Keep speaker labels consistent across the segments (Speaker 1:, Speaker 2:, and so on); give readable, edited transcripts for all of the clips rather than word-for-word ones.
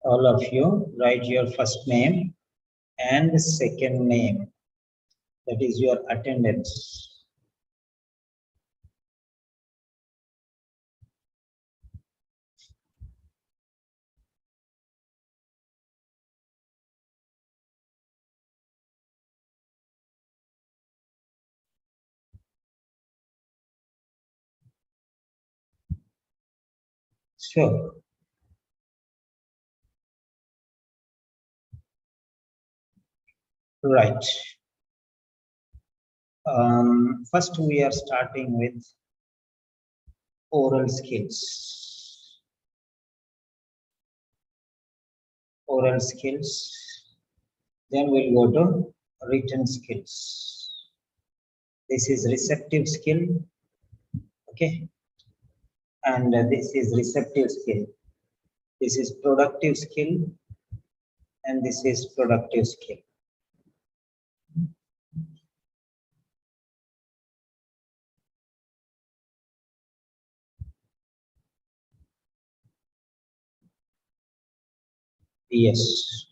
Speaker 1: All of you write your first name and second name. That is your attendance. Sure. Right. First, we are starting with oral skills. Oral skills. Then we'll go to written skills. This is receptive skill. Okay. And this is receptive skill. This is productive skill. And this is productive skill. Yes.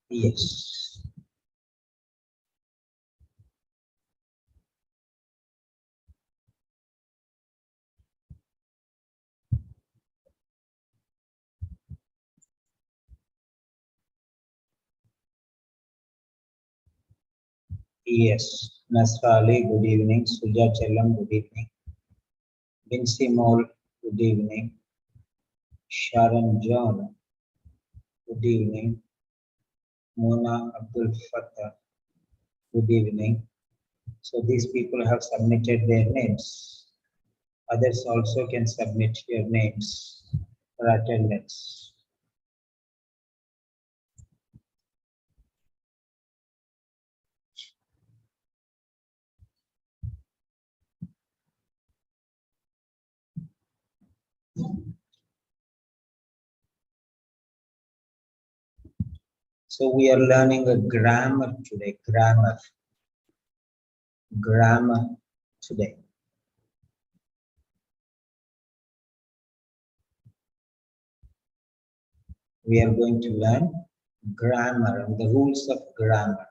Speaker 1: Yes. Yes. Nasrali, good evening. Suja Chellam, good evening. Vinci Mole, good evening. Sharon John, good evening. Mona Abdul Fattah, good evening. So these people have submitted their names. Others also can submit your names for attendance. So we are learning a grammar today, grammar today. We are going to learn grammar and the rules of grammar.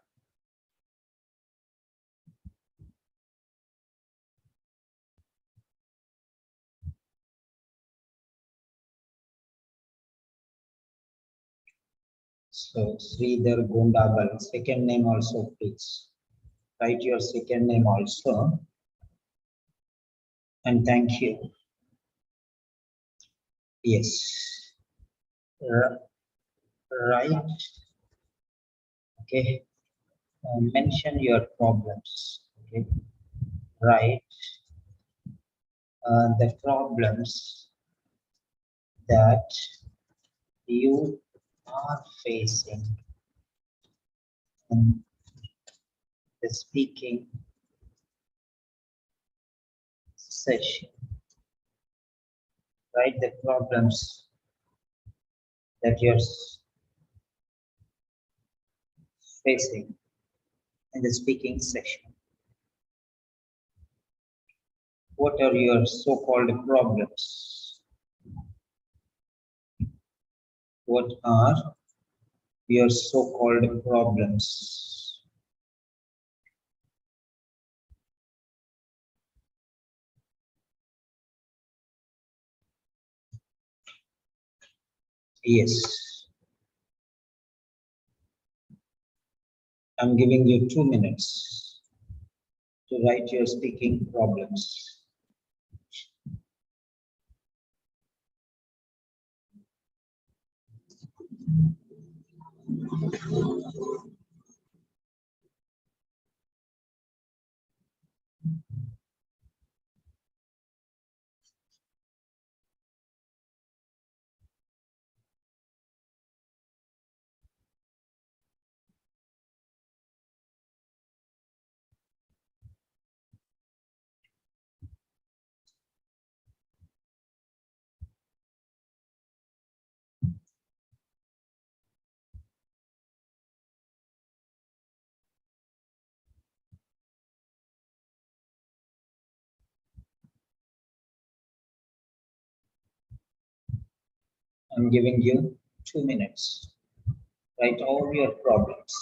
Speaker 1: So Sridhar Gundabal, second name also please. Write your second name also. And thank you. Yes. Right. Okay. Mention your problems. Okay. Right. The problems that you are facing in the speaking session. Write the problems that you're facing in the speaking session. What are your so-called problems? What are your so-called problems? Yes. I'm giving you 2 minutes to write your speaking problems. I'm giving you 2 minutes. Write all your problems.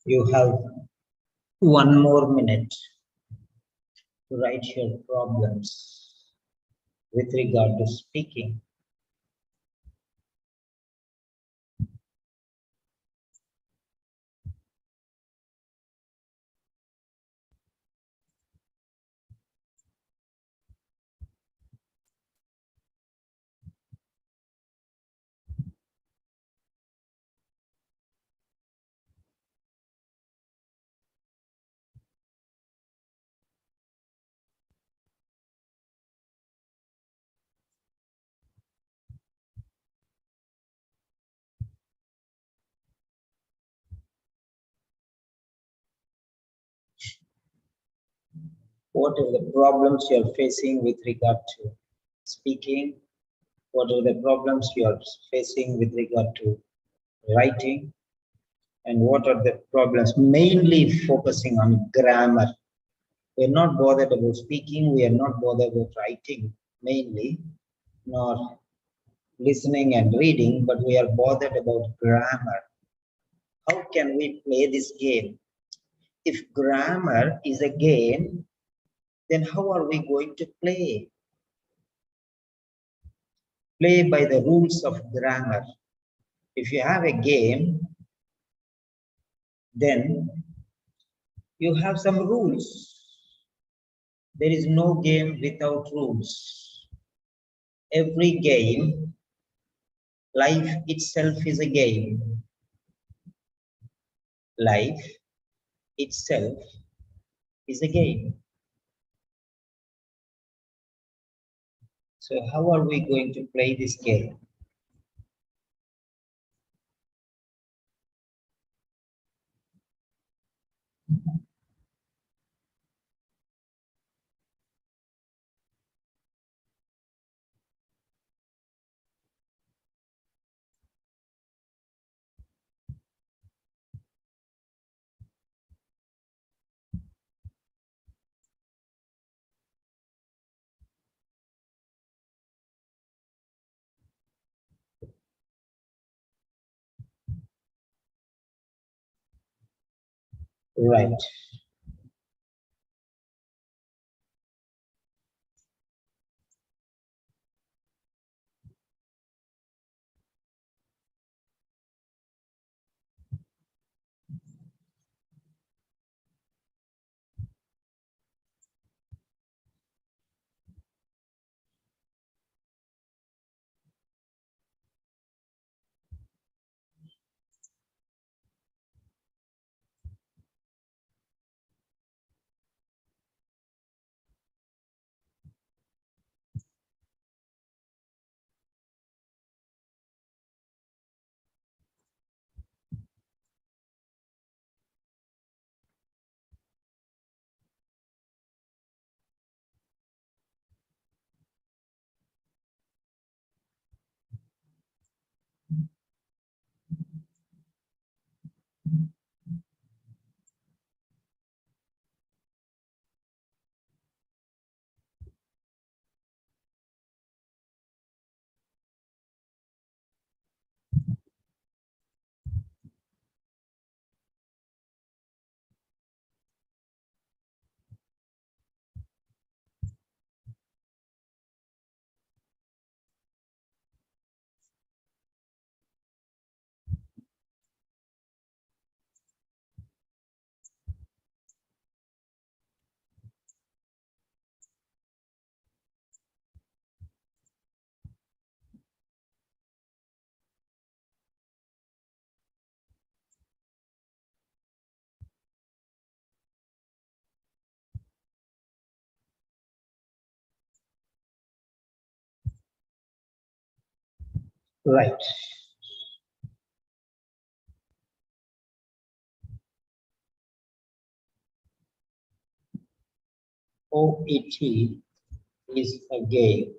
Speaker 1: You have 1 more minute to write your problems with regard to speaking. What are the problems you are facing with regard to speaking? What are the problems you are facing with regard to writing? And what are the problems? Mainly focusing on grammar. We are not bothered about speaking, we are not bothered about writing mainly, nor listening and reading, but we are bothered about grammar. How can we play this game? If grammar is a game, then how are we going to play? Play by the rules of grammar. If you have a game, then you have some rules. There is no game without rules. Every game, life itself is a game. Life itself is a game. So how are we going to play this game? Right. Right. OET is a game.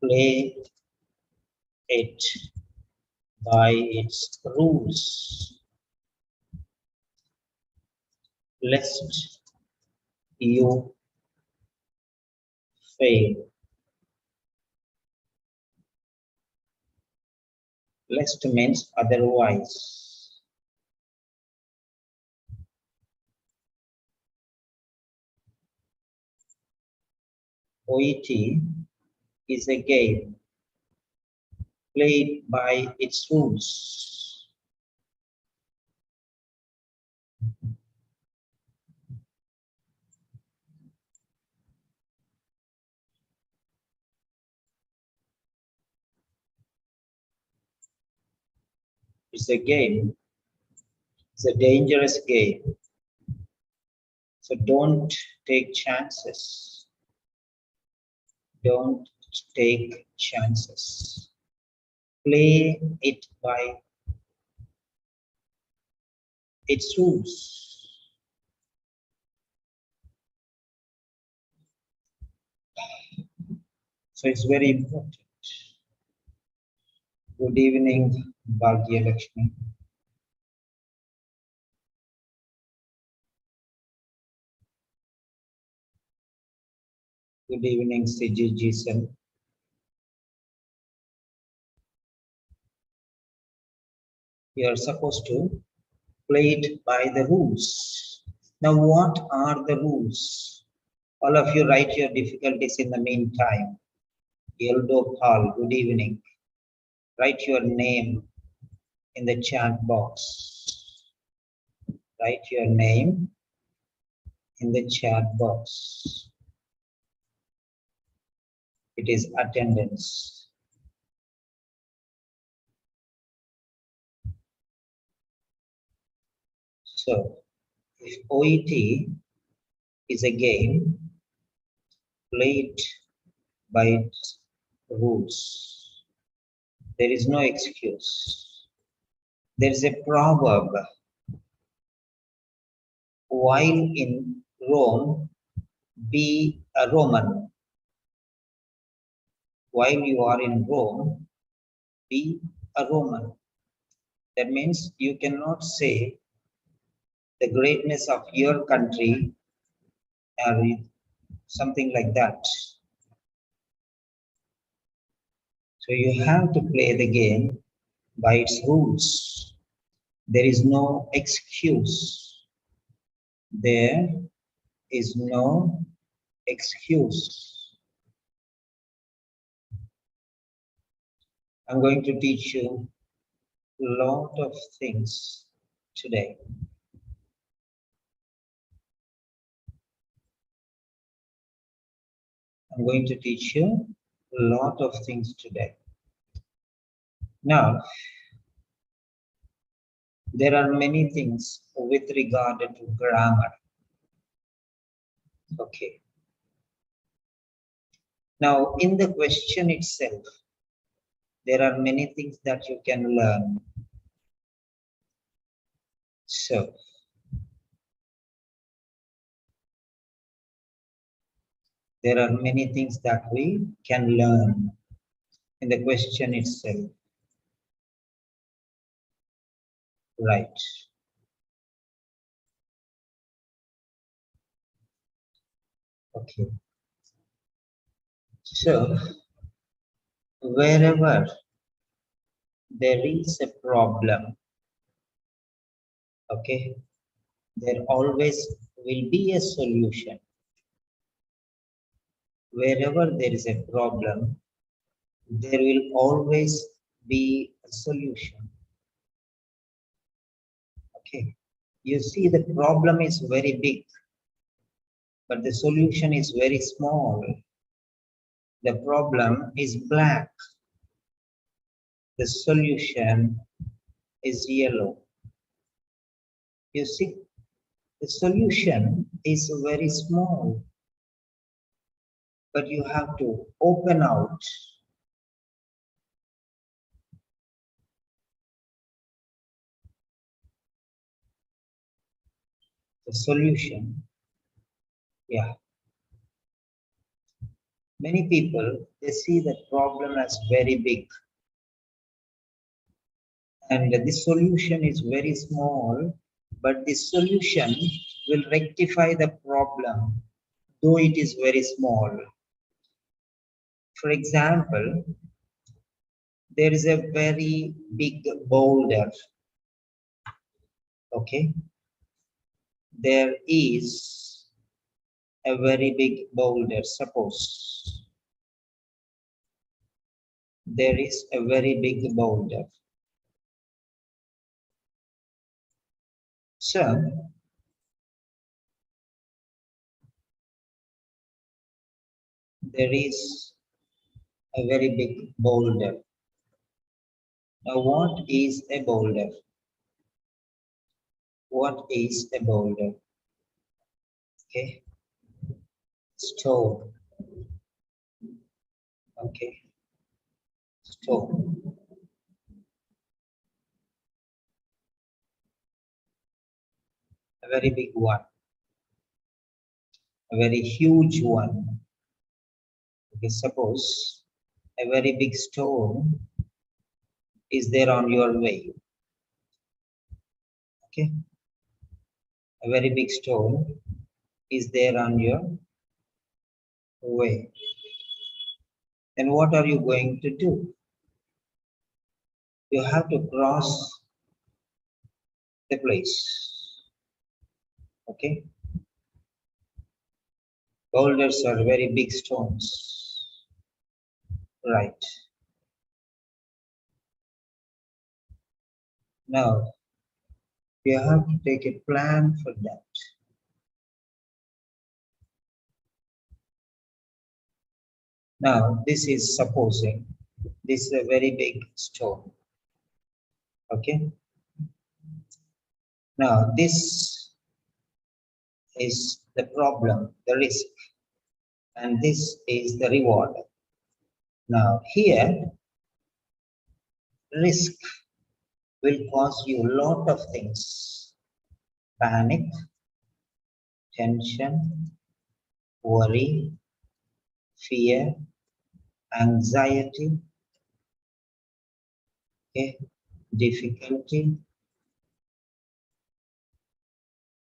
Speaker 1: Play it by its rules, lest you fail. Lest means otherwise. OET is a game played by its rules. It's a game. It's a dangerous game. So don't take chances. Don't take chances. Play it by its rules. So it's very important. Good evening, Bhagya Lakshmi. Good evening, Siji Jason. You are supposed to play it by the rules. Now, what are the rules? All of you write your difficulties in the meantime. Yeldo Paul, good evening. Write your name in the chat box. Write your name in the chat box. It is attendance. So, if OET is a game played by its rules, there is no excuse. There is a proverb. While in Rome, be a Roman. While you are in Rome, be a Roman. That means you cannot say the greatness of your country or something like that. So you have to play the game by its rules. There is no excuse. There is no excuse. I'm going to teach you a lot of things today. I'm going to teach you a lot of things today. Now, there are many things with regard to grammar. Okay. Now, in the question itself, there are many things that you can learn. So, there are many things that we can learn in the question itself. Right. Okay. So, wherever there is a problem, okay, there always will be a solution. Wherever there is a problem, there will always be a solution. Okay. You see, the problem is very big, but the solution is very small. The problem is black. The solution is yellow. You see, the solution is very small, but you have to open out the solution. Yeah. Many people, they see the problem as very big, and the solution is very small, but the solution will rectify the problem, though it is very small. For example, there is a very big boulder. Okay. There is a very big boulder. Suppose there is a very big boulder. So, there is a very big boulder. Now, what is a boulder? What is a boulder? Okay. Stone. Okay. Stone. A very big one. A very huge one. Okay, suppose a very big stone is there on your way. Okay. A very big stone is there on your way. Then what are you going to do? You have to cross the place. Okay. Boulders are very big stones. Right. Now, you have to take a plan for that. Now, this is supposing this is a very big stone. Okay. Now, this is the problem, the risk, and this is the reward. Now, here, risk will cause you a lot of things: panic, tension, worry, fear, anxiety, okay, difficulty.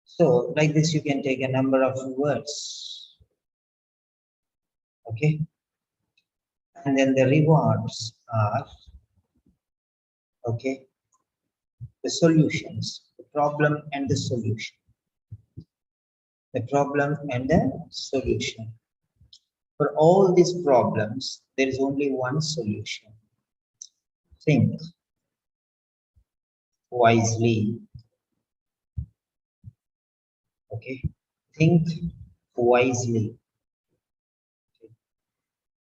Speaker 1: So, like this, you can take a number of words, okay, and then the rewards are, okay, the solutions, the problem and the solution. The problem and the solution. For all these problems, there is only one solution. Think wisely. Okay, think wisely.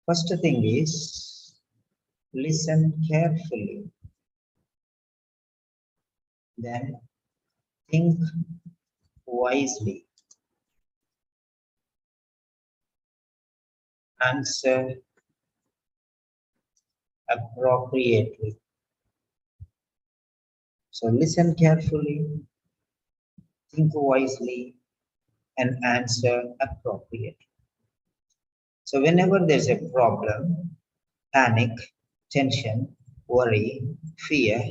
Speaker 1: First thing is listen carefully. Then think wisely. Answer appropriately. So listen carefully, think wisely, and answer appropriately. So whenever there's a problem, panic, tension, worry, fear,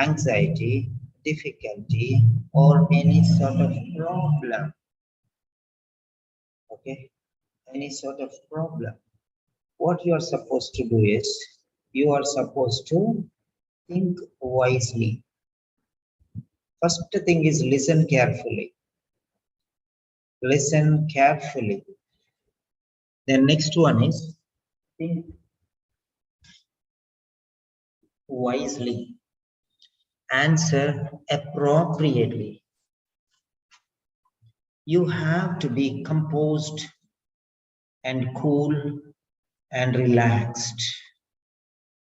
Speaker 1: anxiety, difficulty, or any sort of problem, okay, any sort of problem, what you are supposed to do is you are supposed to think wisely. First thing is listen carefully. Listen carefully. The next one is think wisely. Answer appropriately. You have to be composed and cool and relaxed.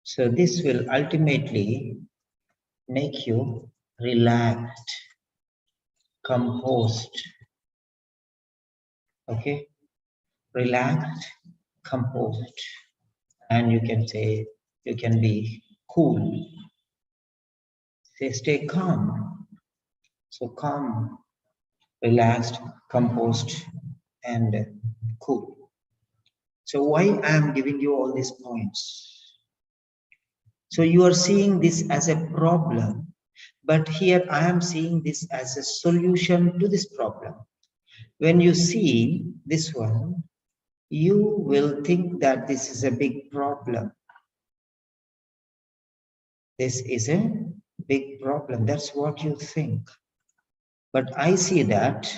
Speaker 1: So this will ultimately make you relaxed, composed. Okay, relaxed, composed, and you can say you can be cool. Say stay calm. So calm, relaxed, composed, and cool. So why I am giving you all these points? So you are seeing this as a problem, but here I am seeing this as a solution to this problem. When you see this one, you will think that this is a big problem. This is a big problem. That's what you think. But I see that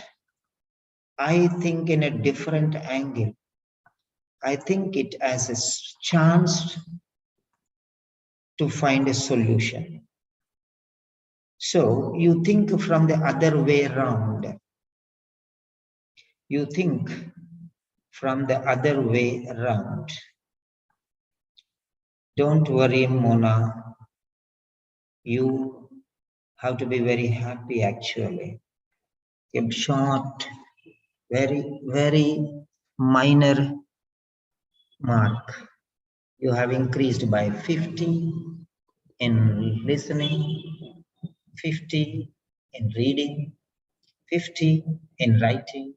Speaker 1: I think in a different angle. I think it as a chance to find a solution. So you think from the other way around. You think from the other way around. Don't worry, Mona. You have to be very happy actually. A short, very minor mark. You have increased by 50 in listening, 50 in reading, 50 in writing,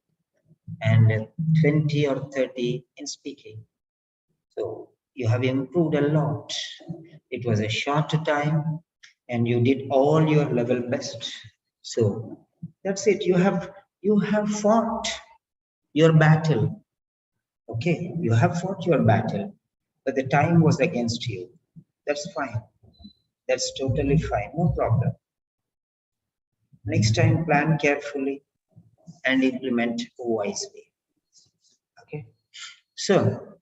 Speaker 1: and 20 or 30 in speaking. So you have improved a lot. It was a short time and you did all your level best. So that's it. You have fought your battle. Okay, you have fought your battle, but the time was against you. That's fine. That's totally fine. No problem. Next time, plan carefully and implement wisely. Okay. So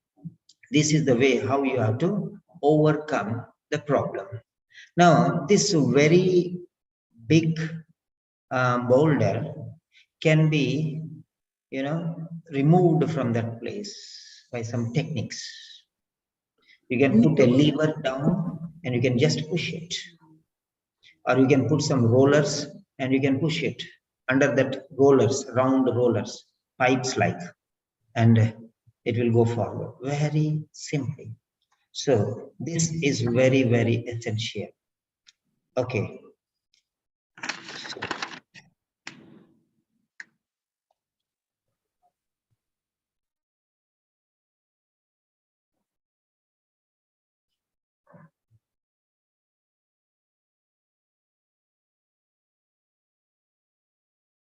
Speaker 1: this is the way how you have to overcome the problem. Now, this very big boulder can be, removed from that place by some techniques. You can put a lever down and you can just push it. Or you can put some rollers and you can push it under that rollers, round rollers, pipes like, and it will go forward very simply. So this is very essential. Okay.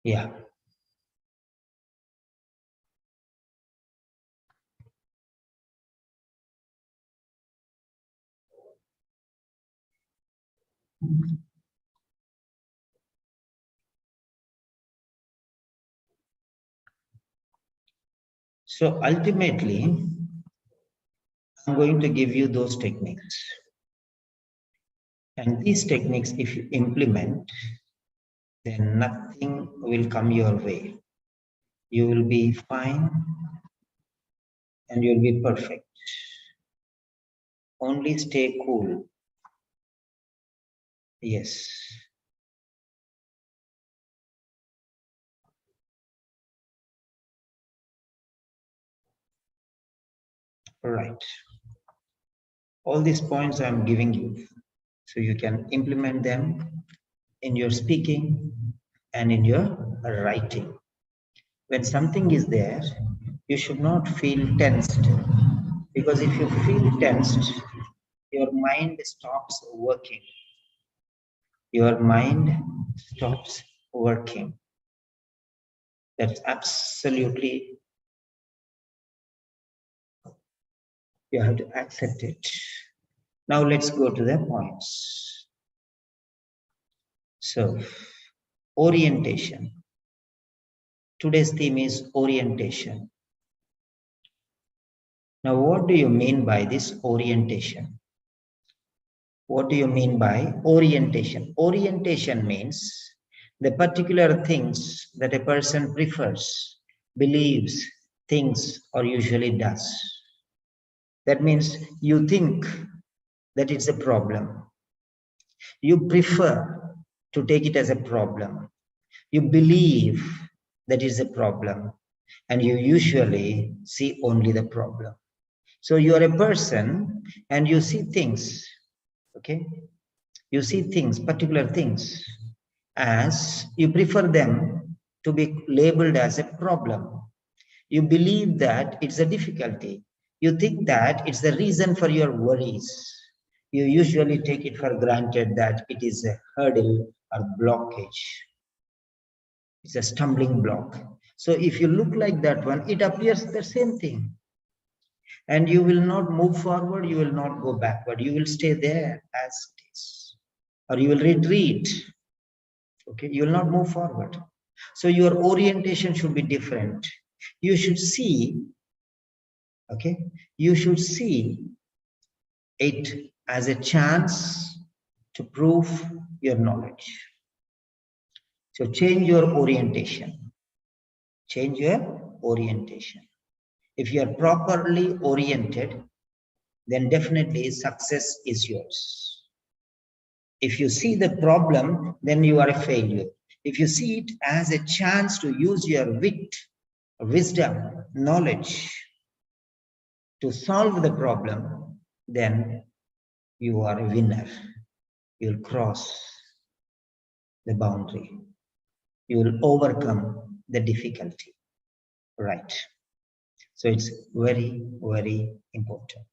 Speaker 1: Yeah. So ultimately, I'm going to give you those techniques. And these techniques, if you implement, then nothing will come your way. You will be fine and you'll be perfect. Only stay cool. Yes. Right. All these points I'm giving you, so you can implement them in your speaking and in your writing. When something is there, you should not feel tensed, because if you feel tensed, your mind stops working. Your mind stops working. That's absolutely, you have to accept it. Now let's go to the points. So, orientation. Today's theme is orientation. Now, what do you mean by this orientation? What do you mean by orientation? Orientation means the particular things that a person prefers, believes, thinks, or usually does. That means you think that it's a problem. You prefer to take it as a problem. You believe that is a problem, and you usually see only the problem. So you are a person and you see things, okay? You see things, particular things, as you prefer them to be labeled as a problem. You believe that it's a difficulty. You think that it's the reason for your worries. You usually take it for granted that it is a hurdle or blockage. It's a stumbling block. So if you look like that one, it appears the same thing. And you will not move forward, you will not go backward. You will stay there as it is. Or you will retreat. Okay, you will not move forward. So your orientation should be different. You should see, okay, you should see it as a chance to prove your knowledge. So change your orientation. Change your orientation. If you are properly oriented, then definitely success is yours. If you see the problem, then you are a failure. If you see it as a chance to use your wit, wisdom, knowledge to solve the problem, then you are a winner. You'll cross the boundary. You will overcome the difficulty. Right. So it's very, very important.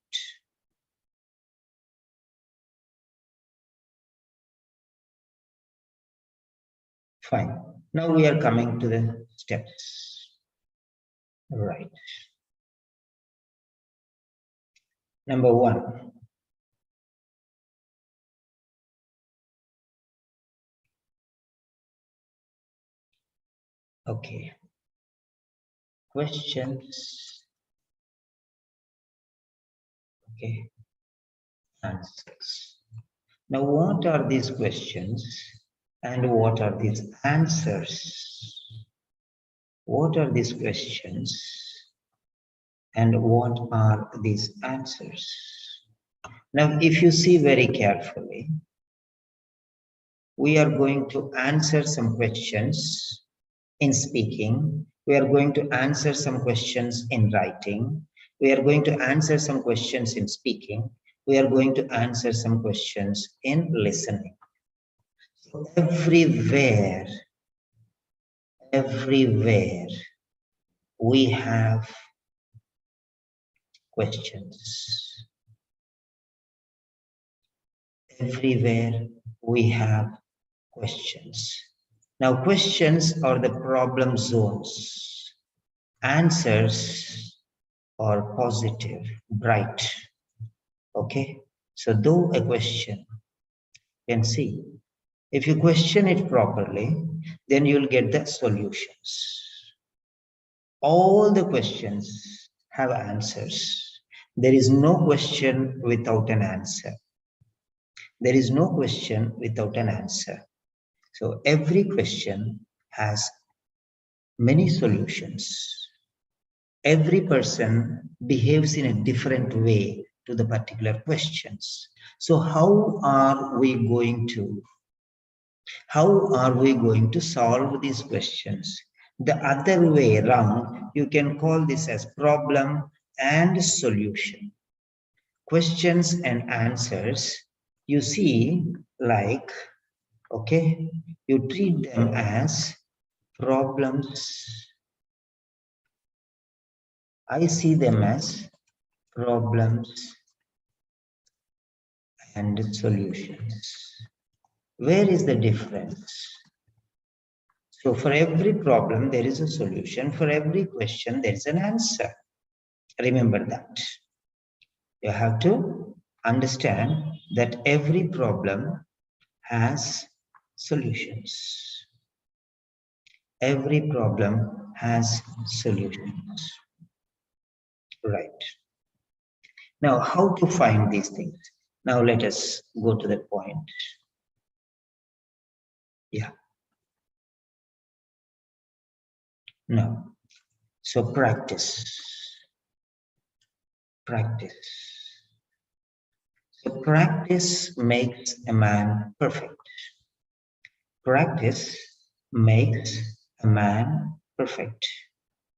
Speaker 1: Fine. Now we are coming to the steps. Right. Number one. Okay. Questions. Okay. Answers. Now, what are these questions and what are these answers? What are these questions and what are these answers? Now, if you see very carefully, we are going to answer some questions in speaking. We are going to answer some questions in writing. We are going to answer some questions in speaking. We are going to answer some questions in listening. So everywhere we have questions. Everywhere we have questions. Now, questions are the problem zones. Answers are positive, bright. Okay? So, though a question, can see. If you question it properly, then you'll get the solutions. All the questions have answers. There is no question without an answer. There is no question without an answer. So every question has many solutions. Every person behaves in a different way to the particular questions. So how are we going to solve these questions? The other way around, you can call this as problem and solution. Questions and answers, you see, like, okay, you treat them as problems. I see them as problems and solutions. Where is the difference? So for every problem, there is a solution. For every question, there is an answer. Remember that. You have to understand that every problem has solutions. Every problem has solutions. Right. Now, how to find these things? Now, let us go to the point. Yeah. Now, so practice. Practice. So practice makes a man perfect. Practice makes a man perfect.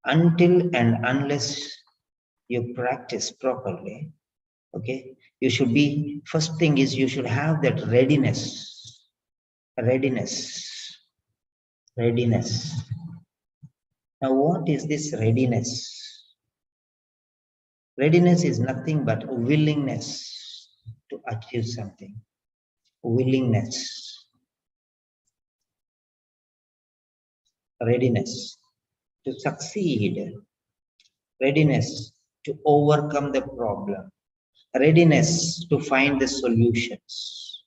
Speaker 1: Until and unless you practice properly, okay, you should be, first thing is you should have that readiness. Readiness. Now, what is this readiness? Readiness is nothing but willingness to achieve something. Willingness. Readiness to succeed. Readiness to overcome the problem. Readiness to find the solutions.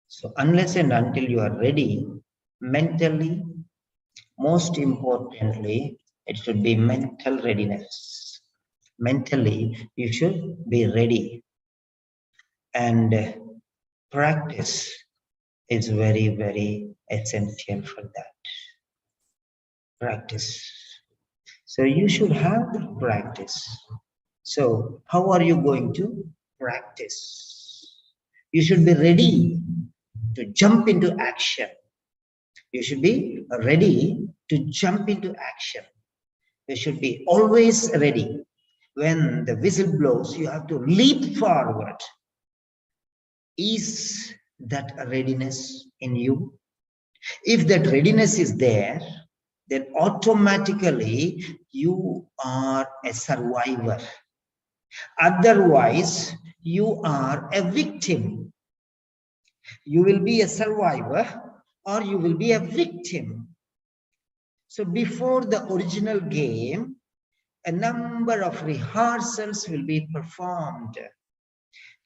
Speaker 1: So unless and until you are ready, mentally, most importantly, it should be mental readiness. Mentally, you should be ready. And practice is very, very essential for that. Practice. So you should have the practice. So how are you going to practice? You should be ready to jump into action. You should be ready to jump into action. You should be always ready. When the whistle blows, you have to leap forward. Is that a readiness in you? If that readiness is there, then automatically you are a survivor. Otherwise, you are a victim. You will be a survivor or you will be a victim. So before the original game, a number of rehearsals will be performed.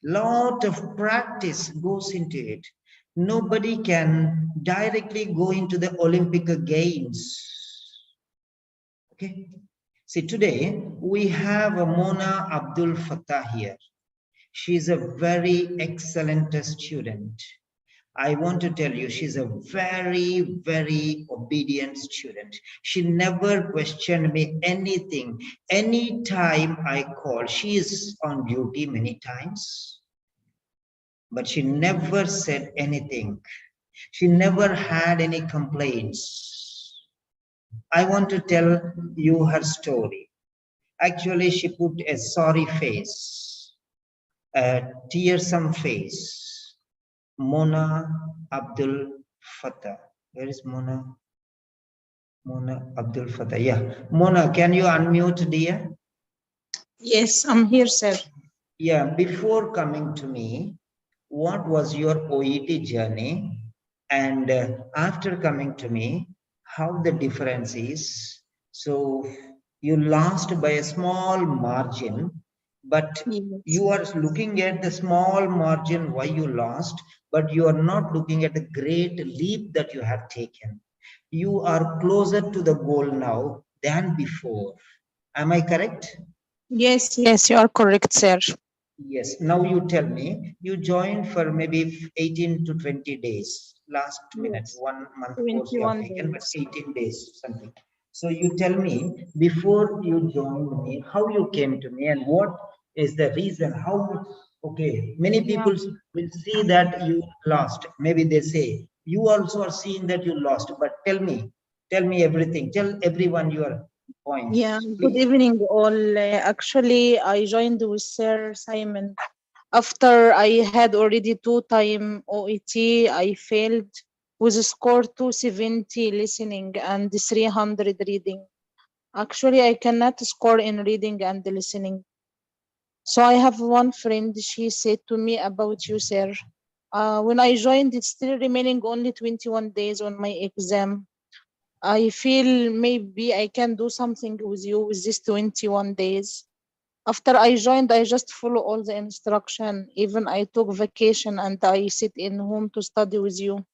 Speaker 1: Lot of practice goes into it. Nobody can directly go into the Olympic Games. Okay. See, today we have a Mona Abdul Fattah here. She is a very excellent student. I want to tell you, she's a very, very obedient student. She never questioned me anything. Anytime I call, she is on duty many times, but she never said anything. She never had any complaints. I want to tell you her story. Actually, she put a sorry face, a tearsome face. Mona Abdul Fattah. Where is Mona? Mona Abdul Fattah. Yeah. Mona, can you unmute, dear?
Speaker 2: Yes, I'm here, sir.
Speaker 1: Yeah. Before coming to me, what was your OET journey? And after coming to me, how the difference is? So you lost by a small margin. but
Speaker 2: Yes.
Speaker 1: you are looking at the small margin why you lost, but you are not looking at the great leap that you have taken. You are closer to the goal now than before. Am I correct?
Speaker 2: Yes, yes, you are correct, sir.
Speaker 1: Yes. Now you tell me, you joined for maybe 18 to 20 days. Last minute,
Speaker 2: Yes,
Speaker 1: 1 month course you have
Speaker 2: 21
Speaker 1: taken, but
Speaker 2: days.
Speaker 1: 18 days something. So you tell me, before you joined me, how you came to me and what is the reason? How, okay, many
Speaker 2: Yeah.
Speaker 1: people will see that you lost. Maybe they say, you also are seeing that you lost, but tell me everything. Tell everyone your points,
Speaker 2: Yeah, good
Speaker 1: please.
Speaker 2: evening, all. Actually, I joined with Sir Simon. After I had already two-time OET, I failed with a score 270 listening and 300 reading. Actually, I cannot score in reading and listening. So I have one friend, she said to me about you, sir. When I joined, it's still remaining only 21 days on my exam. I feel maybe I can do something with you with these 21 days. After I joined, I just follow all the instruction. Even I took vacation and I sit in home to study with you.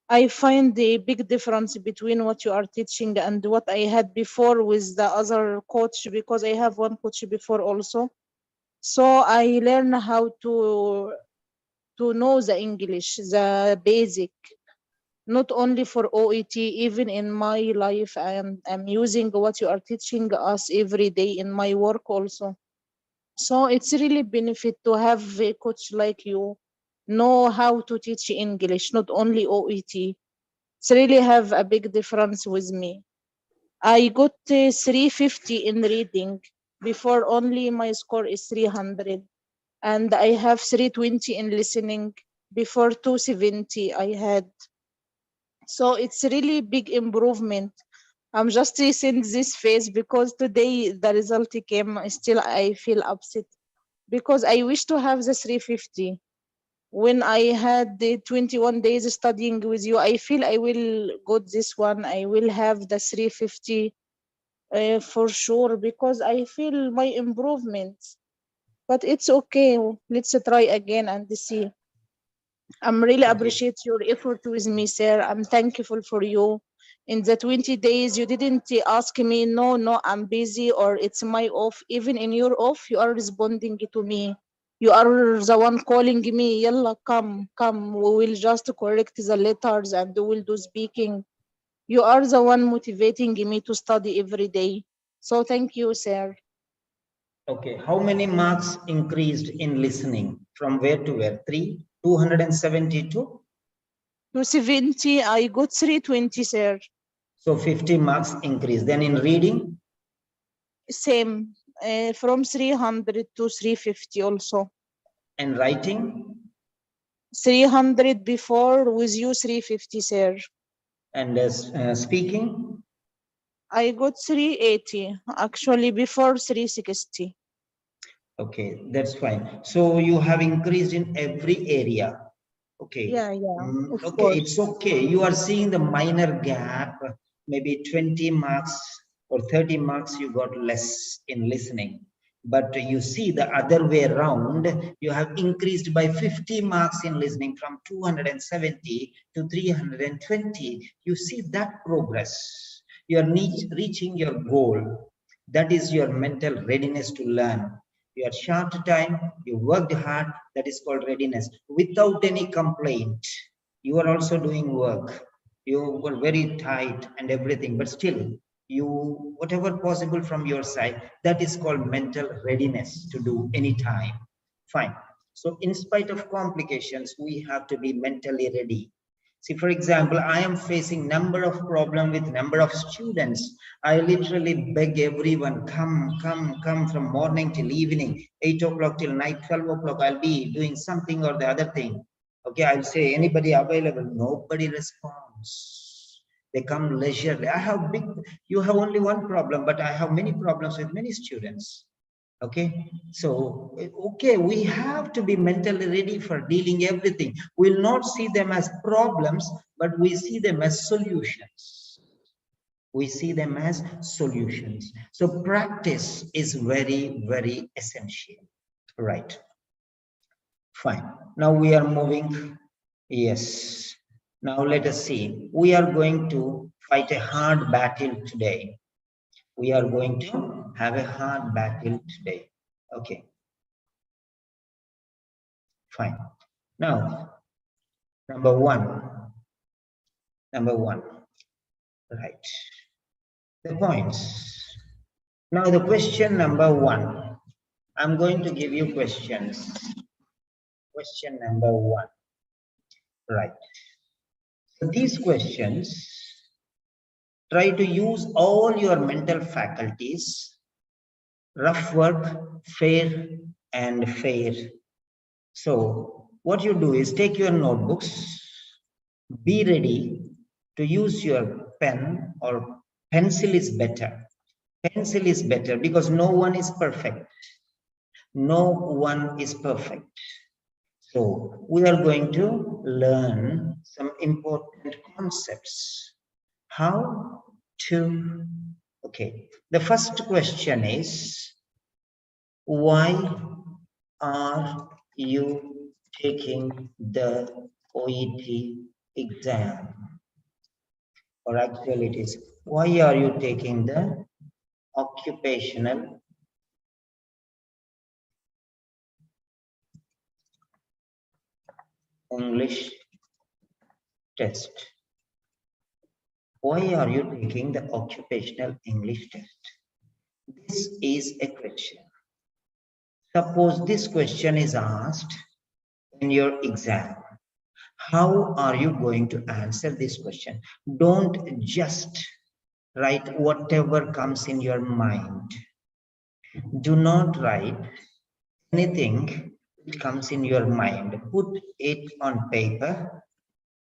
Speaker 2: I find the big difference between what you are teaching and what I had before with the other coach because I have one coach before also. So I learn how to know the English, the basic, not only for OET, even in my life, I'm using what you are teaching us every day in my work also. So it's really benefit to have a coach like you, know how to teach English, not only OET. It's really have a big difference with me. I got 350 in reading. Before only my score is 300. And I have 320 in listening. Before 270 I had. So it's really big improvement. I'm just seeing this phase because today the result came. Still, I feel upset because I wish to have the 350. When I had the 21 days studying with you, I feel I will got this one. I will have the 350 for sure because I feel my improvements. But it's okay. Let's try again and see. I'm really
Speaker 1: Okay.
Speaker 2: appreciate your effort with me, sir. I'm thankful for you. In the 20 days, you didn't ask me, no, no, I'm busy or it's my off. Even in your off, you are responding to me. You are the one calling me, yalla, come, come. We will just correct the letters and we will do speaking. You are the one motivating me to study every day. So thank you, sir.
Speaker 1: Okay, how many marks increased in listening? From where to where? 3, 272?
Speaker 2: 270, I got 320, sir.
Speaker 1: So 50 marks increase. Then in reading
Speaker 2: Same, from 300 to 350 also.
Speaker 1: and writing
Speaker 2: 300 before with you 350, sir.
Speaker 1: and speaking.
Speaker 2: I got 380, actually before 360.
Speaker 1: Okay, that's fine. So you have increased in every area. Okay.
Speaker 2: Yeah, yeah, of
Speaker 1: Okay, it's
Speaker 2: course.
Speaker 1: okay. You are seeing the minor gap, maybe 20 marks or 30 marks you got less in listening. But you see the other way around, you have increased by 50 marks in listening from 270 to 320. You see that progress. You are reaching your goal. That is your mental readiness to learn. You are short time, you worked hard, that is called readiness. Without any complaint, you are also doing work. You were very tight and everything, but still, you, whatever possible from your side, that is called mental readiness to do any time. Fine. So in spite of complications, we have to be mentally ready. See, for example, I am facing number of problem with number of students. I literally beg everyone, come from morning till evening, 8 o'clock till night, 12 o'clock, I'll be doing something or the other thing. Okay, I'll say, anybody available? Nobody responds. They come leisurely. You have only one problem, but I have many problems with many students. Okay, so okay, we have to be mentally ready for dealing everything. We'll not see them as problems, but we see them as solutions. We see them as solutions. So practice is very, very essential. Right. Fine. Now we are moving. Yes. Now let us see. We are going to fight a hard battle today. We are going to have a hard battle today. Okay. Fine. Now, number one. Right. The points. Now the question number one. I'm going to give you questions. Question number one. Right. So these questions, try to use all your mental faculties, rough work, fair and fair. So what you do is take your notebooks, be ready to use your pen, or pencil is better. Pencil is better because no one is perfect. No one is perfect. So we are going to learn some important concepts. How to, okay. The first question is, why are you taking the OET exam? Or actually it is, why are you taking the occupational English test? Why are you taking the occupational English test? This is a question. Suppose this question is asked in your exam. How are you going to answer this question? Don't just write whatever comes in your mind. Do not write anything that comes in your mind. Put it on paper.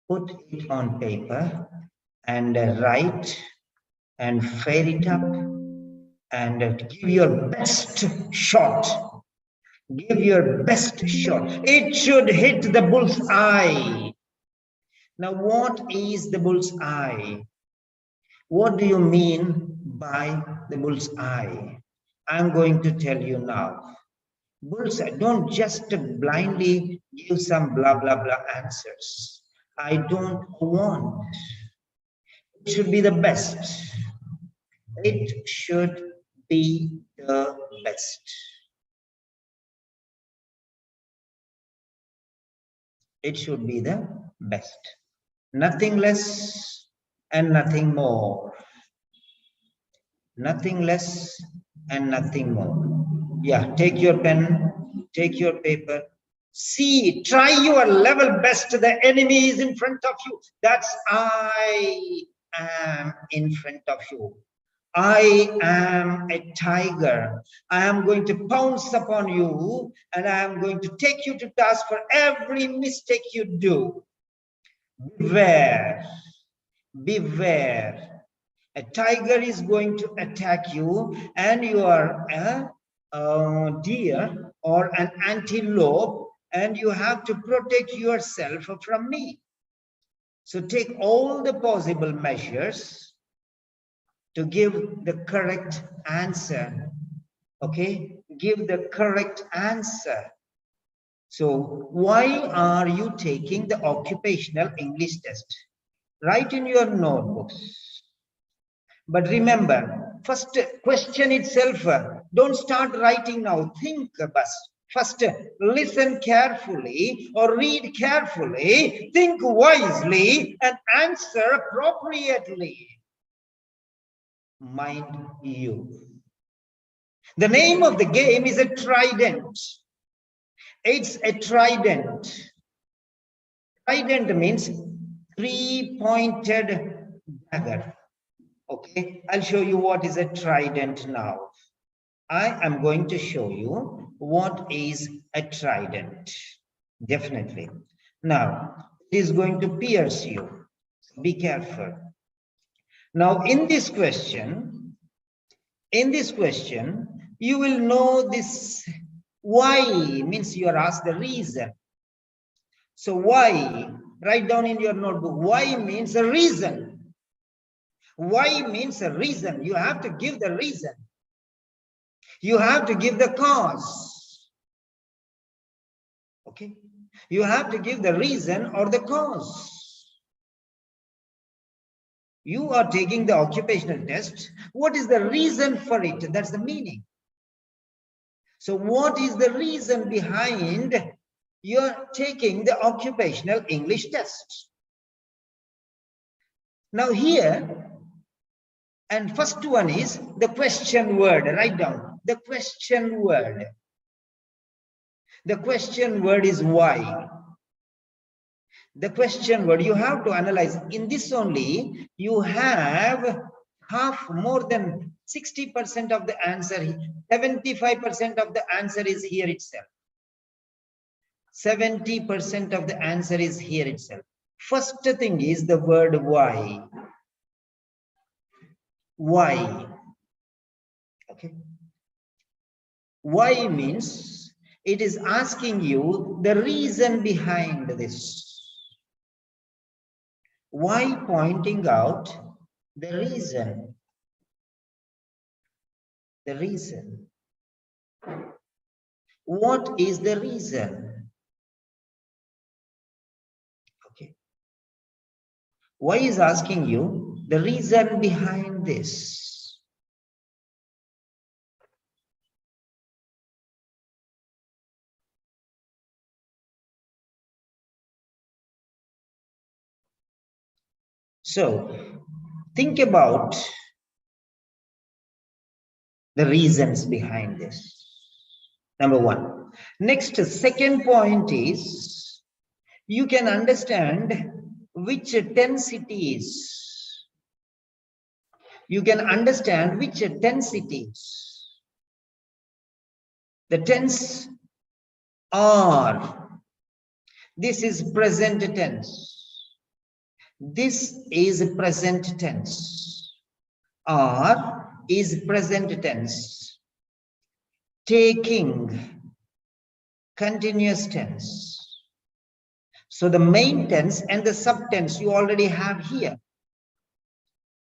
Speaker 1: Put it on paper and write and fill it up and give your best shot. Give your best shot. It should hit the bull's eye. Now, what is the bull's eye? What do you mean by the bull's eye? I'm going to tell you now. Bull's eye, don't just blindly give some blah, blah, blah answers. I don't want. It should be the best. It should be the best. It should be the best. Nothing less and nothing more. Nothing less and nothing more. Yeah, take your pen, take your paper. See, try your level best. The enemy is in front of you. That's I am in front of you. I am a tiger. I am going to pounce upon you and I am going to take you to task for every mistake you do. Beware, beware. A tiger is going to attack you and you are a deer or an antelope and you have to protect yourself from me. So take all the possible measures to give the correct answer. Okay, give the correct answer. So why are you taking the occupational English test? Write in your notebooks. But remember, first question itself, don't start writing now, think bus. First, listen carefully or read carefully, think wisely and answer appropriately. Mind you. The name of the game is a trident. It's a trident. Trident means three-pointed dagger. Okay, I'll show you what is a trident now. I am going to show you what is a trident. Definitely. Now, it is going to pierce you. So be careful. Now, in this question, you will know this why means you are asked the reason. So why? Write down in your notebook. Why means the reason. Why means a reason. You have to give the reason. You have to give the cause. Okay? You have to give the reason or the cause. You are taking the occupational test. What is the reason for it? That's the meaning. So what is the reason behind you're taking the occupational English test? Now here, and first one is the question word. Write down the question word. The question word is why. The question word you have to analyze. In this only, you have half, more than 60% of the answer. 75% of the answer is here itself. 70% of the answer is here itself. First thing is the word why. Why? Okay. Why means it is asking you the reason behind this. Why pointing out the reason? The reason. What is the reason? Okay. Why is asking you the reason behind this? So think about the reasons behind this. Number one. Next, second point is you can understand which tense it is. You can understand which tense it is. The tense are. This is present tense. This is present tense. Are is present tense. Taking, continuous tense. So the main tense and the subtense you already have here.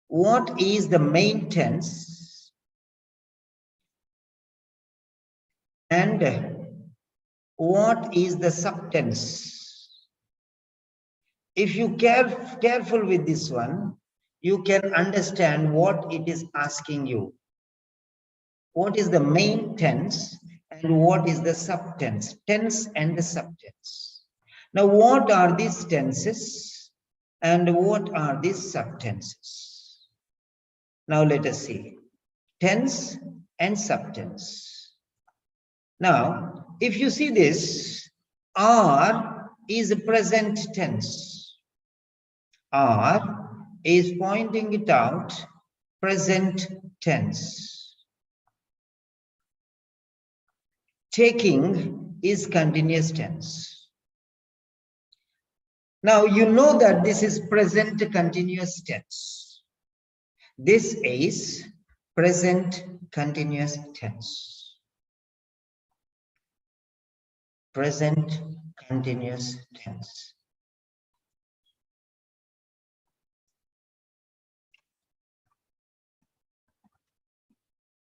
Speaker 1: What is the main tense and what is the subtense? If you careful with this one, you can understand what it is asking you. What is the main tense and what is the subtense? Tense and the subtense. Now, what are these tenses and what are these subtenses? Now, let us see. Tense and subtense. Now, if you see this, are is present tense. Are is pointing it out, present tense. Taking is continuous tense. Now you know that this is present continuous tense. This is present continuous tense. Present continuous tense.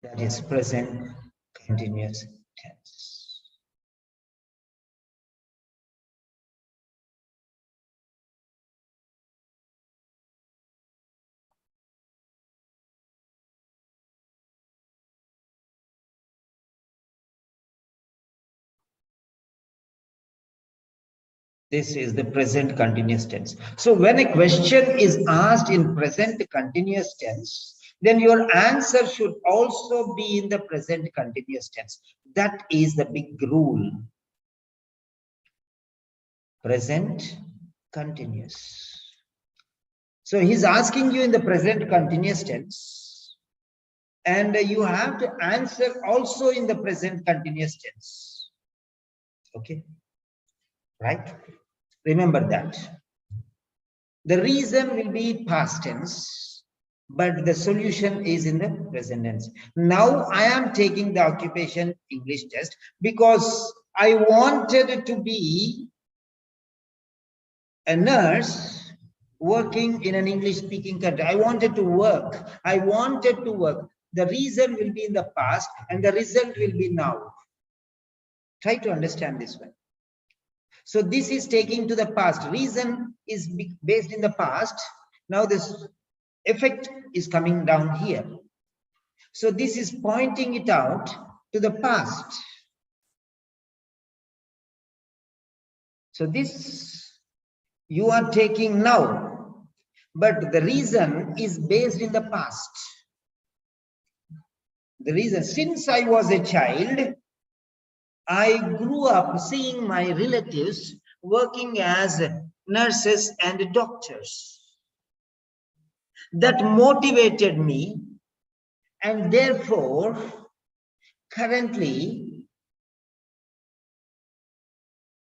Speaker 1: That is present continuous tense. This is the present continuous tense. So when a question is asked in present continuous tense, then your answer should also be in the present continuous tense. That is the big rule. Present continuous. So he's asking you in the present continuous tense, and you have to answer also in the present continuous tense. Okay, right? Remember that. The reason will be past tense, but the solution is in the present tense. Now I am taking the occupation English test because I wanted to be a nurse working in an English speaking country. I wanted to work. I wanted to work. The reason will be in the past and the result will be now. Try to understand this one. So this is taking to the past. Reason is based in the past. Now this effect is coming down here. So this is pointing it out to the past. So this you are taking now, but the reason is based in the past. The reason, since I was a child, I grew up seeing my relatives working as nurses and doctors. That motivated me, and therefore, currently,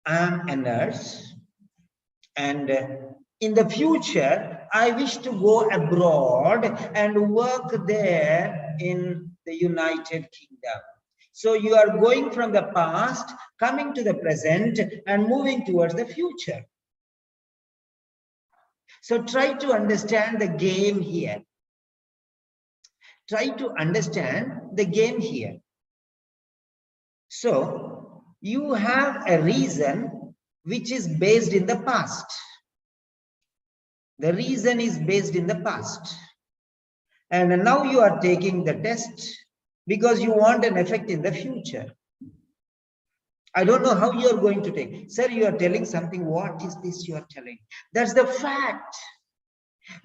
Speaker 1: I am a nurse, and in the future, I wish to go abroad and work there in the United Kingdom. So you are going from the past, coming to the present, and moving towards the future. So try to understand the game here. Try to understand the game here. So you have a reason which is based in the past. The reason is based in the past. And now you are taking the test because you want an effect in the future. I don't know how you are going to take. Sir, you are telling something. What is this you are telling? That's the fact.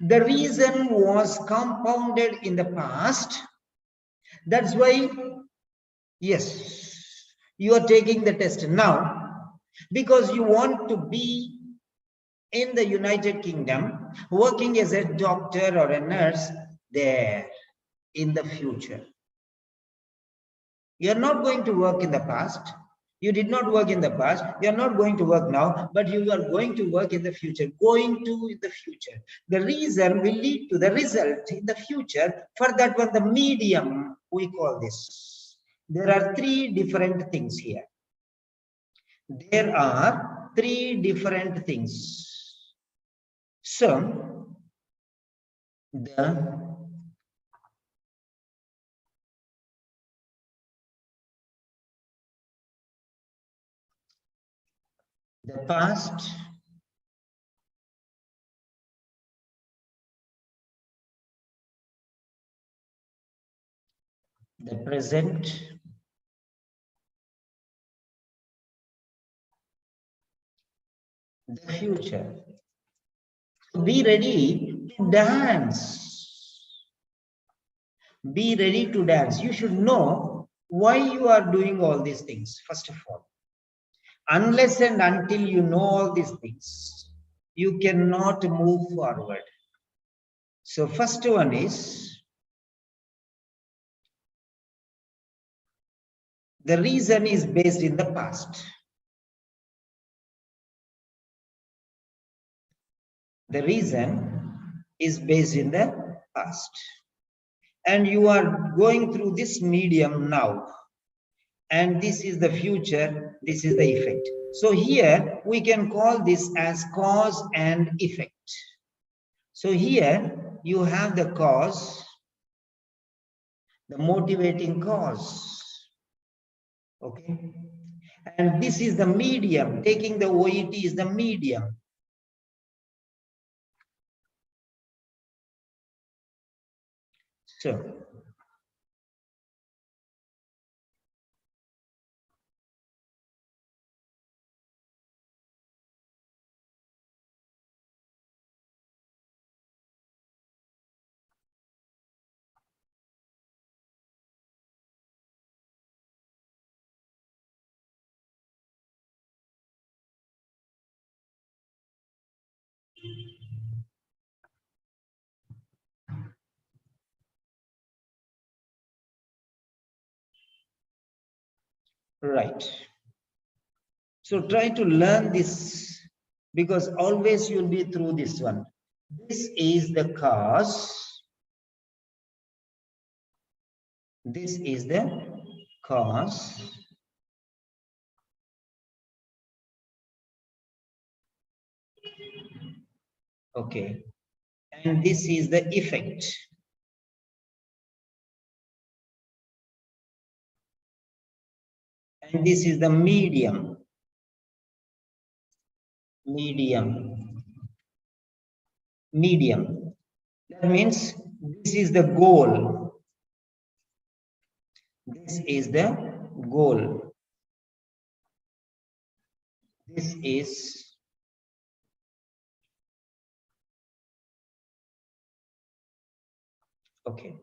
Speaker 1: The reason was compounded in the past. That's why, yes, you are taking the test now because you want to be in the United Kingdom, working as a doctor or a nurse there in the future. You are not going to work in the past. You did not work in the past. You are not going to work now, but you are going to work in the future, going to in the future. The reason will lead to the result in the future. For that one, the medium, we call this. There are three different things here. There are three different things. So, the past, the present, the future. Be ready to dance. Be ready to dance. You should know why you are doing all these things, first of all. Unless and until you know all these things, you cannot move forward. So first one is, the reason is based in the past. The reason is based in the past. And you are going through this medium now. And this is the future, this is the effect. So here we can call this as cause and effect. So here you have the cause, the motivating cause. Okay. And this is the medium. Taking the OET is the medium. So right. So try to learn this because always you'll be through this one. This is the cause. This is the cause. Okay. And this is the effect. And this is the medium. Medium. Medium. That means this is the goal. This is the goal. This is okay.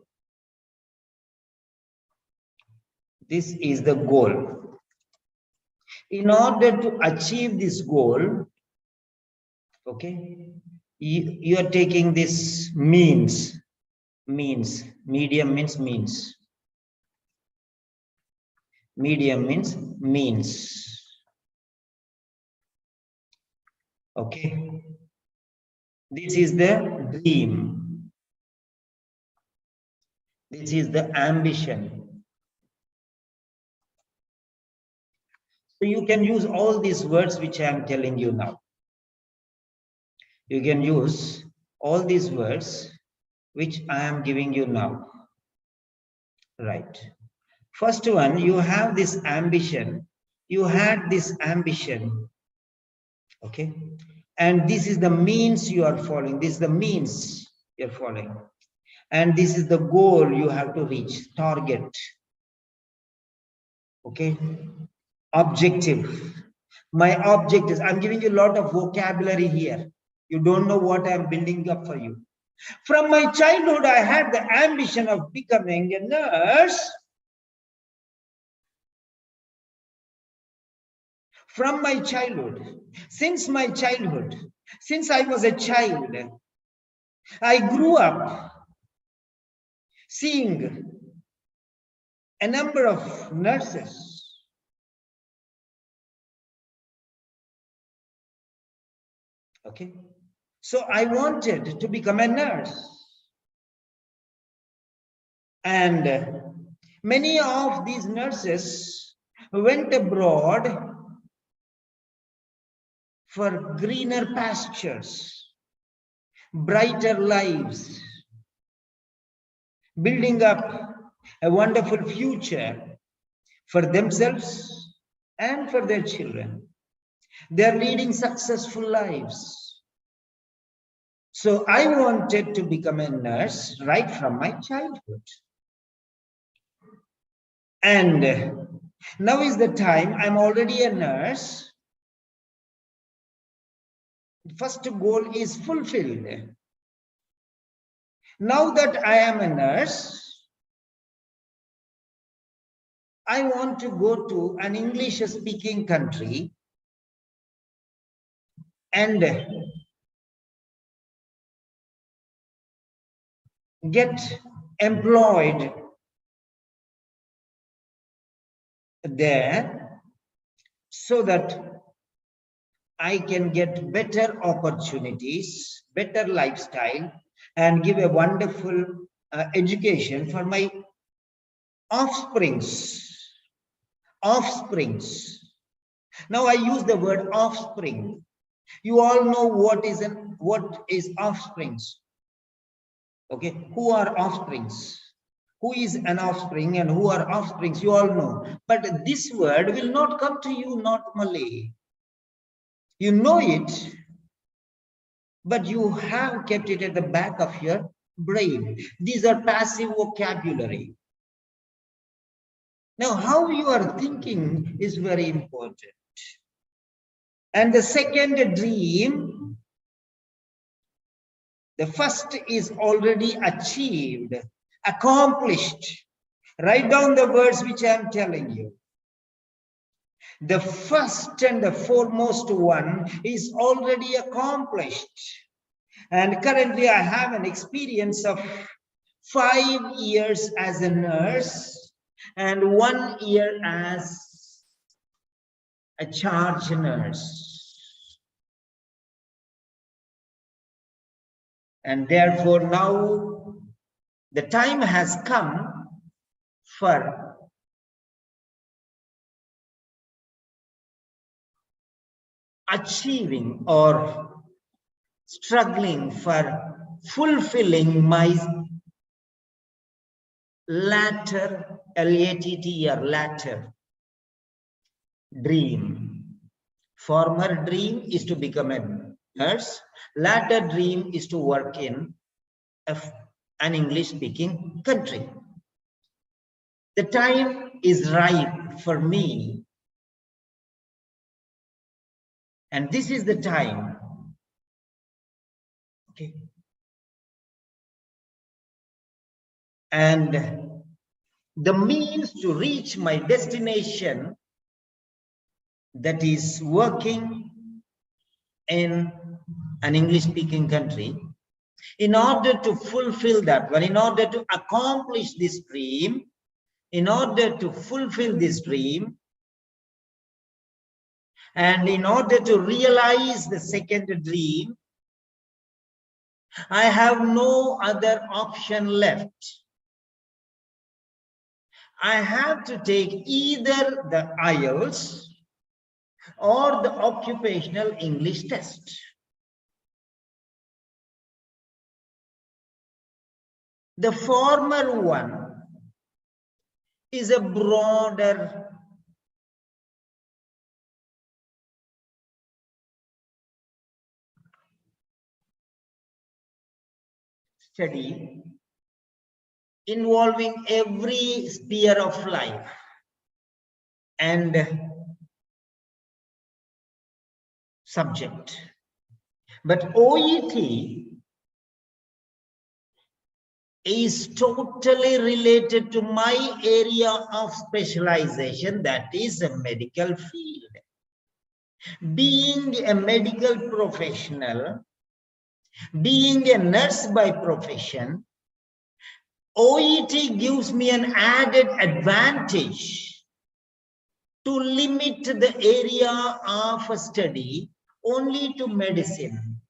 Speaker 1: This is the goal. In order to achieve this goal, okay, you are taking this means. Medium means means. Medium means means. Okay. This is the dream. This is the ambition. So you can use all these words which I am telling you now. You can use all these words which I am giving you now. Right. First one, you have this ambition. You had this ambition. Okay. And this is the means you are following. This is the means you're following. And this is the goal you have to reach, target. Okay. Objective. My objectives. I'm giving you a lot of vocabulary here. You don't know what I'm building up for you. From my childhood, I had the ambition of becoming a nurse. From my childhood, since my childhood, since I was a child, I grew up seeing a number of nurses. Okay. So I wanted to become a nurse. And many of these nurses went abroad for greener pastures, brighter lives, building up a wonderful future for themselves and for their children. They're leading successful lives. So I wanted to become a nurse right from my childhood. And now is the time. I'm already a nurse. First goal is fulfilled. Now that I am a nurse, I want to go to an English-speaking country and get employed there so that I can get better opportunities, better lifestyle, and give a wonderful education for my offsprings. Offsprings. Now I use the word offspring. You all know what is offsprings. Okay, who are offsprings? Who is an offspring and who are offsprings? You all know. But this word will not come to you normally. You know it, but you have kept it at the back of your brain. These are passive vocabulary. Now, how you are thinking is very important. And the second dream, the first is already achieved, accomplished. Write down the words which I am telling you. The first and the foremost one is already accomplished. And currently I have an experience of 5 years as a nurse and 1 year as a charge nurse. And therefore now the time has come for achieving or struggling for fulfilling my latter, L-A-T-T-E-R, latter dream. Former dream is to become a nurse. Latter dream is to work in an English-speaking country. The time is ripe for me. And this is the time. Okay. And the means to reach my destination, that is working in an English-speaking country, in order to fulfill that one, in order to accomplish this dream, in order to fulfill this dream, and in order to realize the second dream, I have no other option left. I have to take either the IELTS or the occupational English test. The former one is a broader study involving every sphere of life, and subject. But OET is totally related to my area of specialization, that is a medical field. Being a medical professional, being a nurse by profession, OET gives me an added advantage to limit the area of study only to medicine.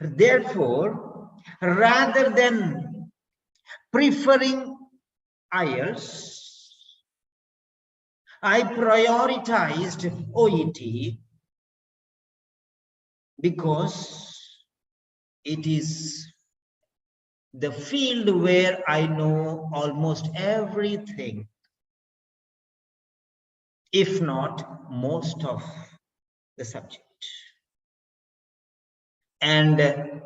Speaker 1: Therefore, rather than preferring IELTS, I prioritized OET because it is the field where I know almost everything, if not most of the subject. And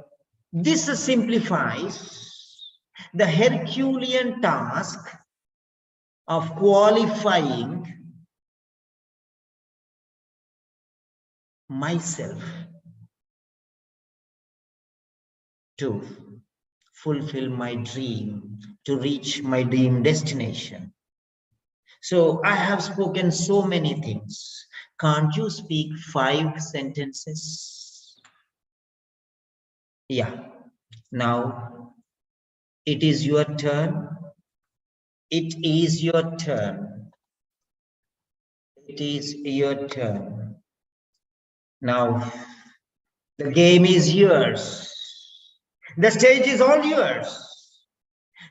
Speaker 1: this simplifies the Herculean task of qualifying myself to fulfill my dream, to reach my dream destination. So I have spoken so many things. Can't you speak 5 sentences? Yeah. Now it is your turn. It is your turn. It is your turn. Now the game is yours. The stage is all yours.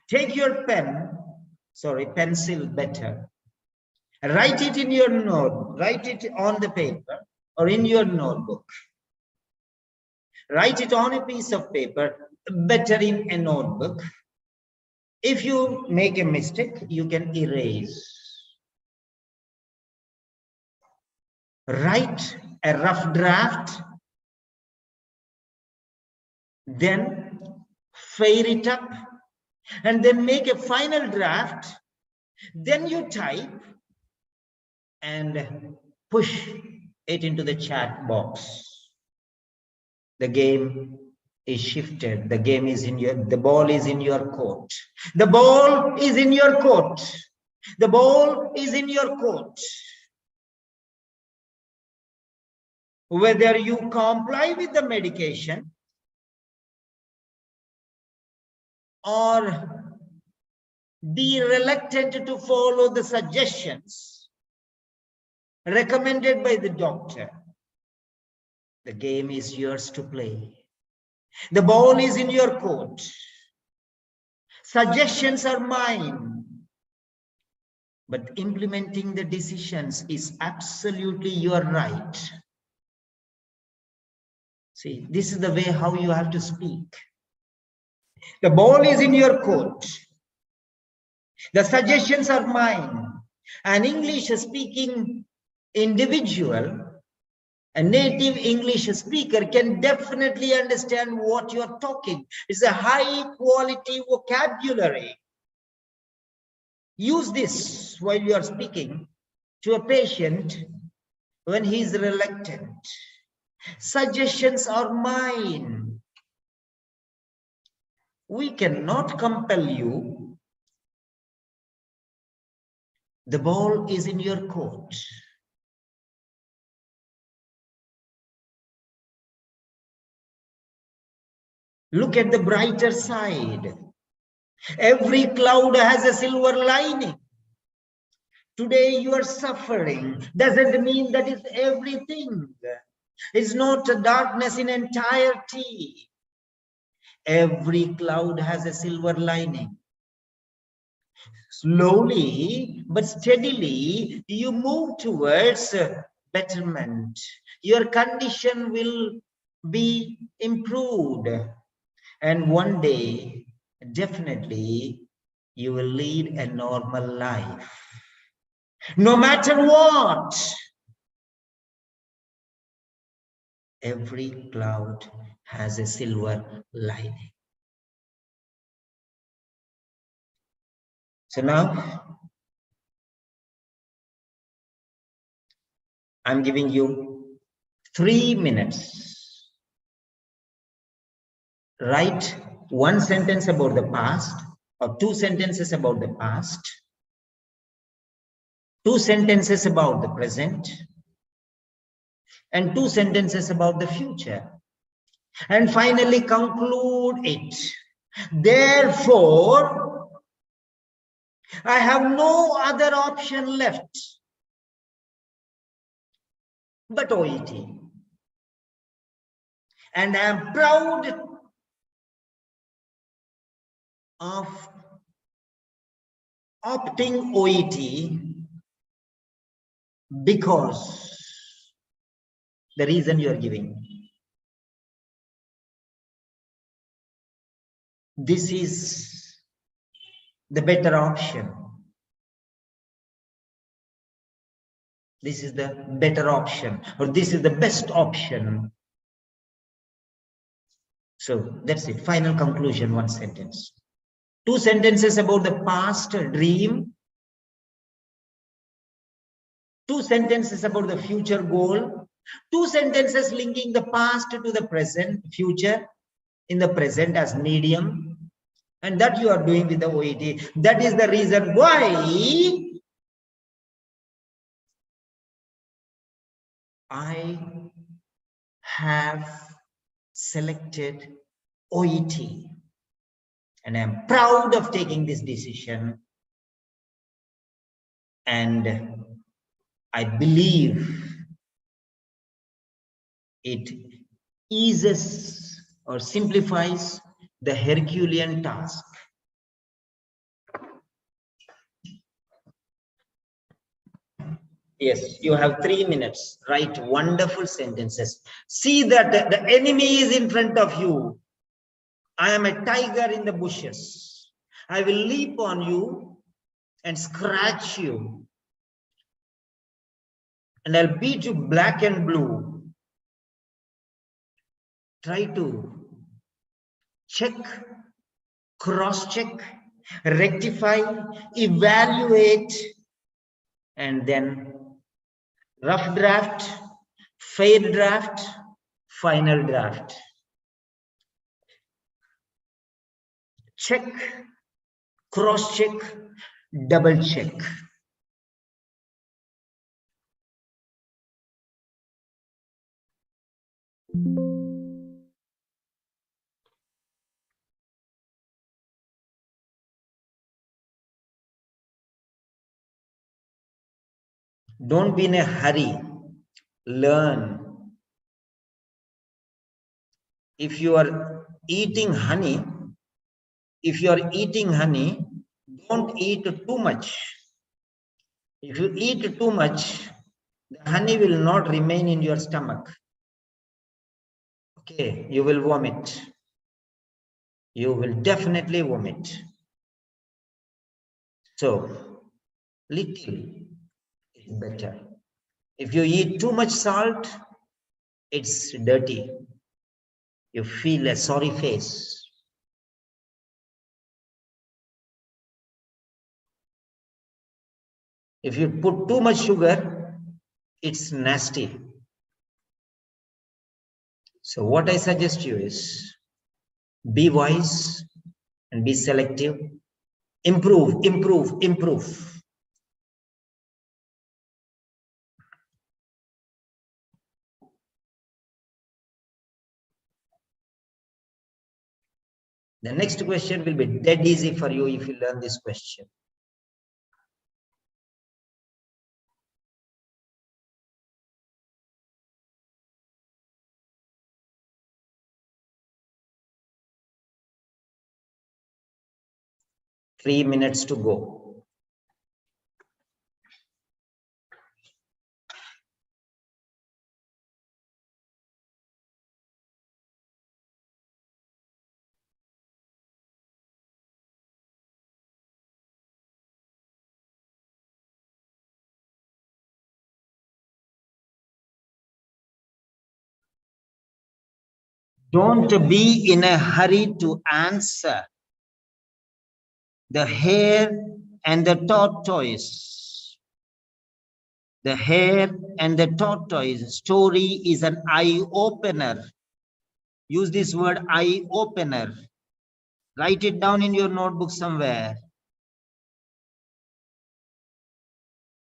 Speaker 1: Take your pencil better. Write it in your note. Write it on the paper or in your notebook. Write it on a piece of paper, better in a notebook. If you make a mistake, you can erase. Write a rough draft, then fire it up, and then make a final draft. Then you type and push it into the chat box. The game is shifted. The game is the ball is in your court. The ball is in your court. The ball is in your court. Whether you comply with the medication or be reluctant to follow the suggestions recommended by the doctor, the game is yours to play. The ball is in your court. Suggestions are mine. But implementing the decisions is absolutely your right. See, this is the way how you have to speak. The ball is in your court. The suggestions are mine. An English speaking individual, a native English speaker, can definitely understand what you're talking. It's a high quality vocabulary. Use this while you are speaking to a patient when he is reluctant. Suggestions are mine. We cannot compel you. The ball is in your court. Look at the brighter side. Every cloud has a silver lining. Today you are suffering. Doesn't mean that it's everything. It's not a darkness in entirety. Every cloud has a silver lining. Slowly but steadily, you move towards betterment. Your condition will be improved. And one day, definitely, you will lead a normal life. No matter what, every cloud has a silver lining. So now, I'm giving you 3 minutes. Write one sentence about the past or 2 sentences about the past, 2 sentences about the present, and 2 sentences about the future. And finally conclude it. Therefore, I have no other option left but OET. And I am proud of opting OET because the reason you are giving. This is the better option. This is the better option, or this is the best option. So that's it. Final conclusion, 1 sentence. 2 sentences about the past dream. 2 sentences about the future goal. 2 sentences linking the past to the present, future in the present as medium. And that you are doing with the OET. That is the reason why I have selected OET. And I am proud of taking this decision. And I believe it eases or simplifies the Herculean task. Yes, you have 3 minutes. Write wonderful sentences. See that the enemy is in front of you. I am a tiger in the bushes. I will leap on you and scratch you. And I'll beat you black and blue. Try to check, cross-check, rectify, evaluate, and then rough draft, fair draft, final draft. Check, cross-check, double-check. Don't be in a hurry. Learn. If you are eating honey, don't eat too much. If you eat too much, the honey will not remain in your stomach. Okay, you will vomit. You will definitely vomit. So, little is better. If you eat too much salt, it's dirty. You feel a sorry face. If you put too much sugar, it's nasty. So what I suggest you is be wise and be selective. Improve, improve, improve. The next question will be dead easy for you if you learn this question. Three minutes to go. Don't be in a hurry to answer. The hare and the tortoise. The hare and the tortoise story is an eye-opener. Use this word eye-opener. Write it down in your notebook somewhere.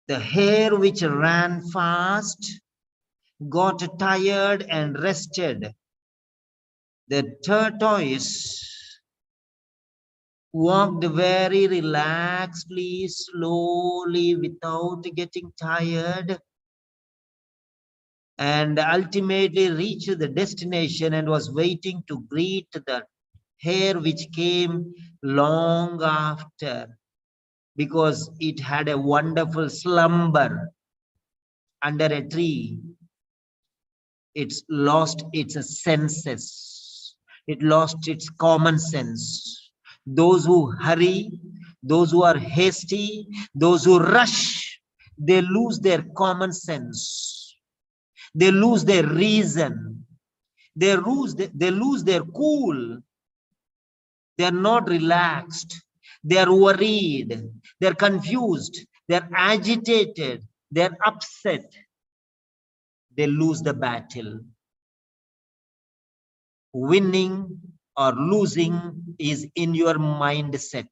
Speaker 1: The hare which ran fast got tired and rested. The tortoise walked very relaxedly, slowly, without getting tired, and ultimately reached the destination and was waiting to greet the hare which came long after, because it had a wonderful slumber under a tree. It's lost its senses. It lost its common sense. Those who hurry, those who are hasty, those who rush, they lose their common sense. They lose their reason. They lose their cool. They're not relaxed. They're worried. They're confused. They're agitated. They're upset. They lose the battle. Winning or losing is in your mindset.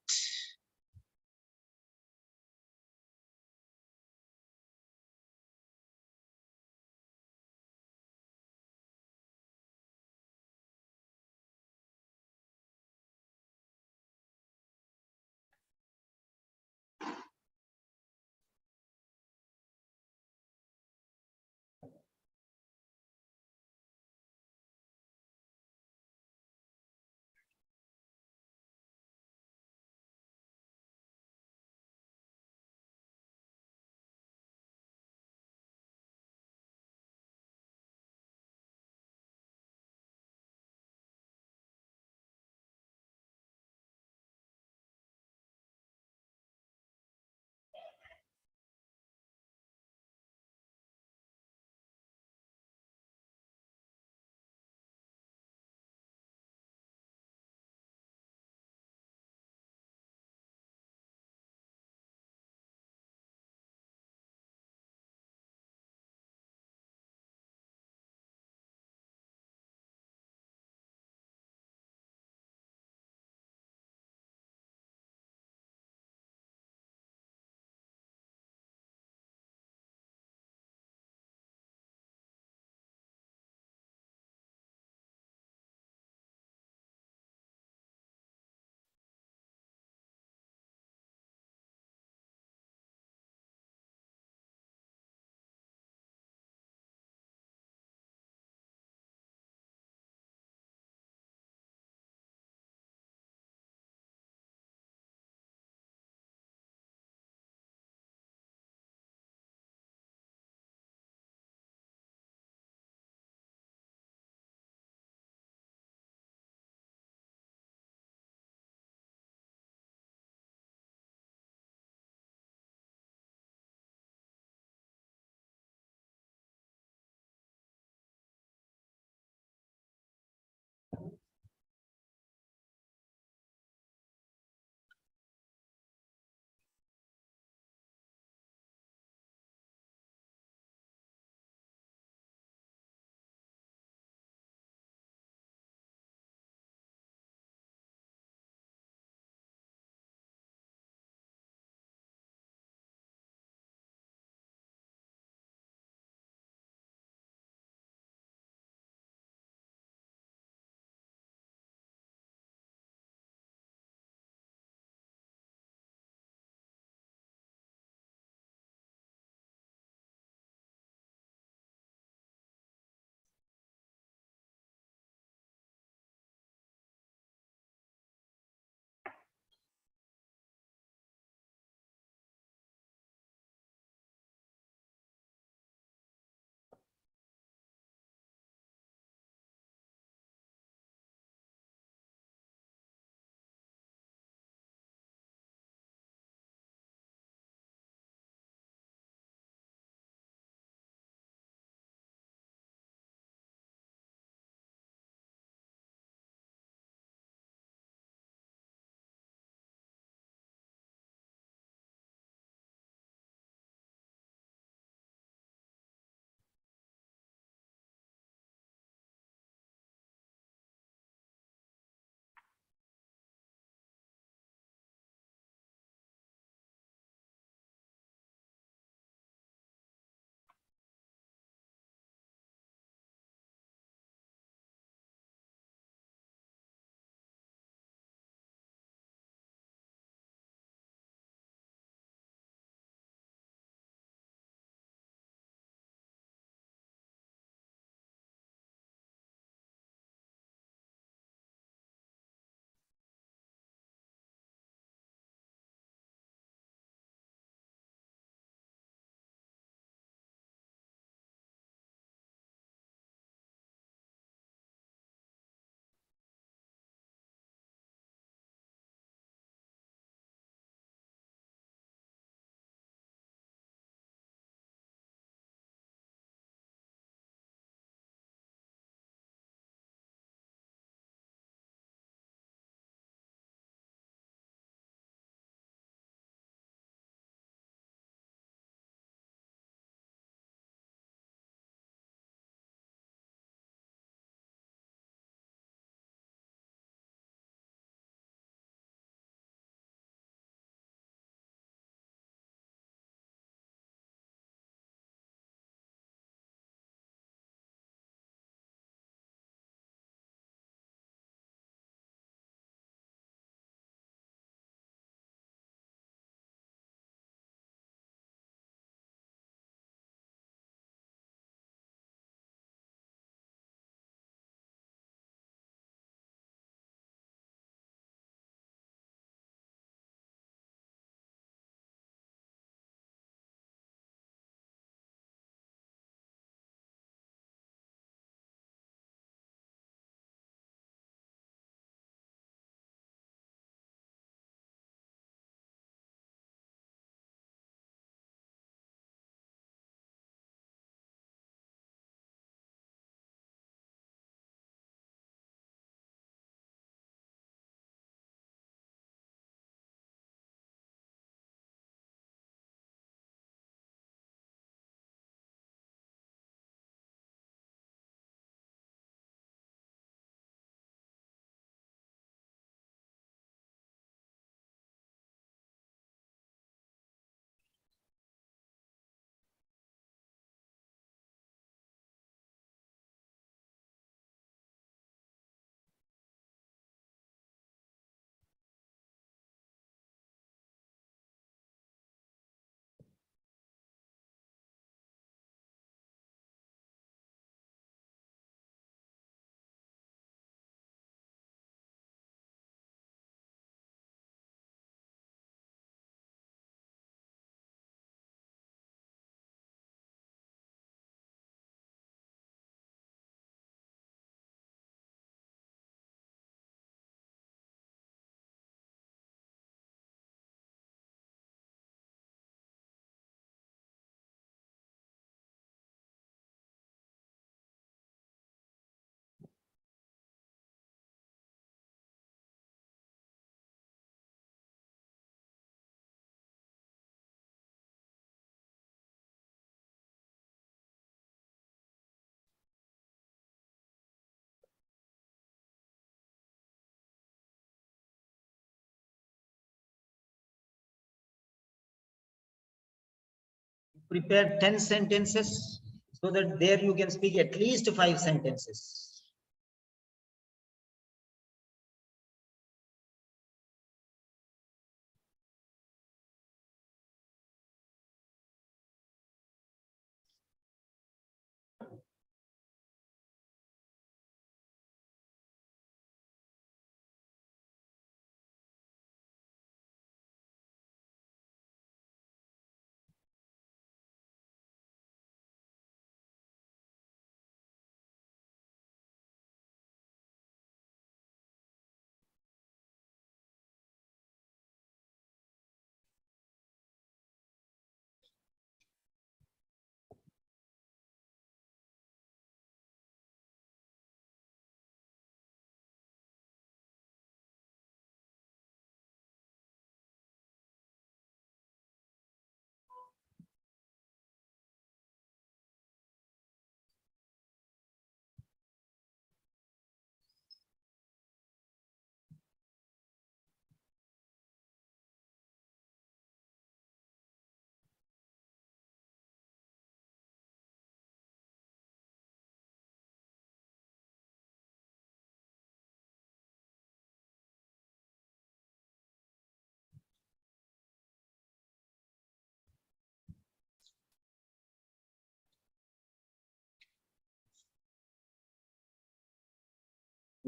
Speaker 1: prepare 10 sentences so that there you can speak at least 5 sentences.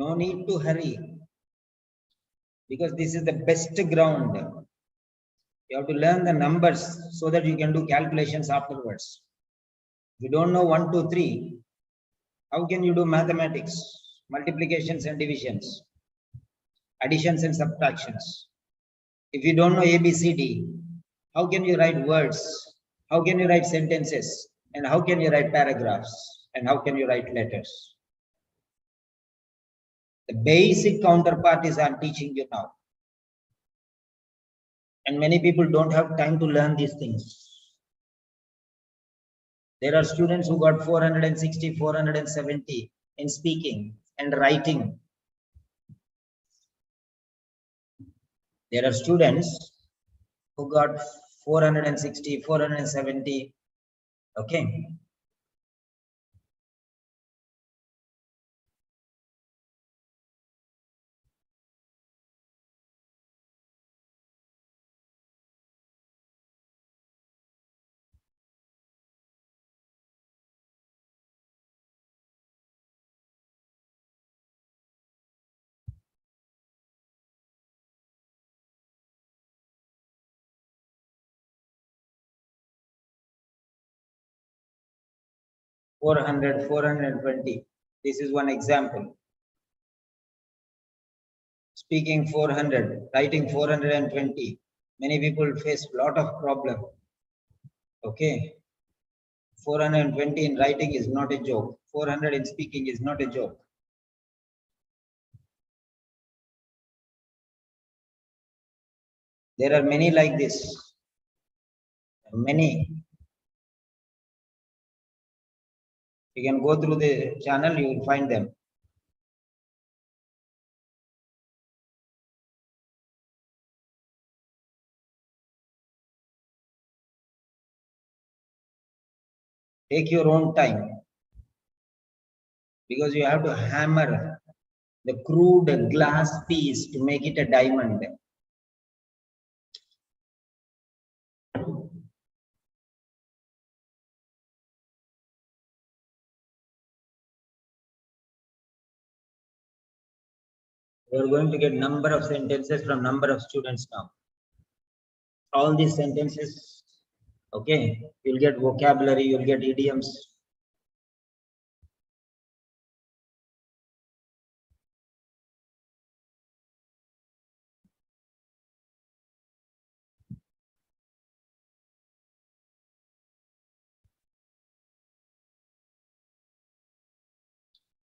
Speaker 1: No need to hurry because this is the best ground. You have to learn the numbers so that you can do calculations afterwards. If you don't know 1, 2, 3, how can you do mathematics, multiplications and divisions, additions and subtractions? If you don't know ABCD, how can you write words? How can you write sentences? And how can you write paragraphs? And how can you write letters? The basic counterpart is I'm teaching you now. And many people don't have time to learn these things. There are students who got 460, 470 in speaking and writing. There are students who got 460, 470. Okay. Four hundred, 420. This is one example. Speaking 400, writing 420. Many people face a lot of problem. Okay. 420 in writing is not a joke. 400 in speaking is not a joke. There are many like this. Many. You can go through the channel, you will find them. Take your own time because you have to hammer the crude glass piece to make it a diamond. We are going to get number of sentences from number of students now. All these sentences, okay, you'll get vocabulary, you'll get idioms.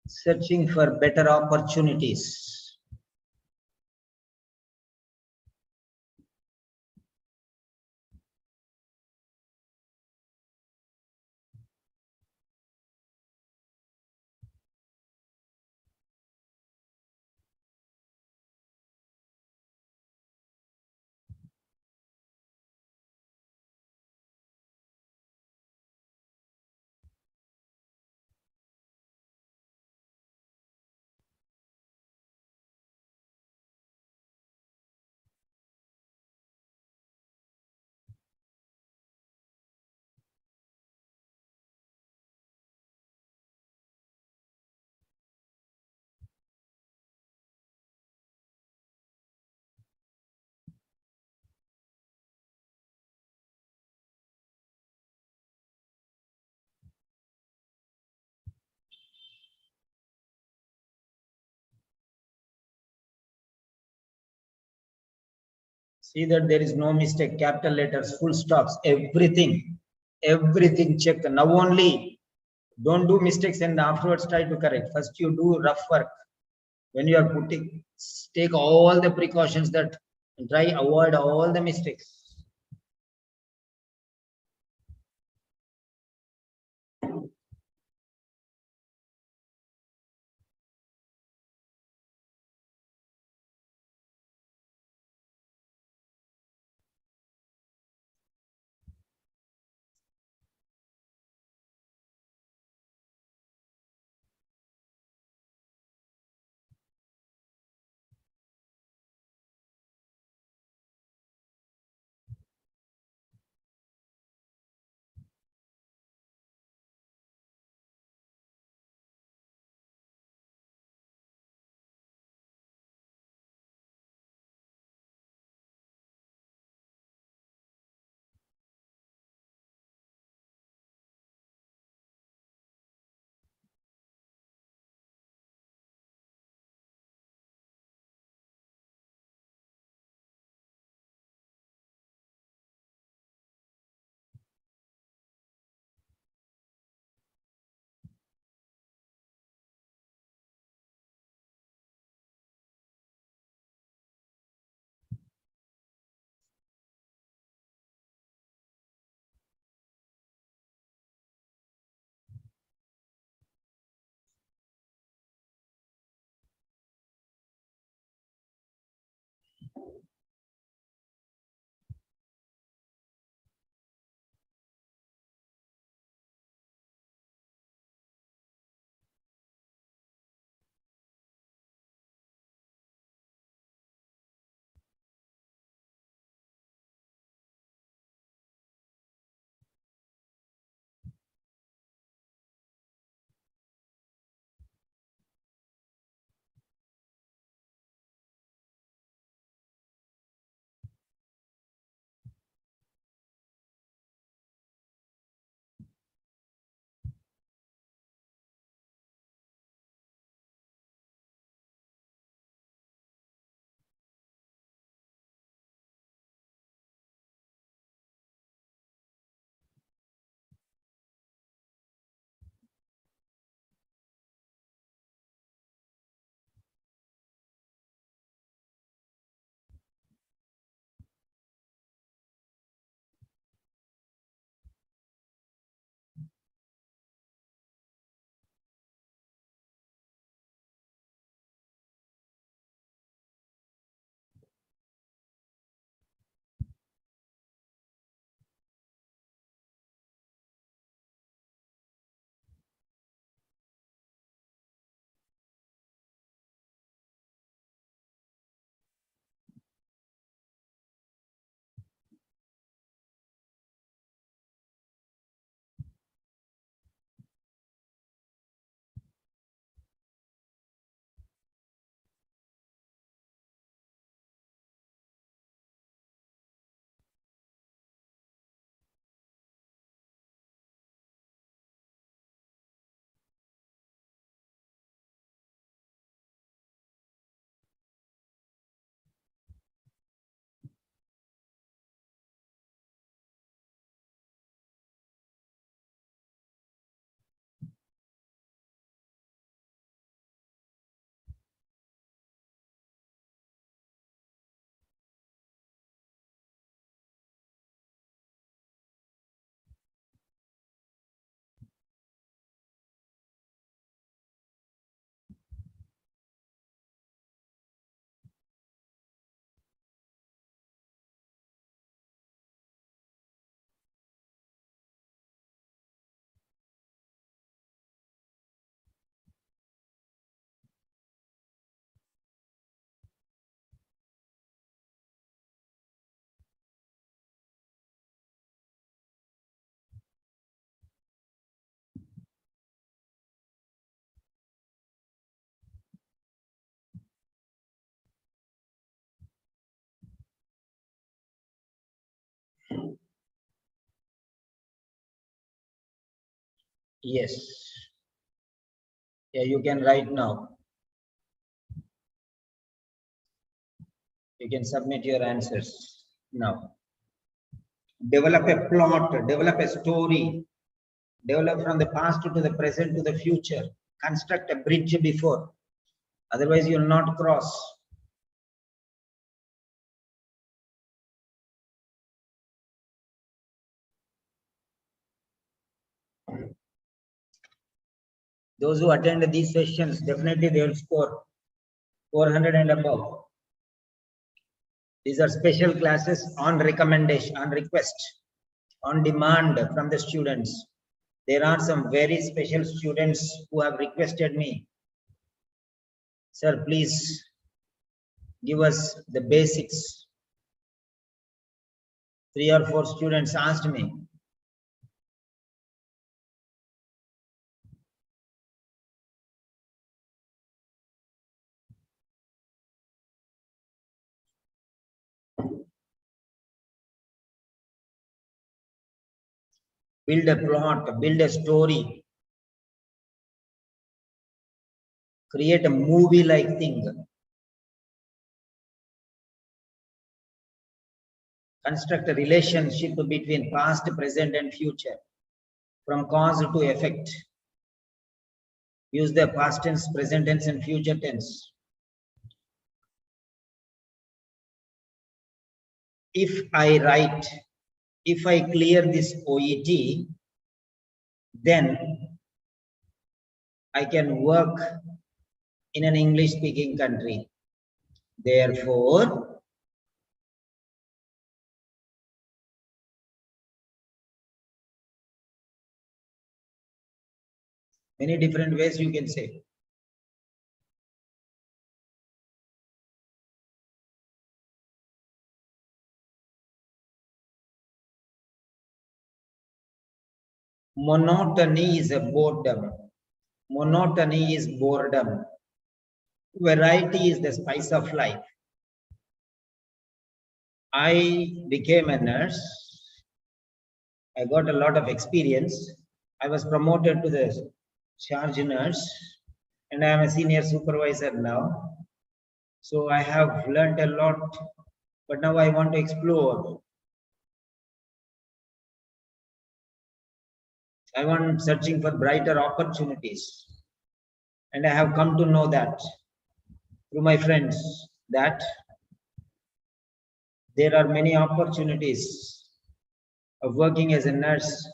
Speaker 1: Searching for better opportunities. See that there is no mistake, capital letters, full stops, everything check. Now only don't do mistakes and afterwards try to correct. First you do rough work. When you are putting, take all the precautions that try avoid all the mistakes. Yes. Yeah, you can write now. You can submit your answers. Now, develop a plot, develop a story, develop from the past to the present to the future, construct a bridge before, otherwise you will not cross. Those who attend these sessions, definitely they will score 400 and above. These are special classes on recommendation, on request, on demand from the students. There are some very special students who have requested me, sir, please give us the basics. 3 or 4 students asked me. Build a plot, build a story, create a movie-like thing. Construct a relationship between past, present, and future, from cause to effect. Use the past tense, present tense, and future tense. If I clear this OET, then I can work in an English-speaking country. Therefore, many different ways you can say. Monotony is a boredom. Monotony is boredom. Variety is the spice of life. I became a nurse. I got a lot of experience. I was promoted to the charge nurse, and I am a senior supervisor now. So I have learned a lot, but now I want to explore. I want searching for brighter opportunities. And I have come to know that through my friends that there are many opportunities of working as a nurse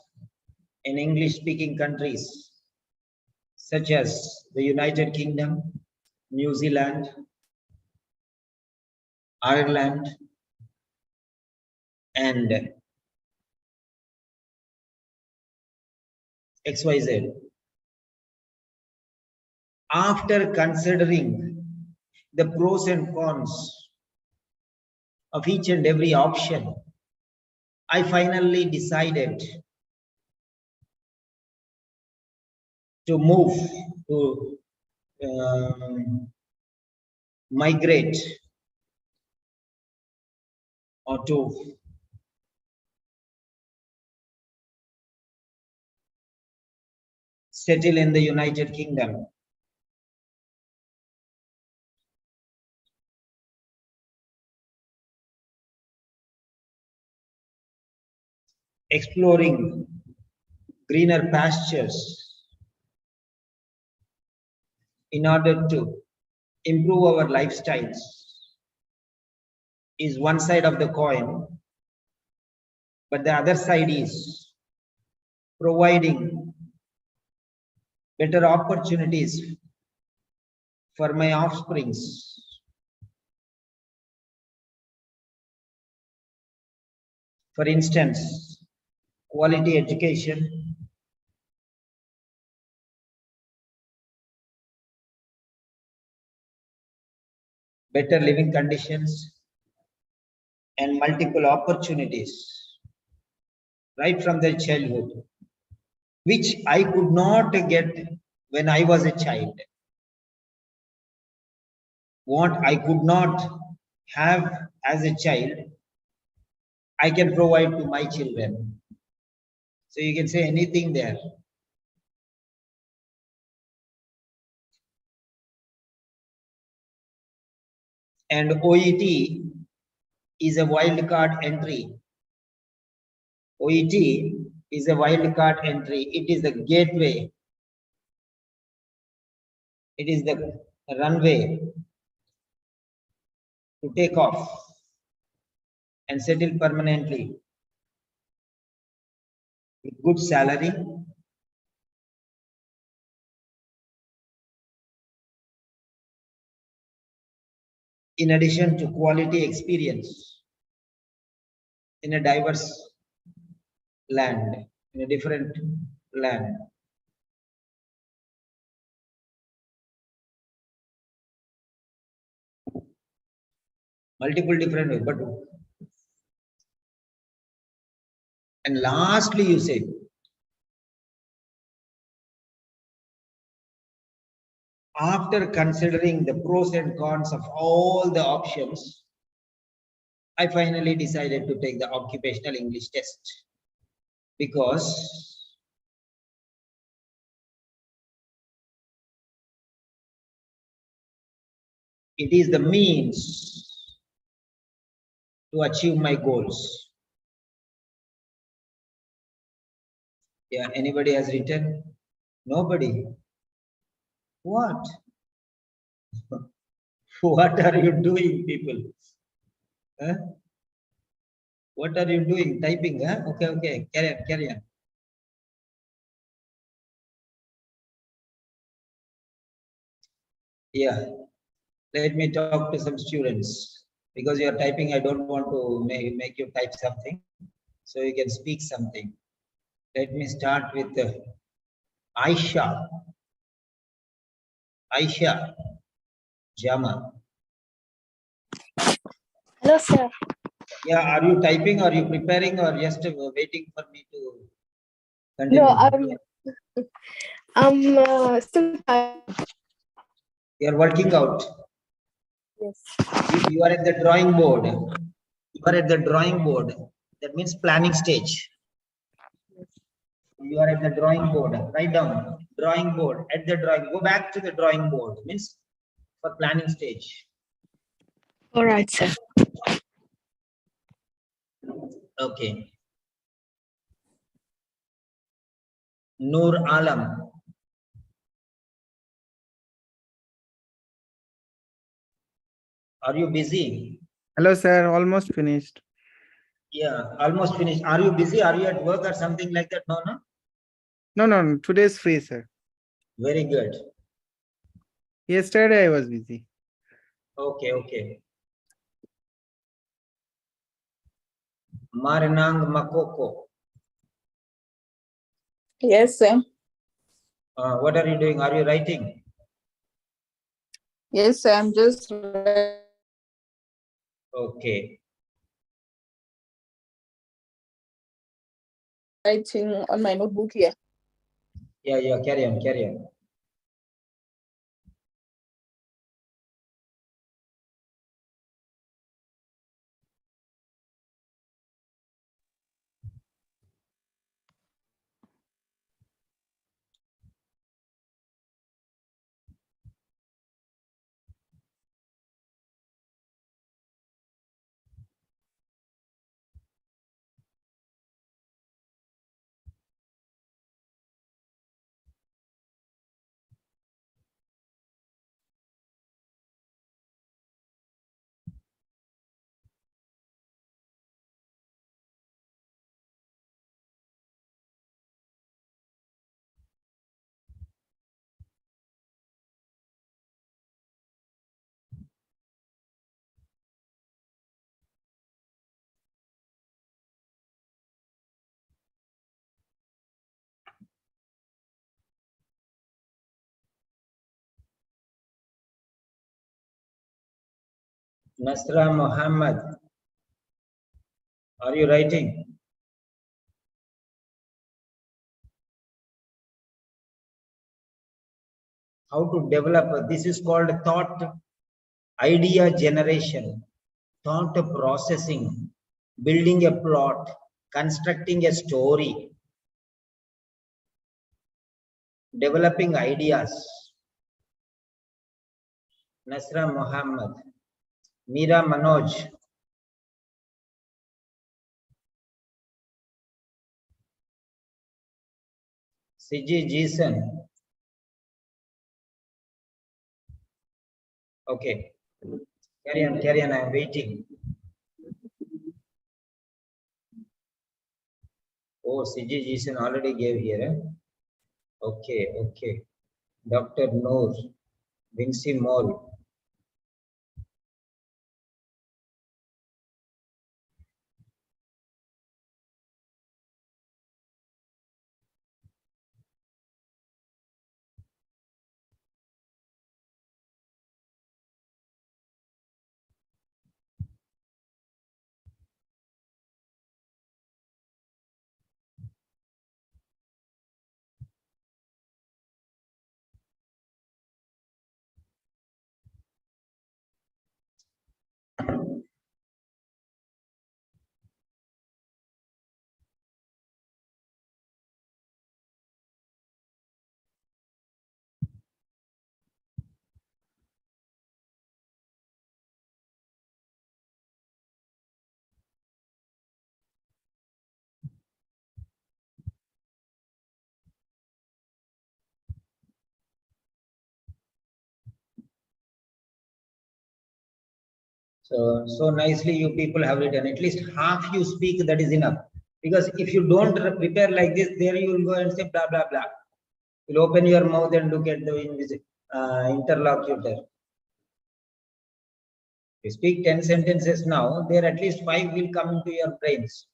Speaker 1: in English-speaking countries, such as the United Kingdom, New Zealand, Ireland, and XYZ. After considering the pros and cons of each and every option, I finally decided to move, to migrate, or to settle in the United Kingdom. Exploring greener pastures in order to improve our lifestyles is one side of the coin, but the other side is providing better opportunities for my offsprings. For instance, quality education, better living conditions, and multiple opportunities right from their childhood, which I could not get when I was a child. What I could not have as a child, I can provide to my children. So you can say anything there. And OET is a wildcard entry. OET is a wildcard entry. It is the gateway. It is the runway to take off and settle permanently with good salary, in addition to quality experience in a diverse land, in a different land. Multiple different ways, but and lastly you said after considering the pros and cons of all the options, I finally decided to take the occupational English test because it is the means to achieve my goals. Yeah, anybody has written? Nobody. What? What are you doing, people? Huh? What are you doing? Typing, huh? Okay, okay. Carry on, carry on. Yeah. Let me talk to some students. Because you are typing, I don't want to make you type something. So you can speak something. Let me start with Aisha. Aisha Jama.
Speaker 3: Hello, sir.
Speaker 1: Yeah, are you typing? Are you preparing or just waiting for me to continue?
Speaker 3: No, I'm still
Speaker 1: You are working out.
Speaker 3: yes.
Speaker 1: You are at the drawing board. You are at the drawing board. That means planning stage. You are at the drawing board. Write down drawing board. At the drawing, go back to the drawing board. Means for planning stage.
Speaker 3: All right, sir.
Speaker 1: Okay. Noor Alam. Are you busy?
Speaker 4: Hello, sir. Almost finished.
Speaker 1: Yeah, almost finished. Are you busy? Are you at work or something like that? No, no.
Speaker 4: No. Today's free, sir.
Speaker 1: Very good.
Speaker 4: Yesterday I was busy.
Speaker 1: Okay, okay. Marinang Makoko.
Speaker 2: Yes, sir.
Speaker 1: What are you doing? Are you writing?
Speaker 2: Yes, sir. I'm just
Speaker 1: Okay.
Speaker 2: writing on my notebook here.
Speaker 1: Yeah, carry on, carry on. Nasra Muhammad. Are you writing? How to develop? This is called thought idea generation, thought processing, building a plot, constructing a story, developing ideas. Nasra Muhammad. Meera Manoj. CG Jason. Okay. Carry on, I am waiting. Oh, CG Jason already gave here. Eh? Okay. Dr. Noor, Vinci Mall. So nicely you people have written. At least half you speak, that is enough. Because if you don't prepare like this, there you will go and say blah blah blah. You'll open your mouth and look at the interlocutor. You speak 10 sentences now, there at least 5 will come into your brains.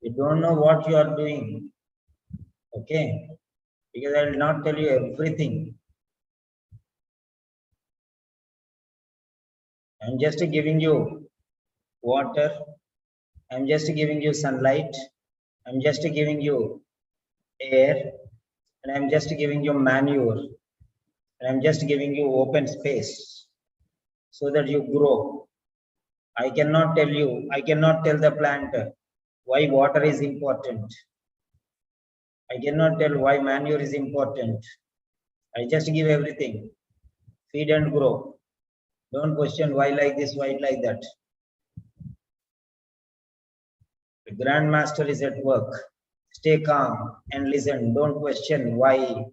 Speaker 1: You don't know what you are doing. Okay? Because I will not tell you everything. I'm just giving you water. I'm just giving you sunlight. I'm just giving you air. And I'm just giving you manure. And I'm just giving you open space so that you grow. I cannot tell the plant why water is important. I cannot tell why manure is important. I just give everything. Feed and grow. Don't question why like this, why like that. The Grandmaster is at work. Stay calm and listen. Don't question why.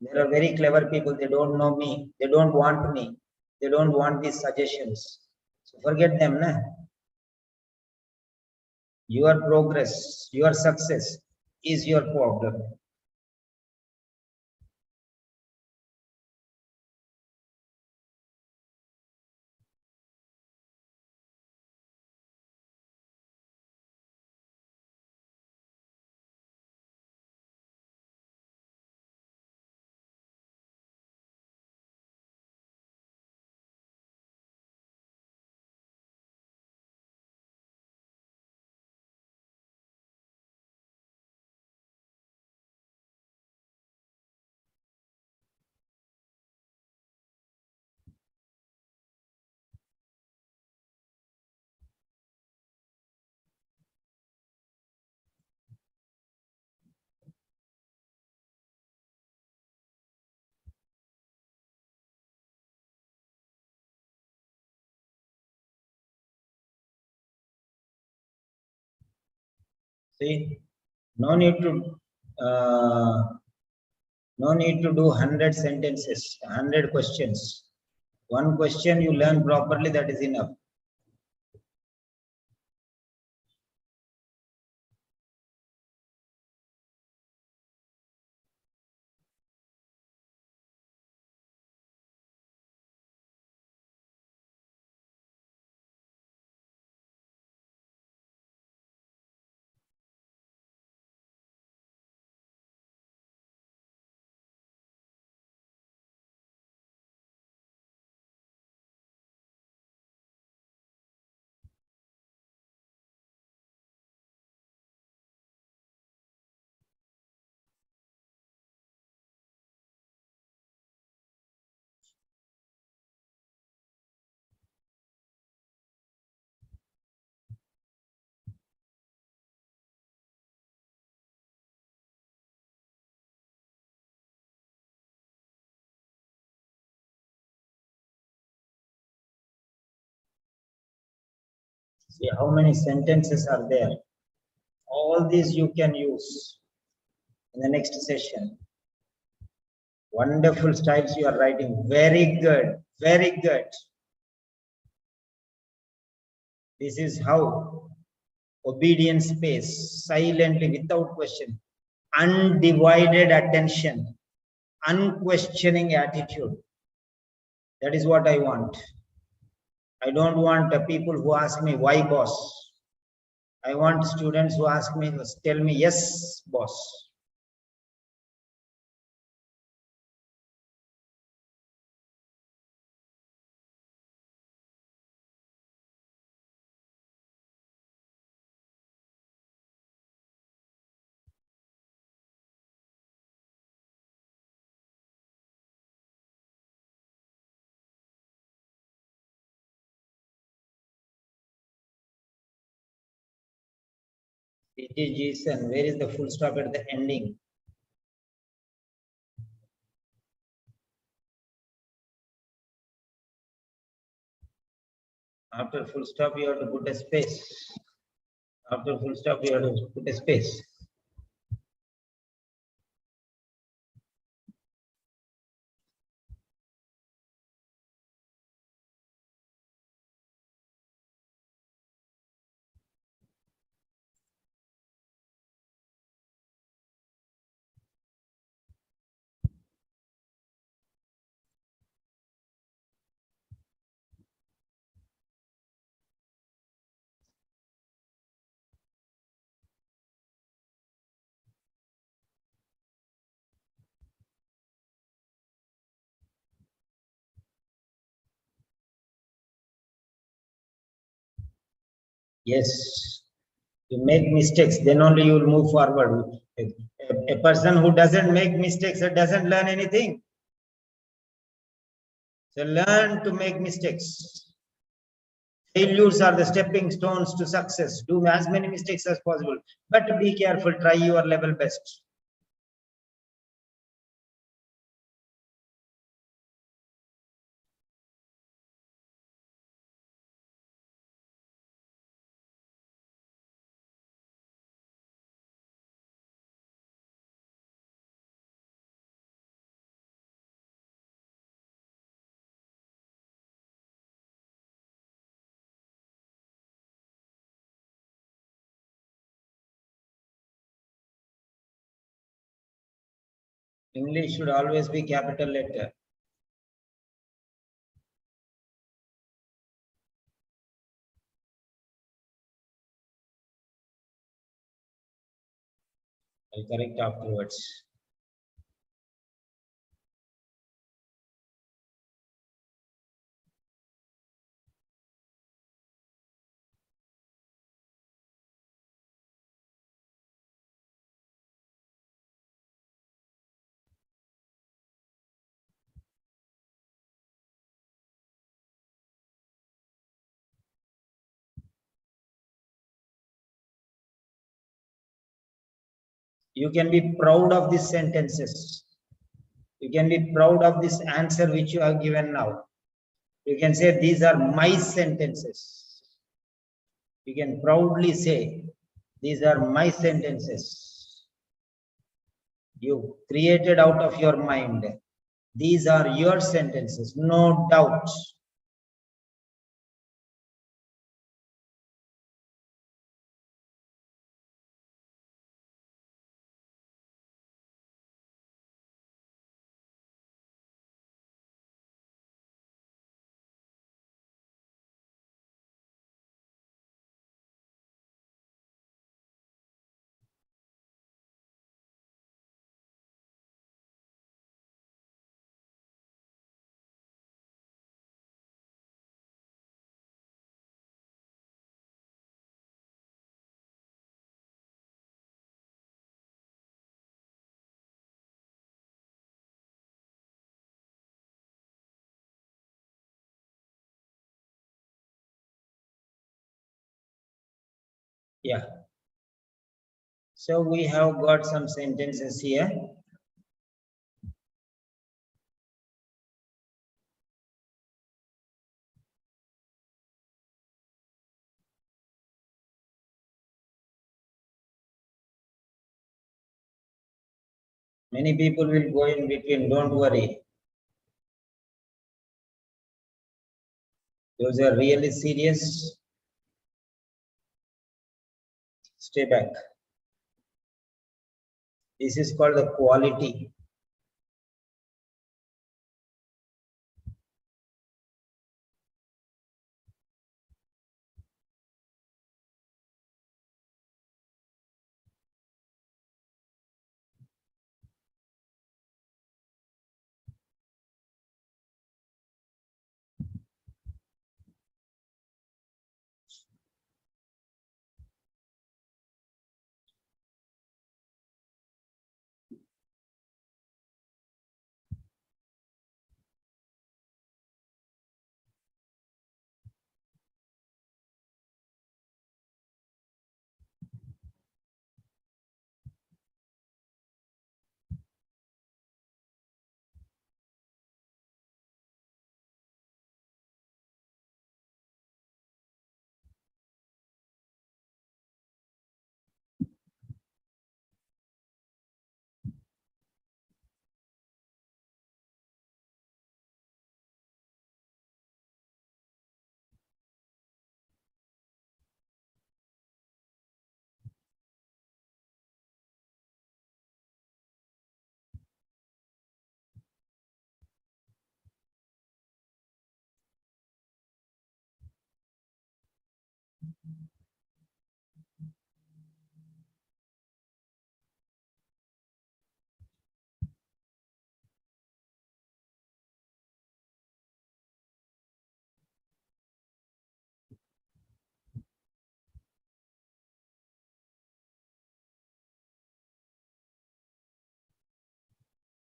Speaker 1: There are very clever people. They don't know me. They don't want me. They don't want these suggestions. So forget them. Nah? Your progress, your success is your problem. See, no need to No need to do 100 sentences, 100 questions. One question you learn properly, that is enough. See how many sentences are there. All these you can use in the next session. Wonderful styles you are writing. Very good. Very good. This is how obedience space, silently, without question, undivided attention, unquestioning attitude. That is what I want. I don't want people who ask me, why boss? I want students who ask me, tell me, yes, boss. It is Jason. Where is the full stop at the ending? After full stop, you have to put a space. After full stop, you have to put a space. Yes, you make mistakes, then only you will move forward. A person who doesn't make mistakes doesn't learn anything. So learn to make mistakes. Failures are the stepping stones to success. Do as many mistakes as possible, but be careful, try your level best. English should always be capital letter. I'll correct afterwards. You can be proud of these sentences. You can be proud of this answer which you have given now. You can say, these are my sentences. You can proudly say, these are my sentences. You created out of your mind. These are your sentences, no doubt. Yeah. So we have got some sentences here. Many people will go in between, don't worry. Those are really serious. Stay back. This is called the quality.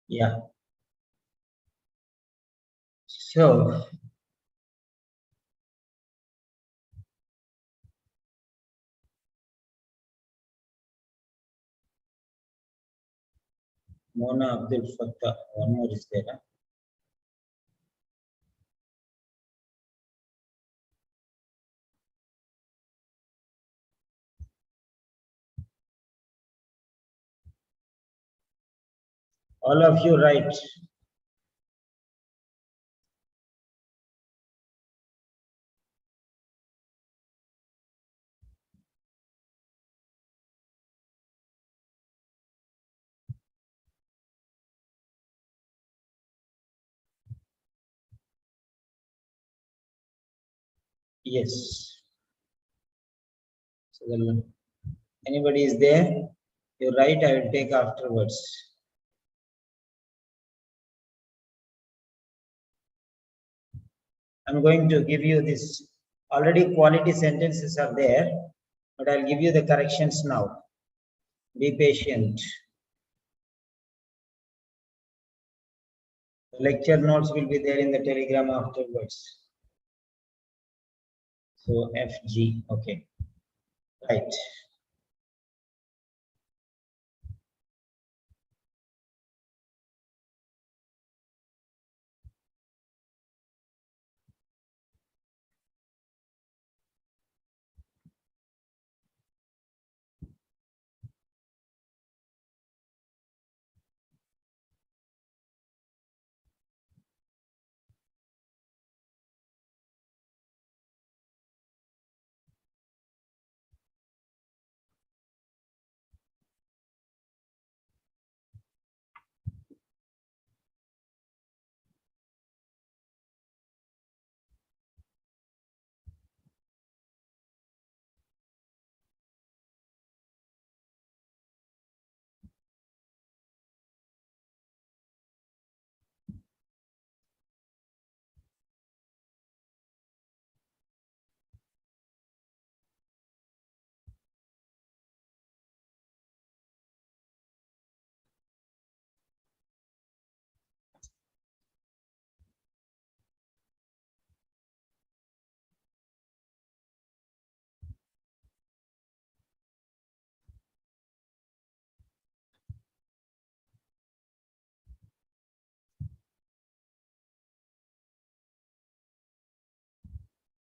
Speaker 1: Yeah. So Mona Abdul Fattah, one more is there. Huh? All of you write. Yes. So anybody is there? You write, I will take afterwards. I'm going to give you this. Already quality sentences are there, but I'll give you the corrections now. Be patient. The lecture notes will be there in the telegram afterwards. So FG, okay. Right.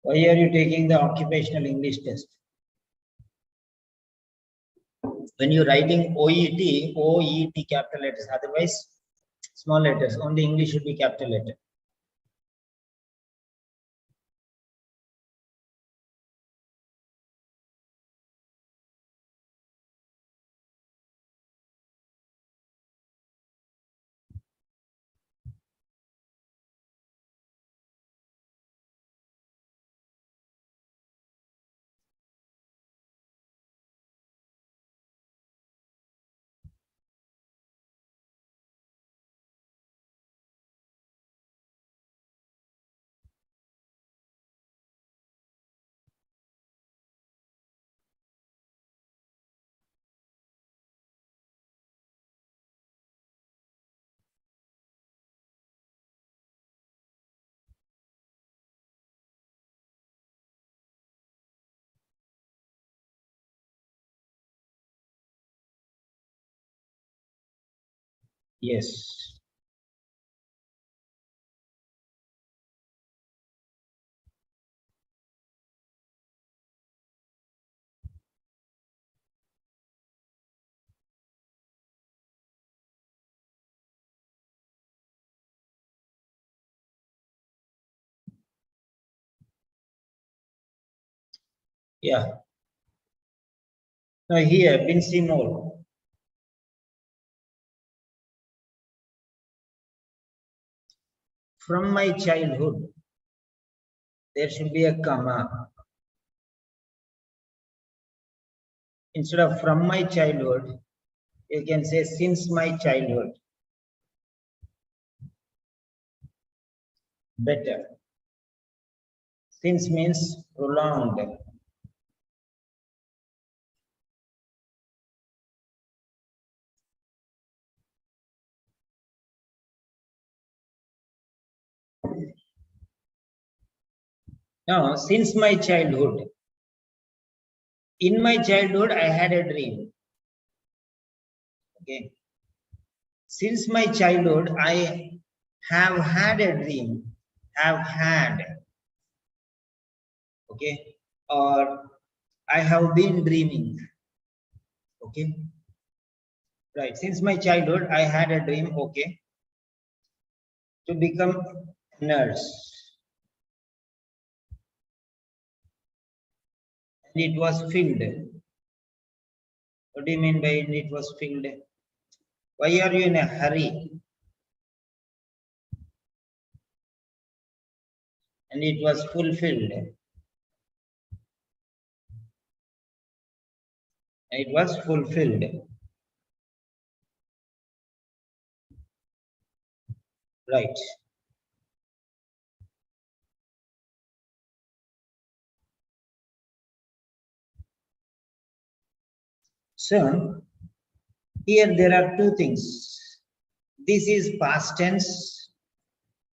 Speaker 1: Why are you taking the occupational English test? When you're writing OET, OET capital letters, otherwise small letters, only English should be capital letter. Yes. Yeah. Now here, Binsimol. From my childhood, there should be a comma. Instead of from my childhood, you can say since my childhood. Better. Since means prolonged. Now, since my childhood, in my childhood, I had a dream. Okay. Since my childhood, I have had a dream. Have had. Okay. Or I have been dreaming. Okay. Right. Since my childhood, I had a dream. Okay. To become a nurse. And it was filled. What do you mean by it was filled? Why are you in a hurry? And it was fulfilled. It was fulfilled. Right. So, here there are two things. This is past tense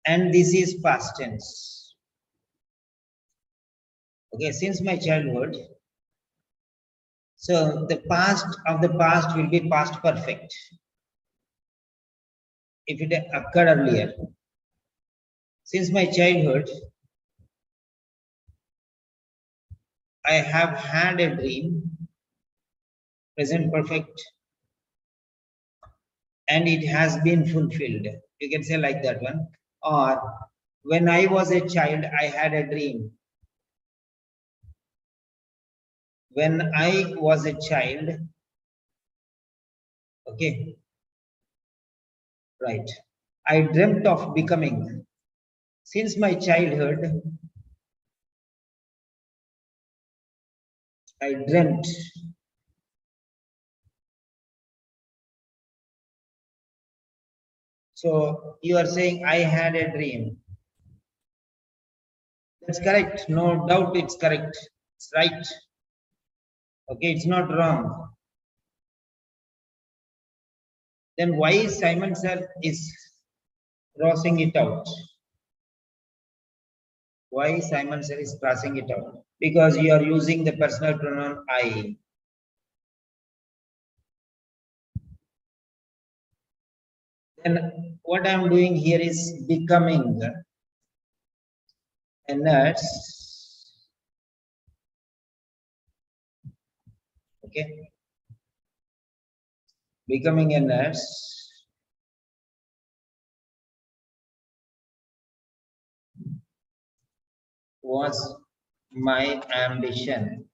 Speaker 1: and this is past tense. Okay, since my childhood. So, the past of the past will be past perfect. If it occurred earlier. Since my childhood, I have had a dream, present perfect, and it has been fulfilled. You can say like that one. Or when I was a child, I had a dream. When I was a child, okay, right, I dreamt of becoming. Since my childhood, I dreamt. So you are saying I had a dream. That's correct. No doubt it's correct. It's right. Okay, it's not wrong. Then why Simon sir is crossing it out? Why Simon sir is crossing it out? Because you are using the personal pronoun I. Then what I am doing here is becoming a nurse. Okay. Becoming a nurse was my ambition.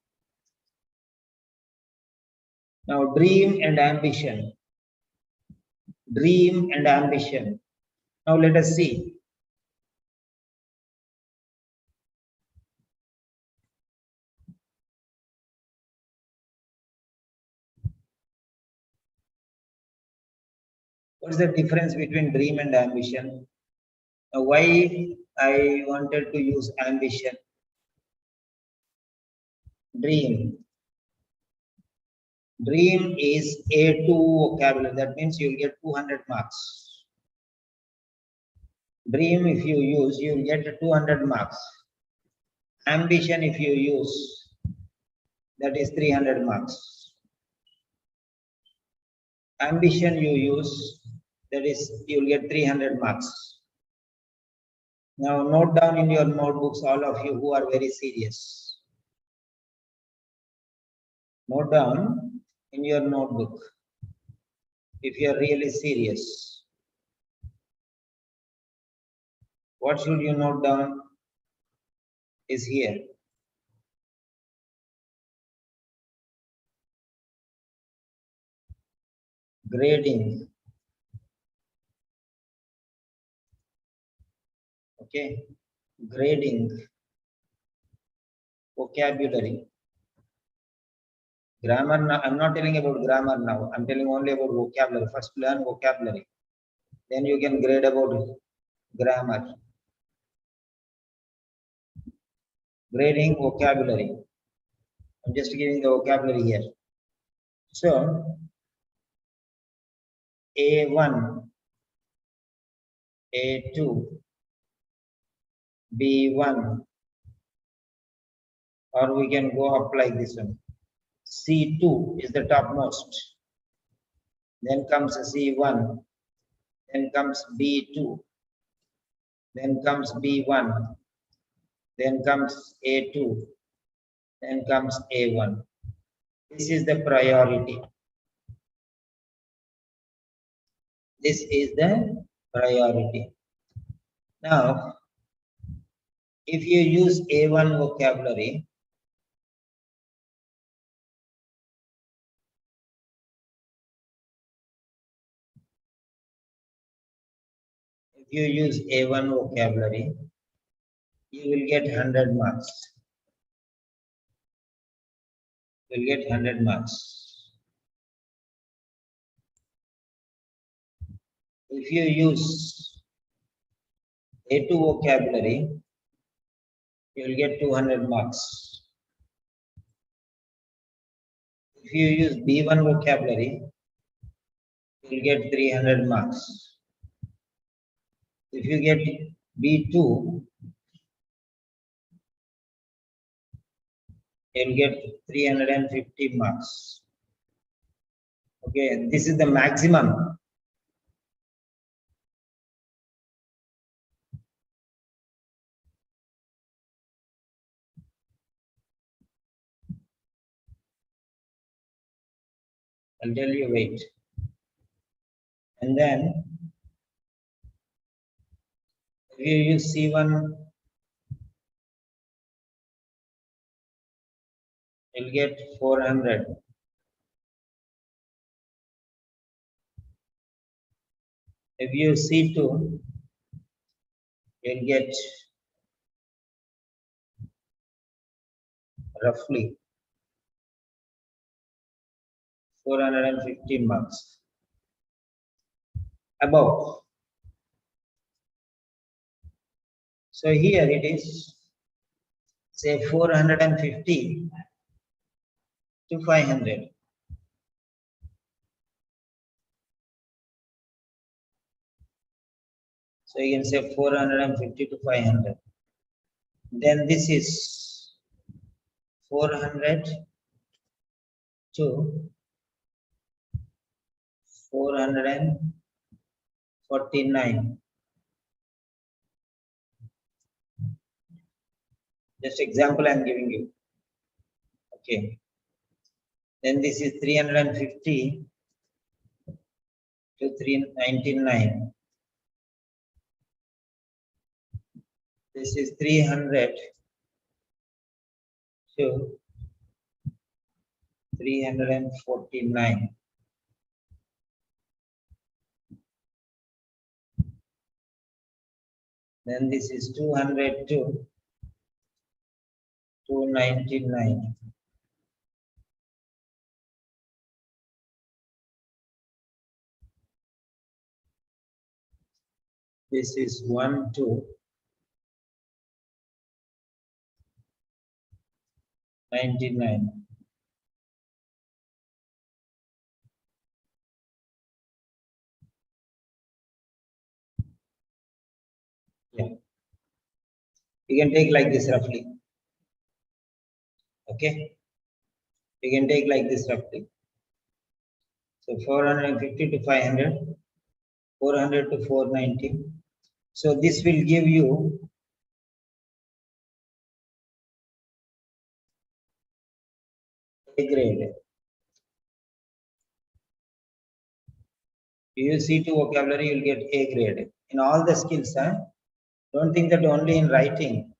Speaker 1: Now, dream and ambition. Dream and ambition. Now, let us see. What's the difference between dream and ambition? Now, why I wanted to use ambition? Dream. Dream is A2 vocabulary. That means you'll get 200 marks. Dream, if you use, you'll get 200 marks. Ambition, if you use, that is 300 marks. Ambition you use, that is, you'll get 300 marks. Now, note down in your notebooks, all of you who are very serious. Note down in your notebook if you are really serious. What should you note down is here. Grading. Okay. Grading. Vocabulary. Grammar, now, I'm not telling about grammar now. I'm telling only about vocabulary. First learn vocabulary. Then you can grade about grammar. Grading vocabulary. I'm just giving the vocabulary here. So, A1, A2, B1, or we can go up like this one. C2 is the topmost. Then comes C1. Then comes B2. Then comes B1. Then comes A2. Then comes A1. This is the priority. This is the priority. Now, if you use A1 vocabulary, if you use A1 vocabulary, you will get 100 marks. You will get 100 marks. If you use A2 vocabulary, you will get 200 marks. If you use B1 vocabulary, you will get 300 marks. If you get B2, you will get 350 marks. Okay, this is the maximum. I'll tell you, wait. And then, if you use C1, you'll get 400. If you use C2, you'll get roughly 450 marks. Above. So here it is, say 450 to 500. So you can say 450 to 500. Then this is 400 to 449. Just example I'm giving you. Okay. Then this is 350 to 399. This is 300 to 349. Then this is 200 to 299. This is 1 to 99. Yeah. You can take like this roughly. Okay. You can take like this roughly. So 450 to 500, 400 to 490. So this will give you A grade. You use C2 vocabulary, you'll get A grade. In all the skills, huh? Don't think that only in writing,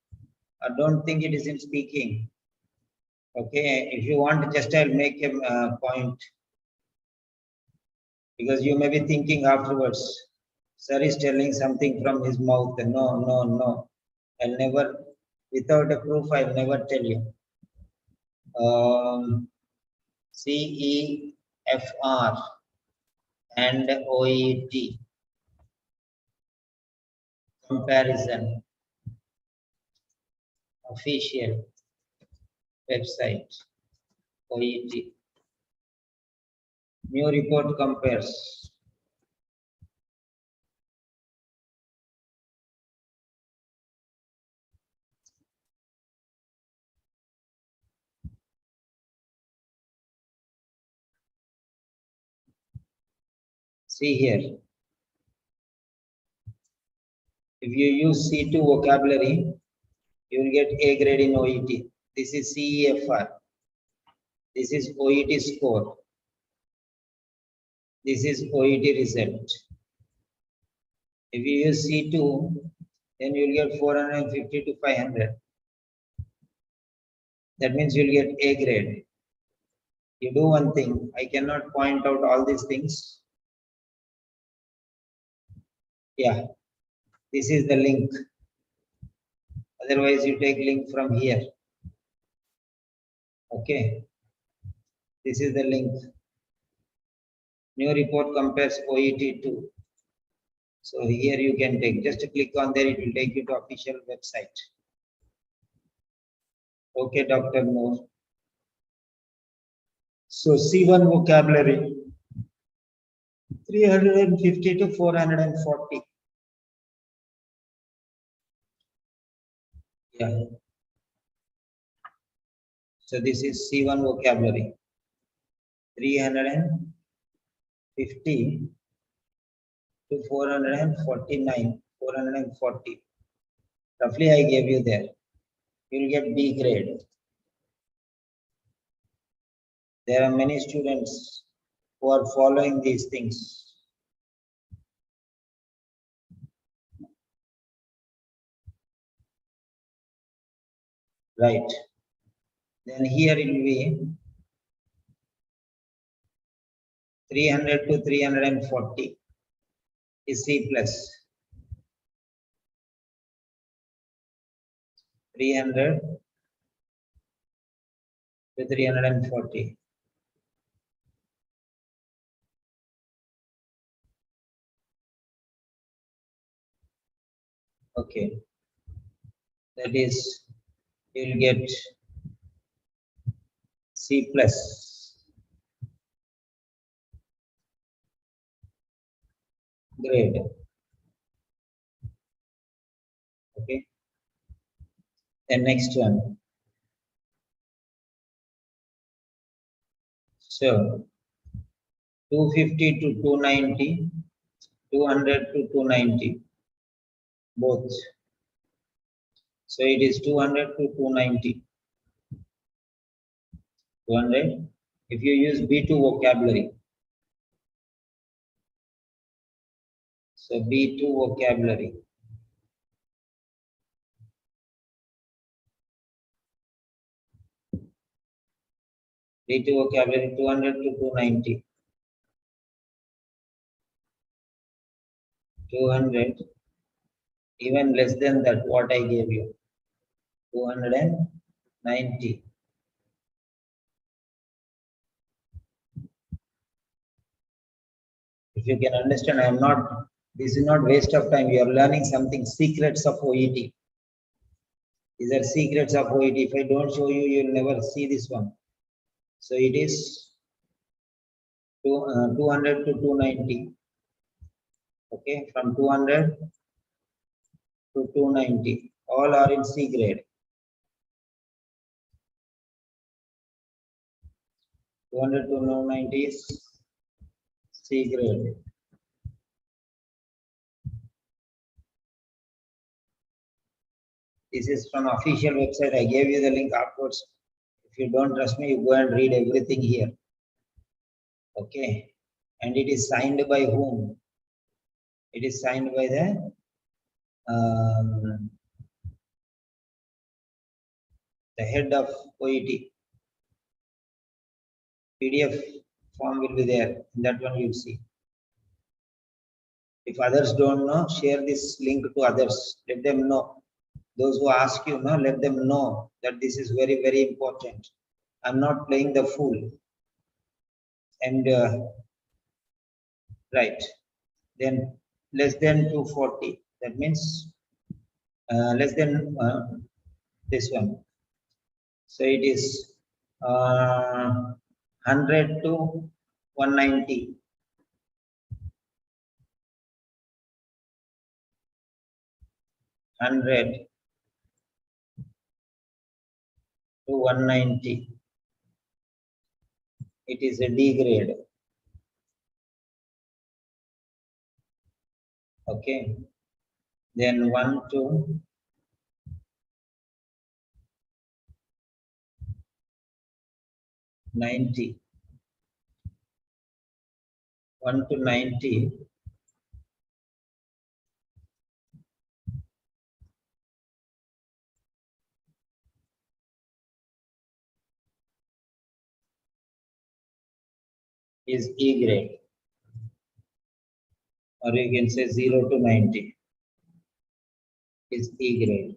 Speaker 1: or don't think it is in speaking. Okay, if you want, just I'll make a point. Because you may be thinking afterwards, sir is telling something from his mouth. No, no, no. I'll never, without a proof, I'll never tell you. CEFR and OET comparison official website OET. New report compares. See here. If you use C2 vocabulary, you will get A grade in OET. This is CEFR. This is OET score. This is OET result. If you use C2, then you will get 450 to 500. That means you will get A grade. You do one thing. I cannot point out all these things. Yeah, this is the link. Otherwise, you take link from here. Okay. This is the link. New report compares OET 2. So here you can take, just click on there, it will take you to official website. Okay, Dr. Moore. So C1 vocabulary, 350 to 440. Yeah. So this is C1 vocabulary, 350 to 449, 440. Roughly I gave you there. You will get B grade. There are many students who are following these things. Right. Then here it will be 300 to 340 is C plus. 300 to 340. Okay. That is, you will get C plus grade. Okay. And next one. So 250 to 290, 200 to 290, both. So it is 200 to 290. 200, If you use B2 vocabulary, so B2 vocabulary, B2 vocabulary 200 to 290, 200, even less than that, what I gave you, 290. If you can understand, I am not, this is not waste of time. You are learning something, secrets of OET. These are secrets of OET. If I don't show you, you'll never see this one. So it is 200 to 290. Okay, from 200 to 290. All are in C grade. 200 to 290 is C grade. This is from official website. I gave you the link afterwards. If you don't trust me, you go and read everything here. Okay. And it is signed by whom? It is signed by the head of OET. PDF form will be there. That one you'll see. If others don't know, share this link to others. Let them know. Those who ask you, no, let them know that this is very, very important. I'm not playing the fool. And right, then less than 240. That means less than this one. So it is 100 to 190. 100 to 190. It is a D grade. Okay. Then 1 to 90. 1 to 90 is E grade, or you can say 0 to 90 is E grade.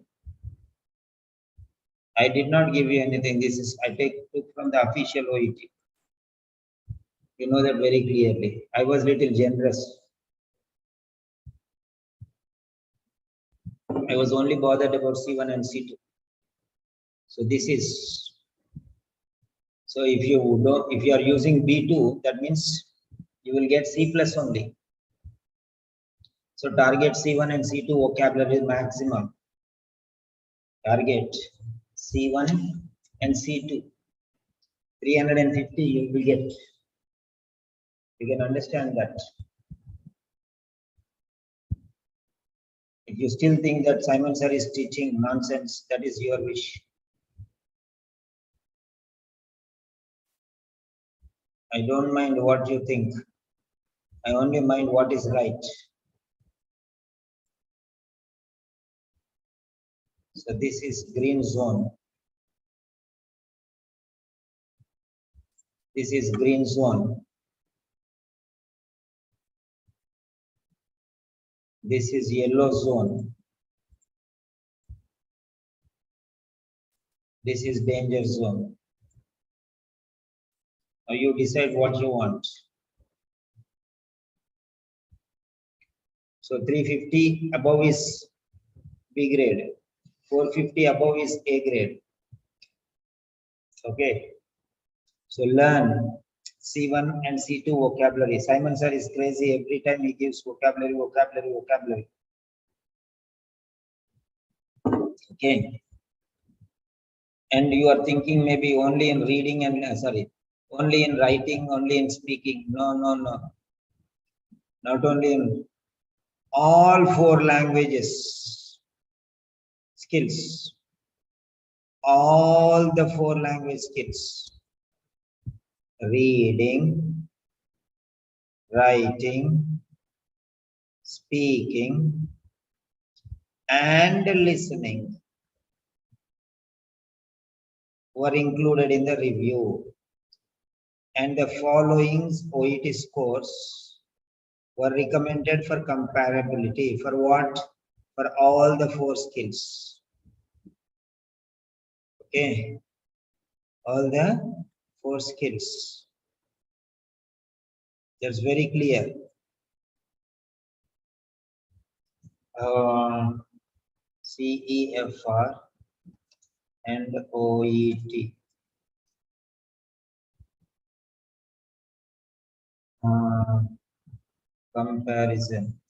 Speaker 1: I did not give you anything. This is I took from the official OET. You know that very clearly. I was little generous. I was only bothered about C1 and C2. So this is, so if you are using B2, that means you will get C plus only. So target C1 and C2 vocabulary maximum. Target C1 and C2. 350 you will get. You can understand that. If you still think that Simon sir is teaching nonsense, that is your wish. I don't mind what you think. I only mind what is right. So this is green zone. This is green zone. This is yellow zone. This is danger zone. Now you decide what you want. So 350 above is B grade. 450 above is A grade. Okay. So learn C1 and C2 vocabulary. Simon sir is crazy. Every time he gives vocabulary, vocabulary, vocabulary. Okay. And you are thinking maybe only in reading and only in writing, only in speaking. No, no, no. Not only in all 4 languages skills. All the 4 language skills. reading, writing, speaking, and listening were included in the review, and the following OET scores were recommended for comparability. For what? For all the 4 skills. Okay, all the 4 skills. That's very clear. CEFR and OET. Comparison.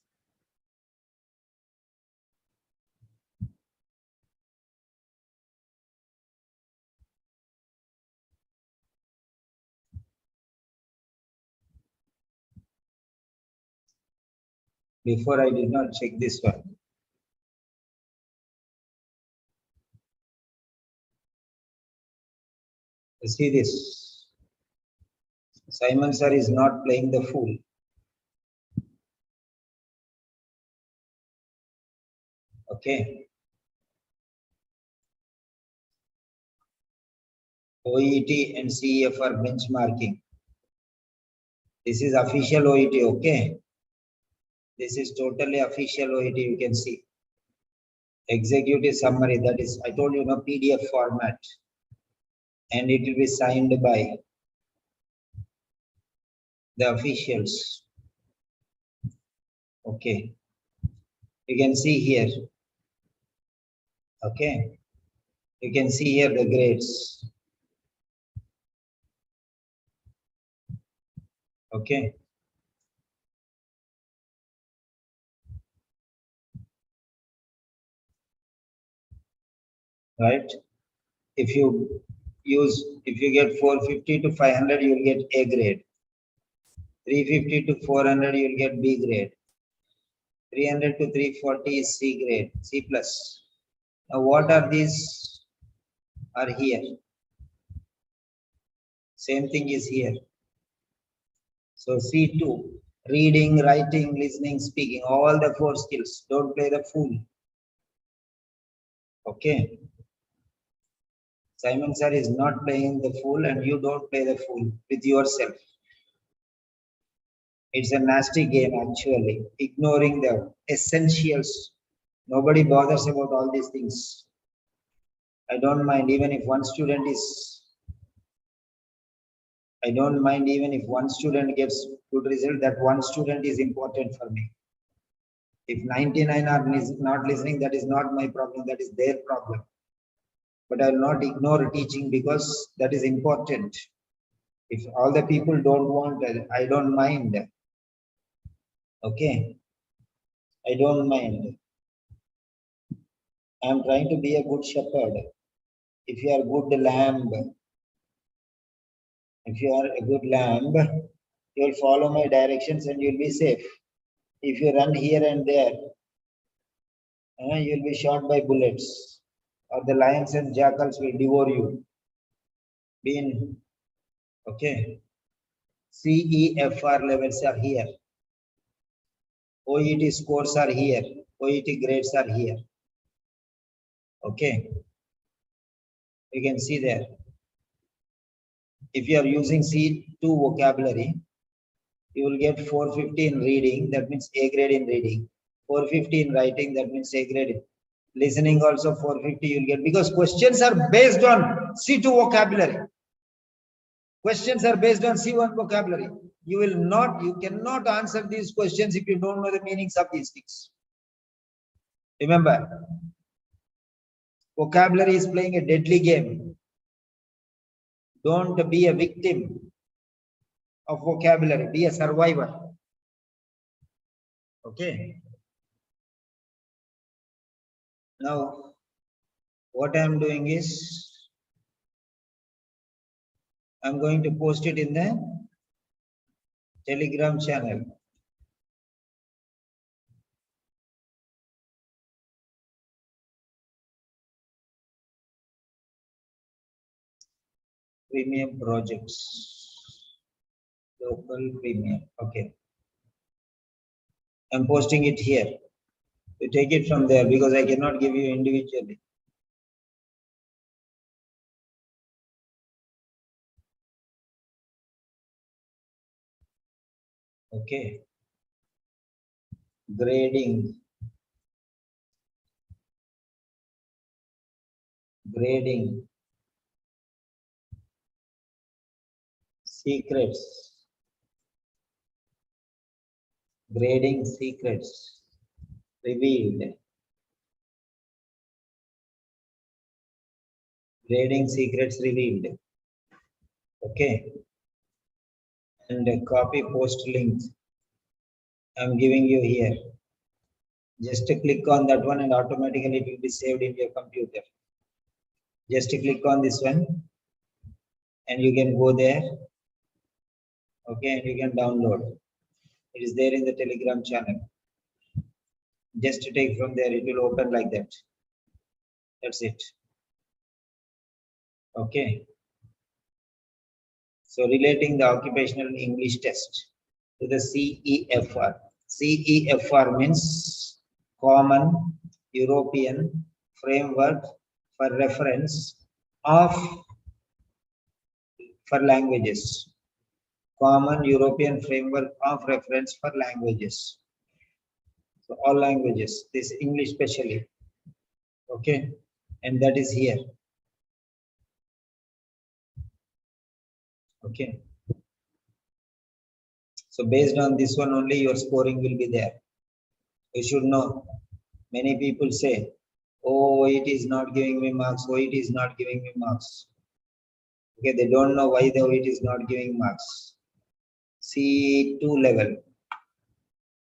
Speaker 1: Before I did not check this one. You see this. Simon sir is not playing the fool. Okay. OET and CEFR benchmarking. This is official OET, okay? This is totally official OET, you can see. Executive summary, that is, I told you, no, PDF format. And it will be signed by the officials. Okay. You can see here. Okay. You can see here the grades. Okay. Right. If you get 450 to 500, you will get A grade. 350 to 400, you will get B grade. 300 to 340 is C grade, C plus. Now what are these? Are here. Same thing is here. So C2, reading, writing, listening, speaking, all the 4 skills. Don't play the fool. Okay. Simon sir is not playing the fool, and you don't play the fool with yourself. It's a nasty game actually, ignoring the essentials. Nobody bothers about all these things. I don't mind even if one student gets good result, that one student is important for me. If 99 are not listening, that is not my problem, that is their problem. But I will not ignore teaching because that is important. If all the people don't want, I don't mind. Okay, I don't mind. I am trying to be a good shepherd. If you are a good lamb, you will follow my directions and you will be safe. If you run here and there, you will be shot by bullets, or the lions and jackals will devour you. Okay. CEFR levels are here. OET scores are here. OET grades are here. Okay. You can see there. If you are using C2 vocabulary, you will get 450 in reading, that means A grade in reading. 450 in writing, that means A grade. Listening also 450 you will get, because questions are based on C2 vocabulary. Questions are based on C1 vocabulary. You cannot answer these questions if you don't know the meanings of these things. Remember, vocabulary is playing a deadly game. Don't be a victim of vocabulary, be a survivor. Okay. Now, what I am doing is, I am going to post it in the Telegram channel. Premium projects. Local premium. Okay. I'm posting it here. You take it from there because I cannot give you individually. Okay. Grading. Grading. Secrets. Grading secrets. Revealed. Grading secrets revealed. Okay. And a copy post link. I'm giving you here. Just click on that one and automatically it will be saved in your computer. Just click on this one and you can go there. Okay, and you can download. It is there in the Telegram channel. Just take from there, it will open like that. That's it. Okay. So relating the occupational English test to the CEFR. CEFR means Common European Framework for Reference of for Languages. Common European Framework of Reference for Languages. So all languages, this English specially. Okay, and that is here. Okay. So based on this one only your scoring will be there. You should know. Many people say, oh, it is not giving me marks. Oh, it is not giving me marks. Okay, they don't know why though it is not giving marks. C2 level.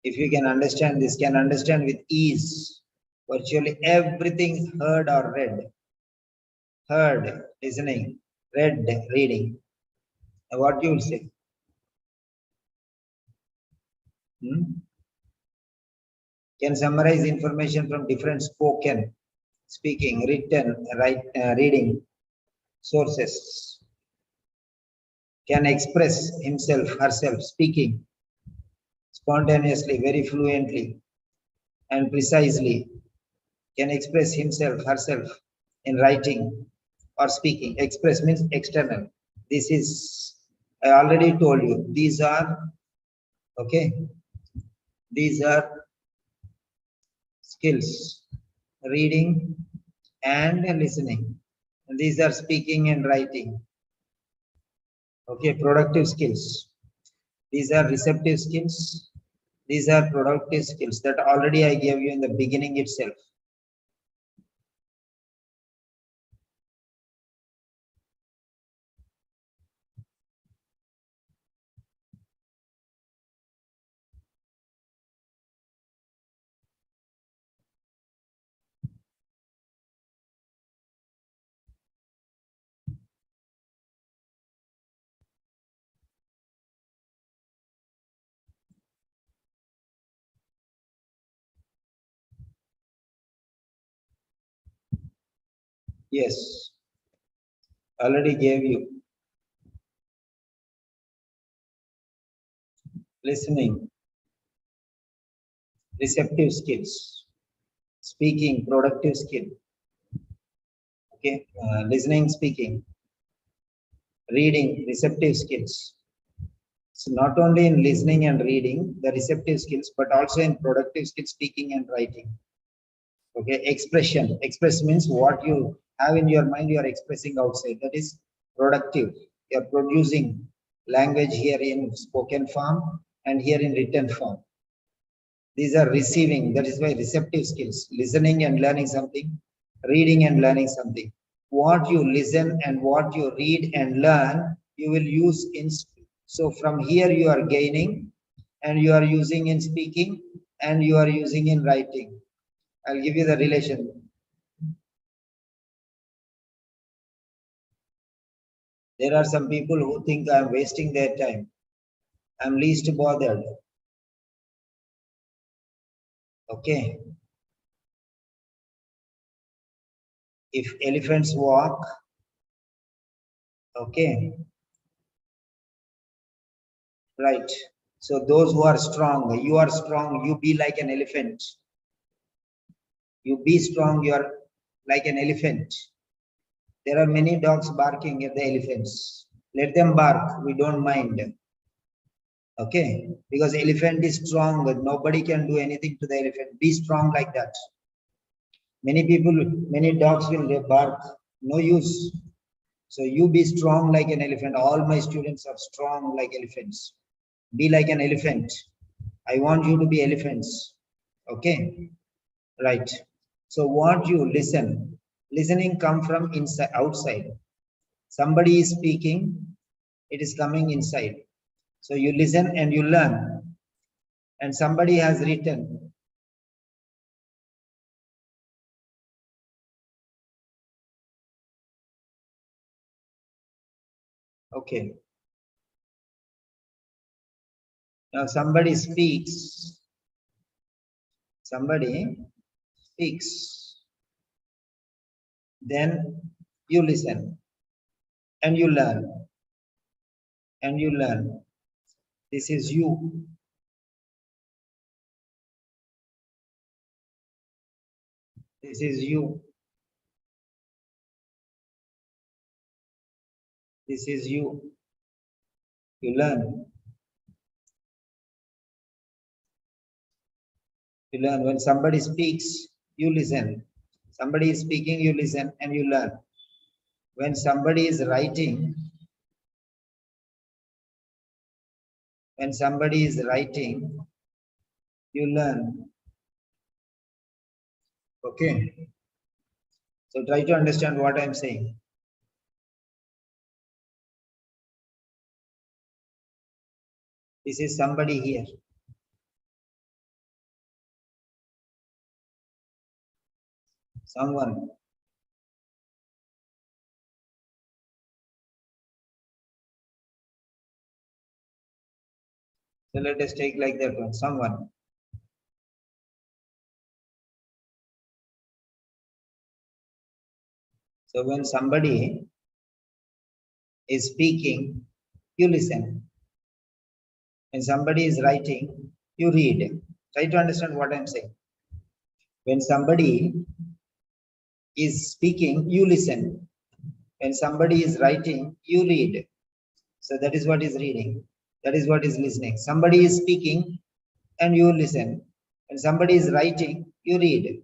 Speaker 1: If you can understand this, can understand with ease. Virtually everything heard or read. Heard, listening, read, reading. Now what you will say? Can summarize information from different spoken, speaking, written, reading sources. Can express himself, herself, speaking spontaneously, very fluently and precisely. Can express himself, herself in writing or speaking. Express means external. This is, I already told you, these are, okay, these are skills, reading and listening. And these are speaking and writing. Okay, productive skills. These are receptive skills. These are productive skills that already I gave you in the beginning itself. Yes, already gave you. Listening, receptive skills, speaking, productive skill. Okay, listening, speaking, reading, receptive skills. So not only in listening and reading, the receptive skills, but also in productive skills, speaking and writing. Okay, expression. Express means what you have in your mind, you are expressing outside. That is productive. You are producing language here in spoken form and here in written form. These are receiving. That is why receptive skills, listening and learning something, reading and learning something. What you listen and what you read and learn, you will use in speech. So from here you are gaining and you are using in speaking and you are using in writing. I'll give you the relation. There are some people who think I'm wasting their time. I'm least bothered. Okay. If elephants walk, okay, Right. So those who are strong, you are strong, you be like an elephant. You be strong, you are like an elephant. There are many dogs barking at the elephants. Let them bark, we don't mind. Okay, because elephant is strong, nobody can do anything to the elephant. Be strong like that. Many people, many dogs will bark, no use. So you be strong like an elephant. All my students are strong like elephants. Be like an elephant. I want you to be elephants. Okay, right. So what you listen, listening come from inside, outside. Somebody is speaking, it is coming inside. So you listen and you learn. And somebody has written. Okay. Now somebody speaks. Somebody speaks. Then you listen and you learn. And you learn. This is you. This is you. This is you. You learn. You learn. When somebody speaks, you listen. Somebody is speaking, you listen and you learn. When somebody is writing, you learn. Okay. So try to understand what I'm saying. This is somebody here. Someone. So let us take like that one. Someone. So when somebody is speaking, you listen. When somebody is writing, you read. Try to understand what I'm saying. When somebody is speaking, you listen. When somebody is writing, you read. So that is what is reading. That is what is listening. Somebody is speaking and you listen. When somebody is writing, you read.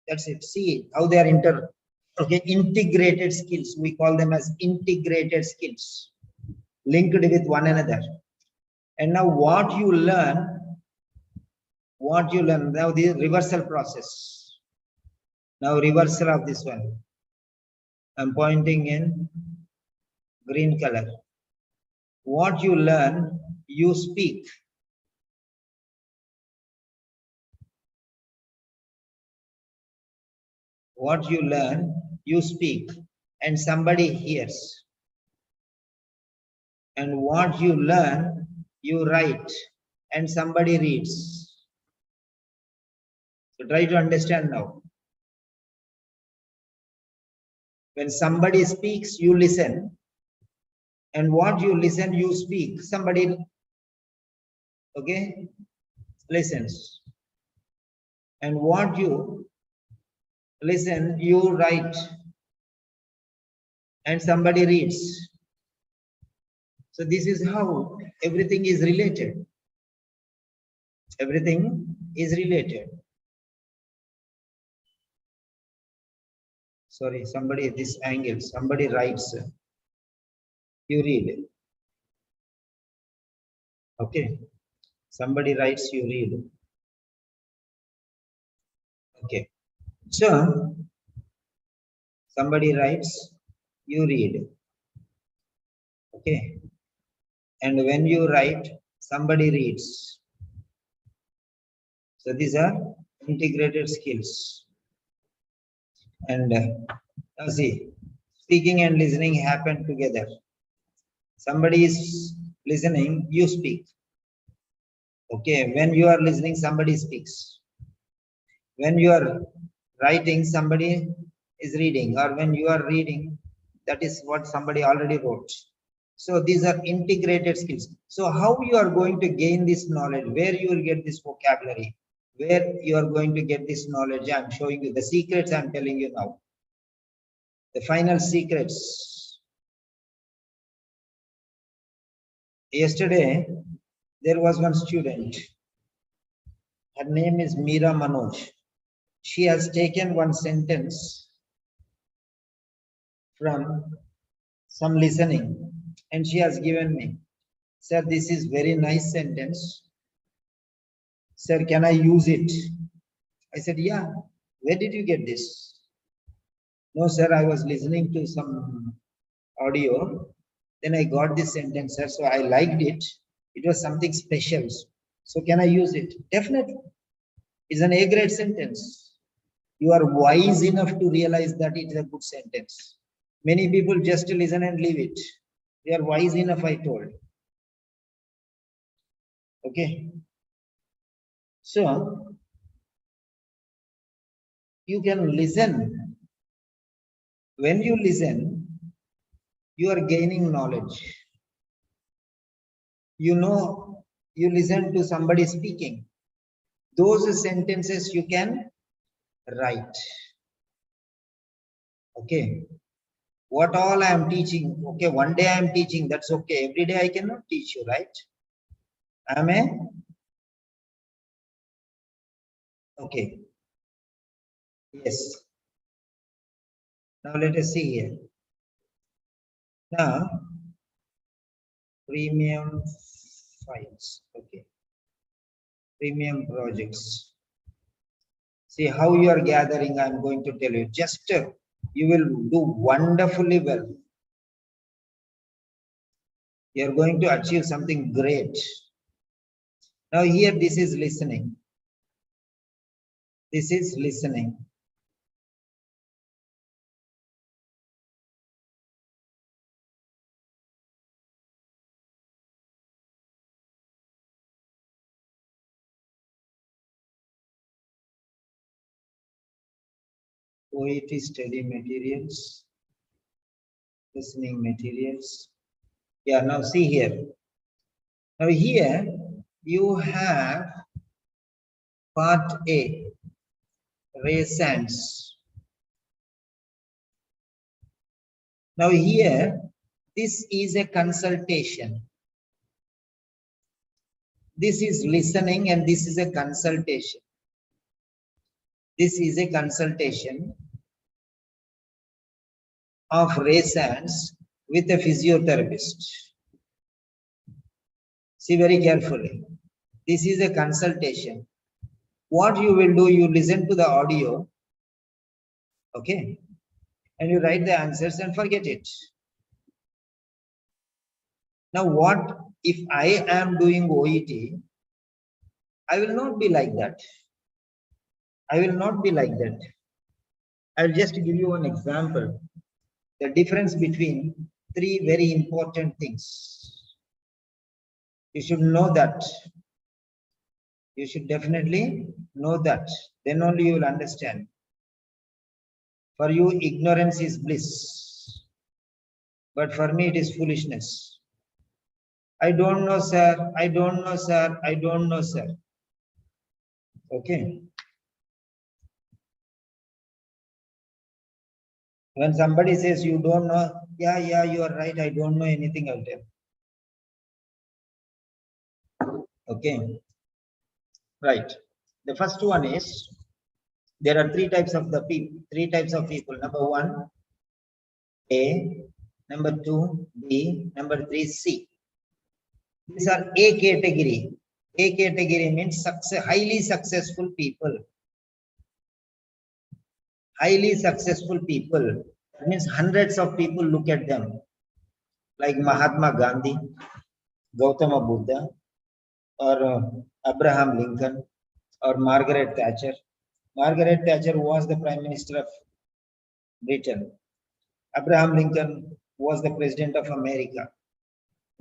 Speaker 1: That's it. See how they are integrated skills. We call them as integrated skills, linked with one another. And now what you learn, now the reversal process. Now reversal of this one. I'm pointing in green color. What you learn, you speak. What you learn, you speak, and somebody hears. And what you learn, you write, and somebody reads. So try to understand now. When somebody speaks, you listen. And what you listen, you speak. Somebody, okay, listens. And what you listen, you write. And somebody reads. So this is how everything is related. Everything is related. Sorry, somebody, this angle, somebody writes, you read. Okay. Somebody writes, you read. Okay. So, somebody writes, you read. Okay. And when you write, somebody reads. So these are integrated skills. And now see, speaking and listening happen together. Somebody is listening, you speak. Okay, when you are listening, somebody speaks. When you are writing, somebody is reading, or when you are reading, that is what somebody already wrote. So these are integrated skills. So how you are going to gain this knowledge, where you will get this vocabulary, where you are going to get this knowledge, I'm showing you the secrets I'm telling you now. The final secrets. Yesterday, there was one student. Her name is Meera Manoj. She has taken one sentence from some listening and she has given me, sir, this is very nice sentence. Sir, can I use it? I said, yeah. Where did you get this? No, sir, I was listening to some audio. Then I got this sentence, sir. So I liked it. It was something special. So can I use it? Definitely. It's an A grade sentence. You are wise enough to realize that it is a good sentence. Many people just listen and leave it. They are wise enough, I told. Okay. So you can listen. When you listen, you are gaining knowledge. You know, you listen to somebody speaking. Those sentences you can write. Okay. What all I am teaching? Okay, one day I am teaching. That's okay. Every day I cannot teach you, right? Am I? Okay. Yes. Now let us see here. Now, premium files. Okay. Premium projects. See how you are gathering. I'm going to tell you. Just you will do wonderfully well. You are going to achieve something great. Now here this is listening. This is listening. OET study materials, listening materials. Yeah, now see here. Now here you have part A, raisins. Now here, this is a consultation. This is listening and this is a consultation. This is a consultation of raisins with a physiotherapist. See very carefully. This is a consultation. What you will do, you listen to the audio, okay, and you write the answers and forget it. Now what if I am doing OET? I will not be like that. I will not be like that. I'll just give you one example. The difference between three very important things. You should know that. You should definitely know that. Then only you will understand. For you, ignorance is bliss. But for me, it is foolishness. I don't know, sir. I don't know, sir. I don't know, sir. Okay. When somebody says you don't know, yeah, you are right. I don't know anything out there. Okay. Right. The first one is there are three types of people. Number one, A. Number two, B. Number three, C. These are A category. A category means highly successful people. Highly successful people. That means hundreds of people look at them. Like Mahatma Gandhi, Gautama Buddha, or Abraham Lincoln, or Margaret Thatcher. Margaret Thatcher was the Prime Minister of Britain. Abraham Lincoln was the President of America.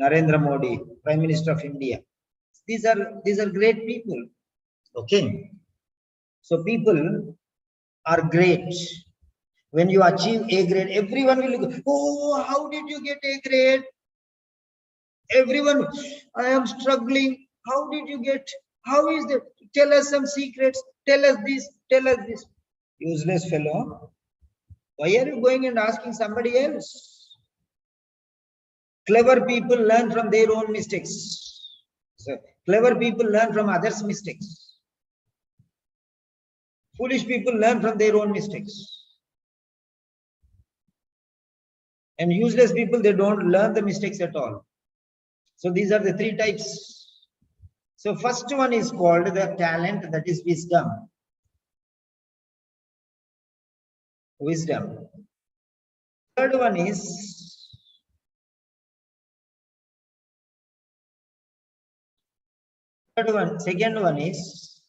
Speaker 1: Narendra Modi, Prime Minister of India. These are great people. Okay. So people are great. When you achieve A grade, everyone will go, oh, how did you get A grade? Everyone, I am struggling. How did you get? How is that? Tell us some secrets. Tell us this. Tell us this. Useless fellow. Why are you going and asking somebody else? Clever people learn from their own mistakes. So, clever people learn from others' mistakes. Foolish people learn from their own mistakes. And useless people, they don't learn the mistakes at all. So these are the three types. So first one is called the talent, that is wisdom. Wisdom. Third one is second one is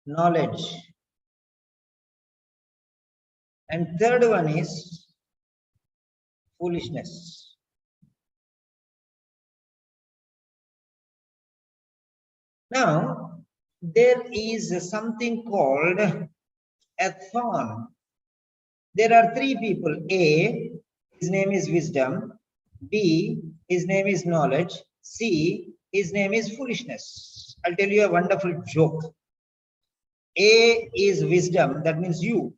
Speaker 1: knowledge. And third one is foolishness. Now, there is something called a thorn. There are three people. A, his name is wisdom. B, his name is knowledge. C, his name is foolishness. I'll tell you a wonderful joke. A is wisdom, that means you.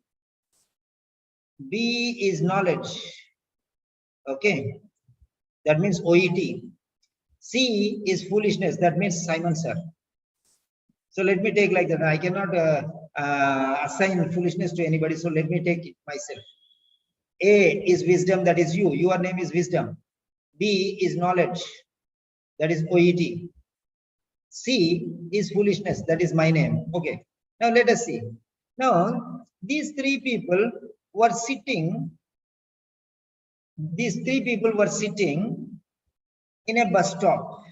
Speaker 1: B is knowledge. Okay, that means OET. C is foolishness, that means Simon sir. So let me take like that. I cannot assign foolishness to anybody, so let me take it myself. A is wisdom, that is you. Your name is wisdom. B is knowledge, that is OET. C is foolishness, that is my name. Okay, now let us see. Now, these three people were sitting. These three people were sitting in a bus stop.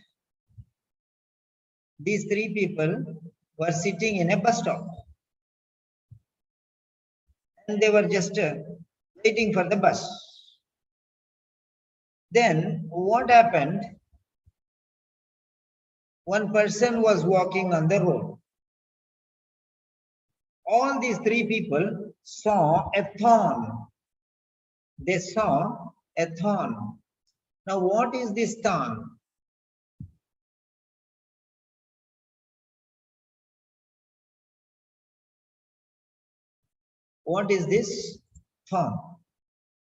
Speaker 1: These three people were sitting in a bus stop. And they were just waiting for the bus. Then what happened? One person was walking on the road. All these three people saw a thorn. They saw a thorn. Now, what is this thorn? What is this thorn?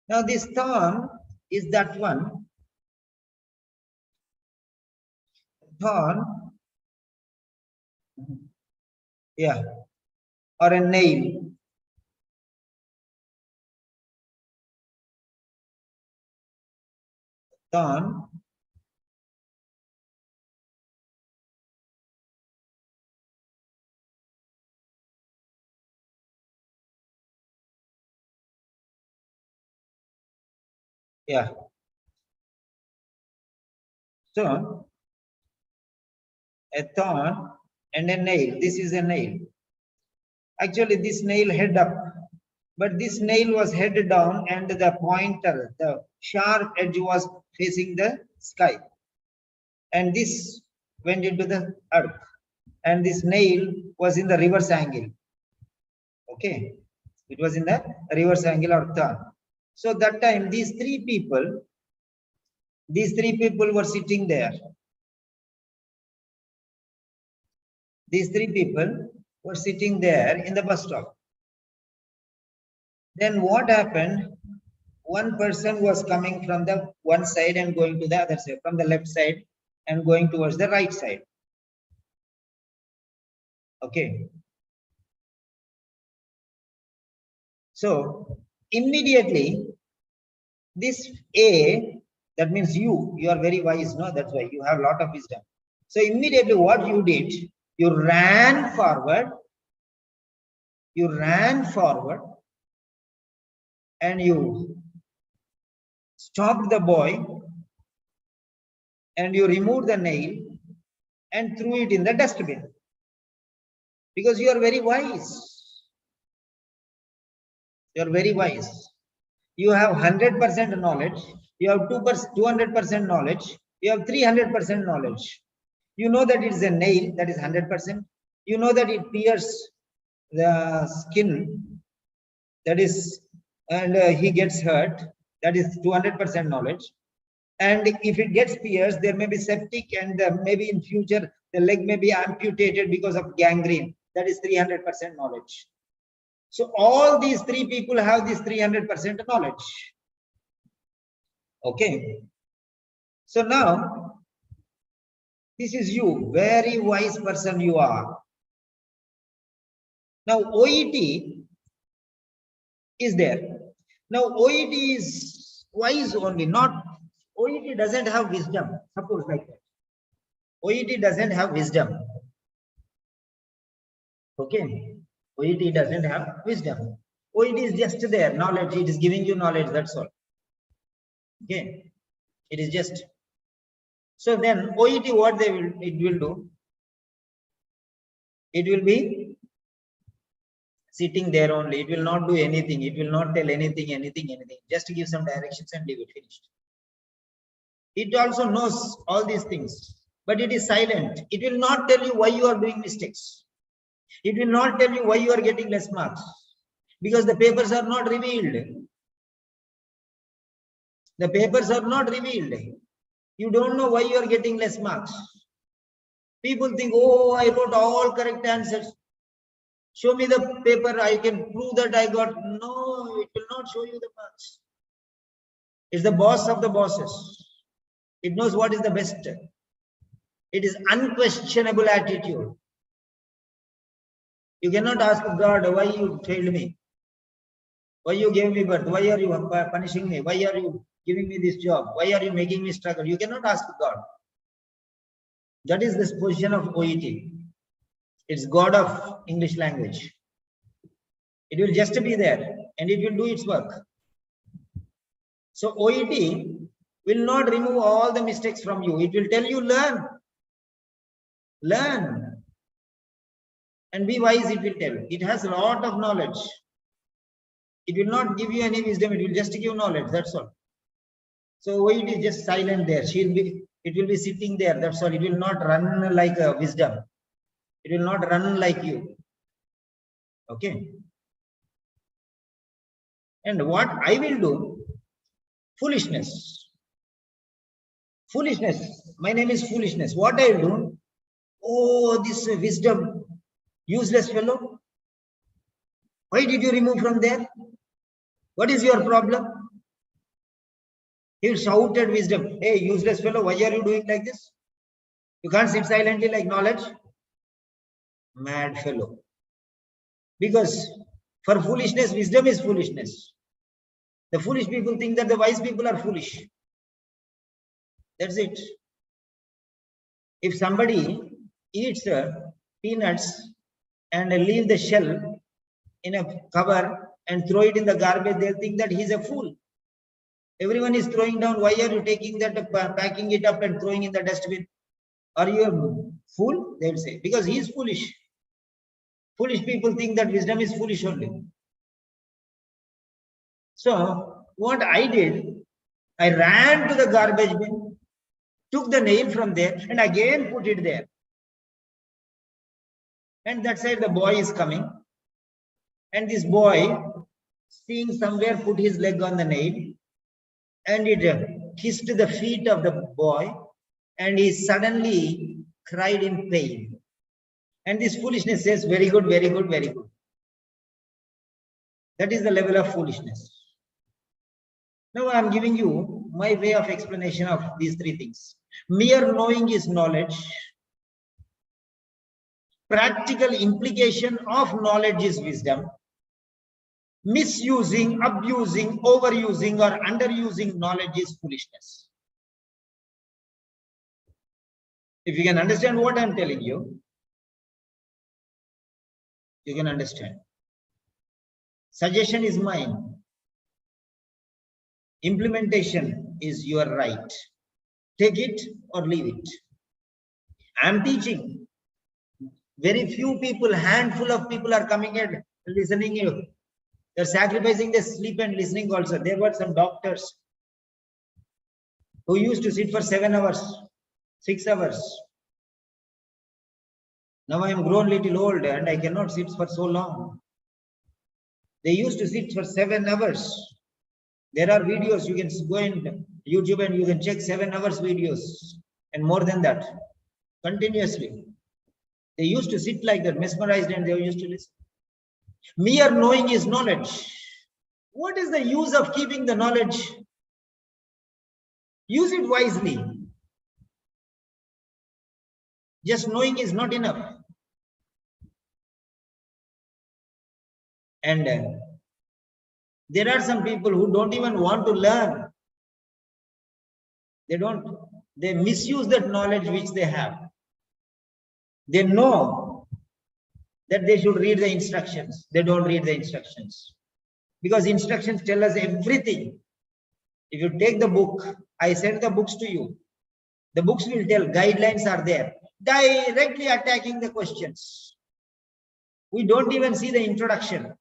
Speaker 1: Now, this thorn is that one. Thorn, yeah, or a nail. Thorn, yeah. So, a thorn and a nail. This is a nail. Actually, this nail head up, but this nail was head down and the pointer, the sharp edge was facing the sky. And this went into the earth. And this nail was in the reverse angle. Okay. It was in the reverse angle or thorn. So that time, these three people were sitting there. These three people were sitting there in the bus stop. Then what happened? One person was coming from the one side and going to the other side, from the left side and going towards the right side. Okay. So immediately this A, that means you are very wise, no? That's why you have a lot of wisdom. So immediately what you did, you ran forward and you stopped the boy and you removed the nail and threw it in the dustbin. Because you are very wise. You are very wise. You have 100% knowledge. You have 200% knowledge. You have 300% knowledge. You know that it is a nail, that is 100%. You know that it pierces the skin, that is, and he gets hurt, that is 200% knowledge. And if it gets pierced, there may be septic, and maybe in future the leg may be amputated because of gangrene. That is 300% knowledge. So all these three people have this 300% knowledge. Okay. So now, this is you, very wise person you are. Now OET is there. Now OET is wise only, not OET doesn't have wisdom. Suppose like that. OET doesn't have wisdom. Okay. OET doesn't have wisdom. OET is just there, knowledge. It is giving you knowledge, that's all. Okay. It is just. So then OET, what it will do? It will be sitting there only. It will not do anything. It will not tell anything. Just give some directions and leave it, finished. It also knows all these things, but it is silent. It will not tell you why you are doing mistakes. It will not tell you why you are getting less marks, because the papers are not revealed. The papers are not revealed. You don't know why you are getting less marks. People think, oh, I wrote all correct answers. Show me the paper, I can prove that I got. No, it will not show you the marks. It's the boss of the bosses. It knows what is the best. It is unquestionable attitude. You cannot ask God, why you failed me? Why you gave me birth? Why are you punishing me? Why are you giving me this job? Why are you making me struggle? You cannot ask God. That is this position of OET. It's God of English language. It will just be there and it will do its work. So OET will not remove all the mistakes from you. It will tell you, learn. Learn. And be wise, it will tell. It has a lot of knowledge. It will not give you any wisdom. It will just give knowledge. That's all. So OET is just silent there. It will be sitting there. That's all. It will not run like a wisdom. It will not run like you. Okay. And what I will do? Foolishness. Foolishness. My name is foolishness. What I will do? Oh, this wisdom. Useless fellow. Why did you remove from there? What is your problem? He shouted wisdom. Hey, useless fellow, why are you doing like this? You can't sit silently like knowledge. Mad fellow. Because for foolishness, wisdom is foolishness. The foolish people think that the wise people are foolish. That's it. If somebody eats peanuts and leave the shell in a cover and throw it in the garbage, they'll think that he's a fool. Everyone is throwing down. Why are you taking that, packing it up and throwing in the dustbin? Are you a fool? They'll say. Because he is foolish. Foolish people think that wisdom is foolish only. So, what I did, I ran to the garbage bin, took the nail from there, and again put it there. And that side the boy is coming. And this boy, seeing somewhere, put his leg on the nail, and it kissed the feet of the boy, and he suddenly cried in pain. And this foolishness says, very good, very good, very good. That is the level of foolishness. Now I am giving you my way of explanation of these three things. Mere knowing is knowledge. Practical implication of knowledge is wisdom. Misusing, abusing, overusing, or underusing knowledge is foolishness. If you can understand what I am telling you, you can understand. Suggestion is mine. Implementation is your right. Take it or leave it. I am teaching. Very few people, handful of people are coming and listening you. They're sacrificing their sleep and listening also. There were some doctors who used to sit for 7 hours, 6 hours. Now I am grown little old and I cannot sit for so long. They used to sit for 7 hours. There are videos, you can go and YouTube and you can check 7 hours videos and more than that continuously. They used to sit like that, mesmerized, and they used to listen. Mere knowing is knowledge. What is the use of keeping the knowledge? Use it wisely. Just knowing is not enough. And there are some people who don't even want to learn. They misuse that knowledge which they have. They know that they should read the instructions. They don't read the instructions. Because instructions tell us everything. If you take the book, I send the books to you. The books will tell, guidelines are there, directly attacking the questions. We don't even see the introduction.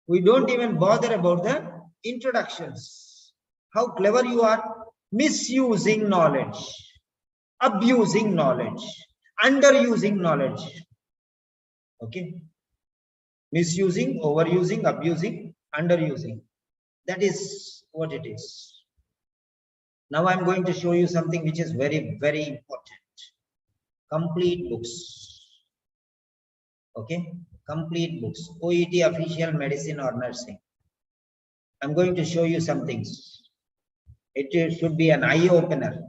Speaker 1: We don't even bother about the introductions. How clever you are, misusing knowledge, abusing knowledge, underusing knowledge. Okay? Misusing, overusing, abusing, underusing. That is what it is. Now I'm going to show you something which is very, very important. Complete books. Okay? Complete books. OET, official, medicine or nursing. I'm going to show you some things. It should be an eye opener.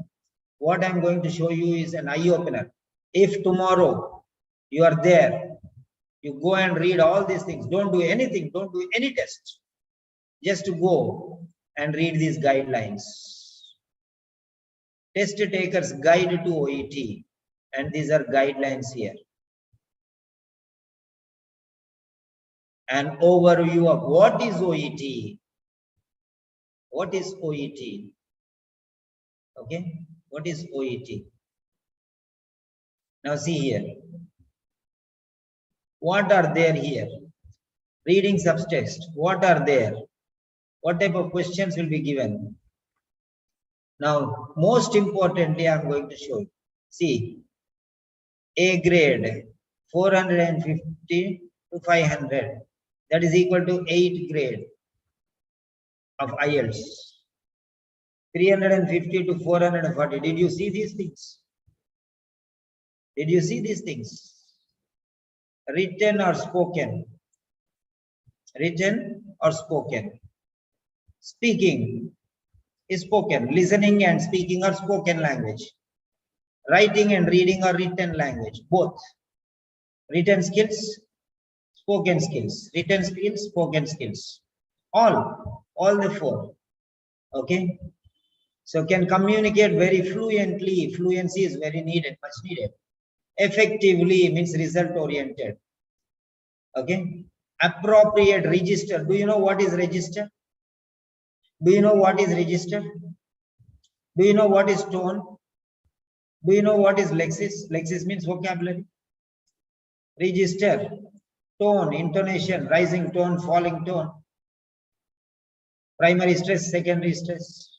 Speaker 1: What I'm going to show you is an eye opener. If tomorrow you are there, you go and read all these things. Don't do anything. Don't do any test. Just go and read these guidelines. Test taker's guide to OET. And these are guidelines here. An overview of what is OET. What is OET? Okay, what is OET? Now see here. What are there here? Reading subtext. What are there? What type of questions will be given? Now, most importantly, I'm going to show you. See, A grade 450 to 500. That is equal to 8 grade of IELTS. 350 to 440. Did you see these things? Did you see these things? Written or spoken? Written or spoken? Speaking is spoken. Listening and speaking are spoken language. Writing and reading are written language. Both. Written skills, spoken skills. Written skills, spoken skills. All the 4. Okay. So can communicate very fluently. Fluency is very needed, much needed. Effectively means result oriented. Okay. Appropriate register. Do you know what is register? Do you know what is register? Do you know what is tone? Do you know what is lexis? Lexis means vocabulary. Register, tone, intonation, rising tone, falling tone. Primary stress, secondary stress.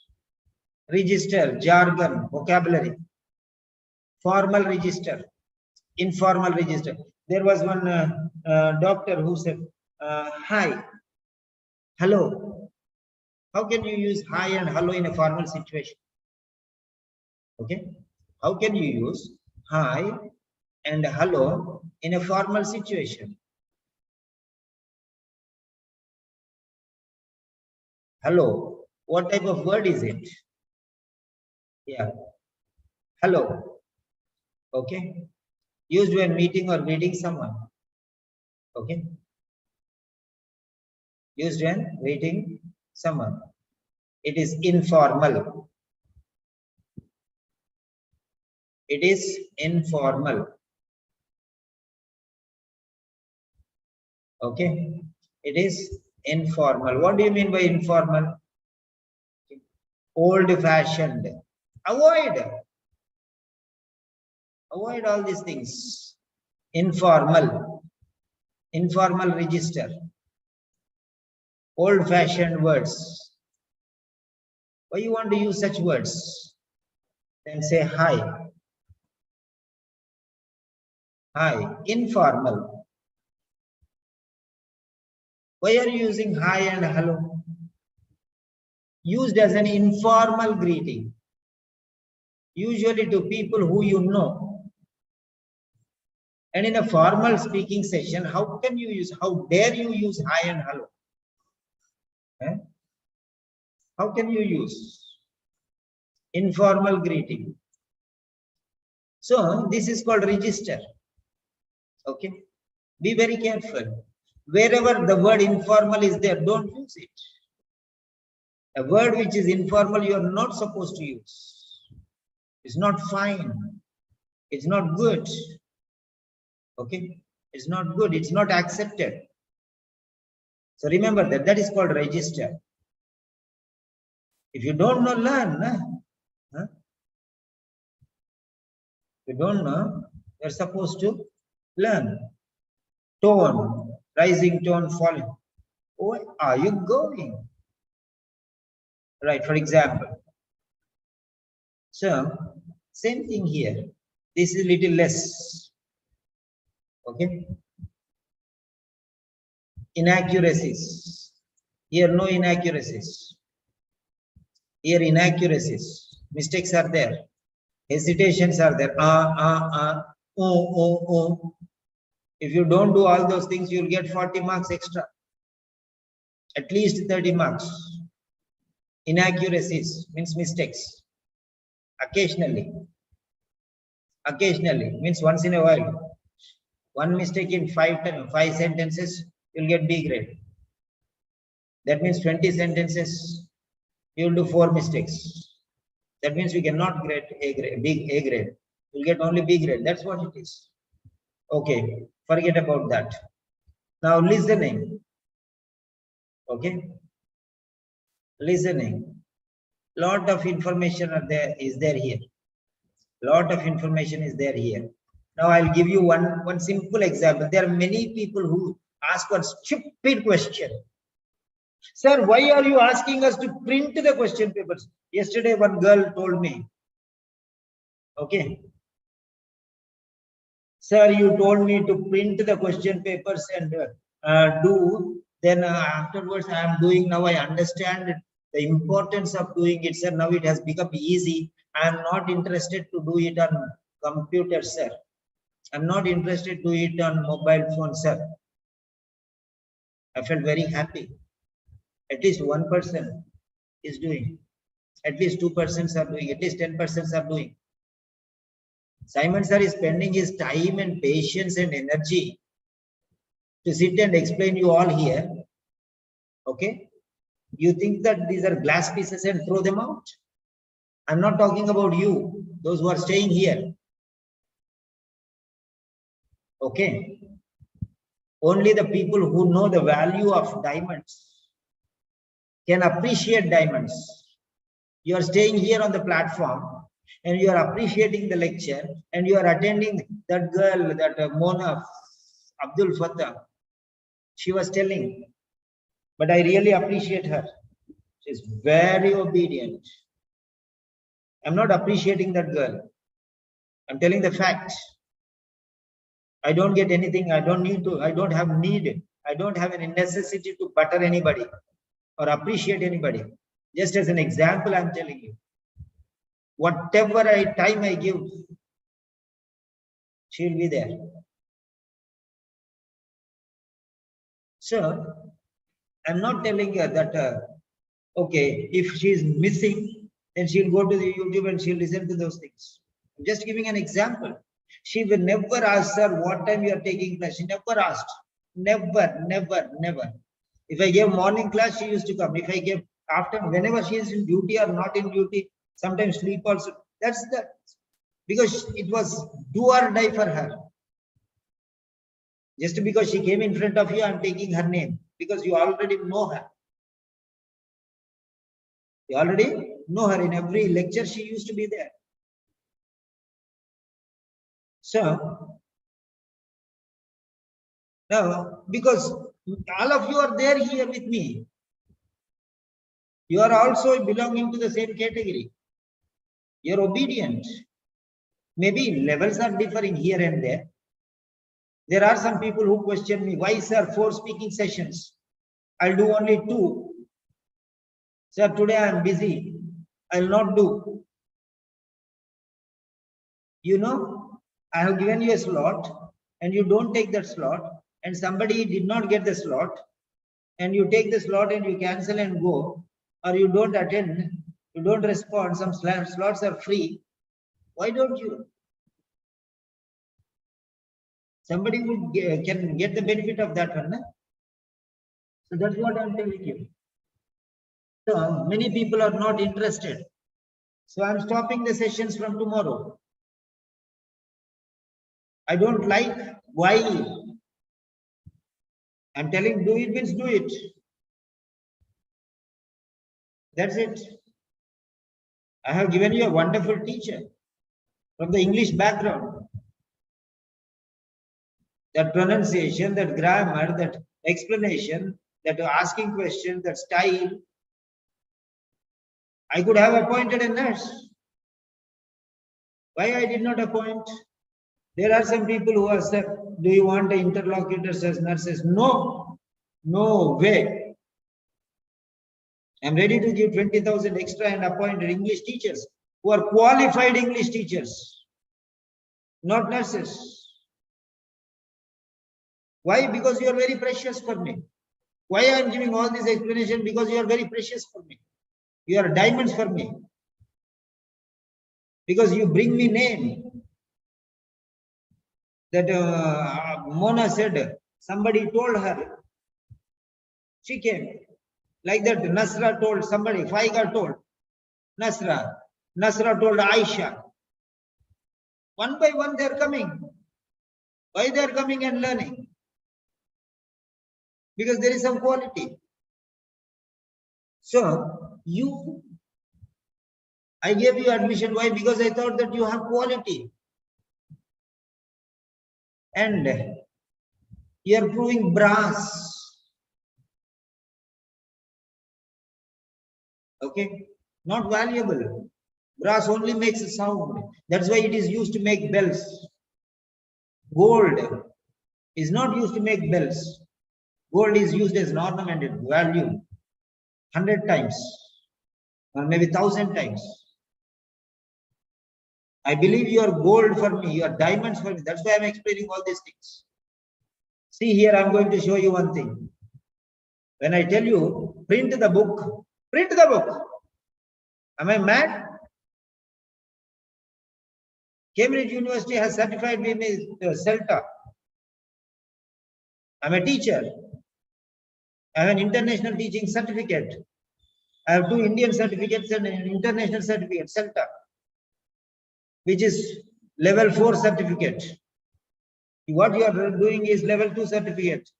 Speaker 1: Register, jargon, vocabulary. Formal register, informal register. There was one doctor who said, hi, hello. How can you use hi and hello in a formal situation? Okay. How can you use hi and hello in a formal situation? Hello. What type of word is it? Yeah. Hello. Okay. Used when meeting or greeting someone. Okay. Used when greeting someone. It is informal. It is informal. Okay. It is informal. What do you mean by informal? Old-fashioned. Avoid all these things. Informal. Informal register. Old-fashioned words. Why you want to use such words? Then say hi. Hi. Informal. Why are you using hi and hello? used as an informal greeting, usually to people who you know. And in a formal speaking session, how dare you use hi and hello? Eh? How can you use informal greeting? So this is called register. Okay, be very careful. Wherever the word informal is there, don't use it. A word which is informal, you are not supposed to use. It's not fine. It's not good. Okay, it's not good. It's not accepted. So remember that. That is called register. If you don't know, learn. Huh? If you don't know, you're supposed to learn. Tone, rising tone, falling. Where are you going? Right, for example. So, same thing here. This is a little less. Okay. Inaccuracies. Here, no inaccuracies. Here, inaccuracies. Mistakes are there. Hesitations are there. Oh. If you don't do all those things, you'll get 40 marks extra. At least 30 marks. Inaccuracies means mistakes. Occasionally means once in a while. One mistake in five sentences, you'll get B grade. That means 20 sentences, you'll do 4 mistakes. That means you cannot get A grade. You'll get only B grade. That's what it is. Okay, forget about that. Now listening. Okay, listening. Lot of information is there here. Lot of information is there here. Now I'll give you one simple example. There are many people who ask one stupid question. Sir, why are you asking us to print the question papers? Yesterday one girl told me, okay, sir, you told me to print the question papers and do. Then afterwards I am doing. Now I understand the importance of doing it, sir. Now it has become easy. I am not interested to do it on computer, sir. I'm not interested to do it on mobile phone, sir. I felt very happy. At least one person is doing. At least 2% are doing. At least 10% are doing. Simon sir is spending his time and patience and energy to sit and explain you all here. Okay? You think that these are glass pieces and throw them out? I'm not talking about you, those who are staying here. Okay? Only the people who know the value of diamonds can appreciate diamonds. You are staying here on the platform and you are appreciating the lecture and you are attending that girl, that Mona Abdul Fattah. She was telling, but I really appreciate her. She's very obedient. I'm not appreciating that girl. I'm telling the fact. I don't get anything. I don't need to. I don't have need. I don't have any necessity to butter anybody or appreciate anybody. Just as an example, I'm telling you. Whatever time I give, she'll be there. So, I'm not telling her that, okay, if she's missing, then she'll go to the YouTube and she'll listen to those things. I'm just giving an example. She will never ask, sir, what time you are taking class. She never asked. Never. If I gave morning class, she used to come. If I gave afternoon, whenever she is in duty or not in duty, sometimes sleep also. That's that. Because it was do or die for her. Just because she came in front of you, I'm taking her name. Because you already know her. You already know her. In every lecture, she used to be there. So, now, because all of you are there here with me, you are also belonging to the same category. You're obedient. Maybe levels are differing here and there. There are some people who question me, why, sir, 4 speaking sessions? I'll do only 2. Sir, today I am busy. I will not do. You know, I have given you a slot and you don't take that slot, and somebody did not get the slot, and you take the slot and you cancel and go, or you don't attend, you don't respond, some slots are free. Why don't you? Somebody would can get the benefit of that one. So that's what I'm telling you. So many people are not interested. So I'm stopping the sessions from tomorrow. I don't like why. I'm telling do it means do it. That's it. I have given you a wonderful teacher from the English background. That pronunciation, that grammar, that explanation, that asking questions, that style. I could have appointed a nurse. Why I did not appoint? There are some people who have said, do you want interlocutors as nurses? No, no way. I'm ready to give 20,000 extra and appoint English teachers who are qualified English teachers, not nurses. Why? Because you are very precious for me. Why I am giving all this explanation? Because you are very precious for me. You are diamonds for me. Because you bring me name. That Mona said, somebody told her. She came. Like that Nasra told somebody, Faiga told Nasra. Nasra told Aisha. One by one they are coming. Why they are coming and learning? Because there is some quality. So I gave you admission. Why? Because I thought that you have quality. And you are proving brass. Okay, not valuable. Brass only makes a sound. That's why it is used to make bells. Gold is not used to make bells. Gold is used as an ornamental value 100 times or maybe 1,000 times. I believe you are gold for me, you are diamonds for me. That's why I'm explaining all these things. See here, I'm going to show you one thing. When I tell you, print the book, print the book. Am I mad? Cambridge University has certified me as CELTA. I'm a teacher. I have an international teaching certificate. I have 2 Indian certificates and an international certificate, CELTA, which is level 4 certificate. What you are doing is level 2 certificate.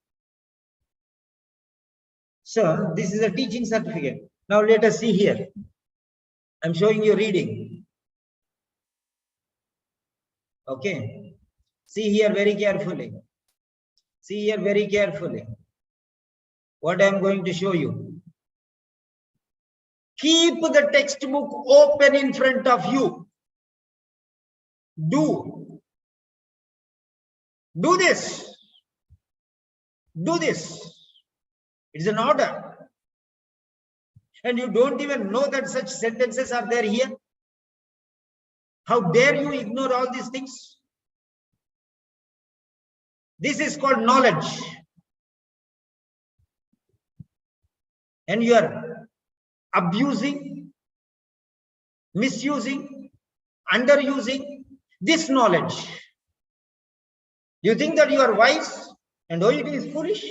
Speaker 1: So this is a teaching certificate. Now let us see here. I'm showing you reading. Okay. See here very carefully. See here very carefully. What I'm going to show you. Keep the textbook open in front of you. Do this. Do this. It's an order. And you don't even know that such sentences are there here. How dare you ignore all these things? This is called knowledge. And you are abusing, misusing, underusing this knowledge. You think that you are wise and OET is foolish?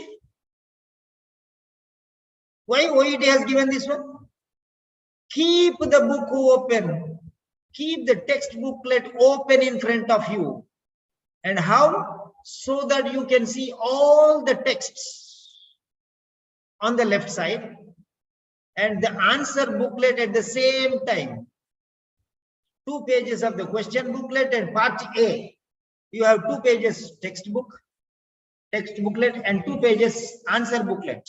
Speaker 1: Why OET has given this one? Keep the book open. Keep the text booklet open in front of you. And how? So that you can see all the texts on the left side and the answer booklet at the same time. 2 pages of the question booklet and part A. You have 2 pages text booklet and 2 pages answer booklet.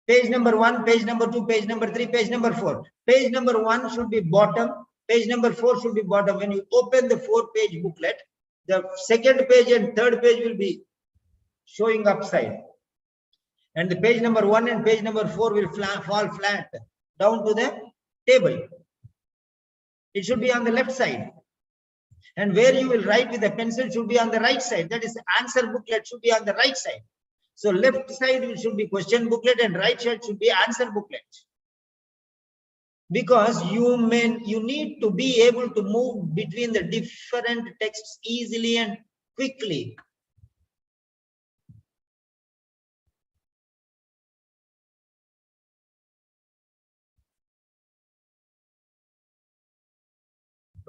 Speaker 1: Page number 1, page number 2, page number 3, page number 4. Page number 1 should be bottom. Page number 4 should be bottom. When you open the 4-page booklet, the second page and third page will be showing upside. And the page number 1 and page number 4 will fall flat. down to the table. It should be on the left side. And where you will write with a pencil should be on the right side. That is, answer booklet should be on the right side. So left side should be question booklet and right side should be answer booklet. Because you need to be able to move between the different texts easily and quickly.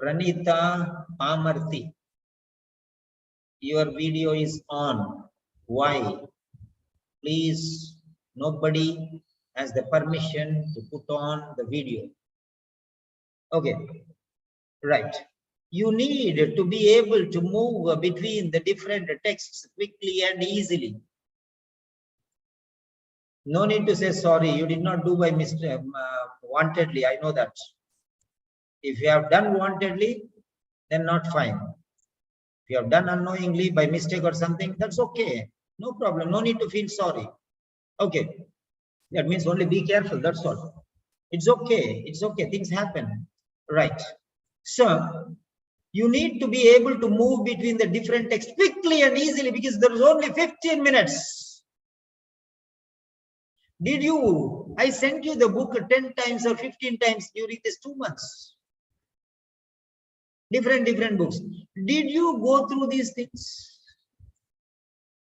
Speaker 1: Pranita Amarti, your video is on. Why? Please, nobody has the permission to put on the video. Okay, right. You need to be able to move between the different texts quickly and easily. No need to say sorry, you did not do by mistake, wantedly, I know that. If you have done wantedly, then not fine. If you have done unknowingly by mistake or something, that's okay. No problem, no need to feel sorry. Okay, that means only be careful, that's all. It's okay, things happen. Right. So, you need to be able to move between the different texts quickly and easily because there is only 15 minutes. I sent you the book 10 times or 15 times during these 2 months. Different books. Did you go through these things?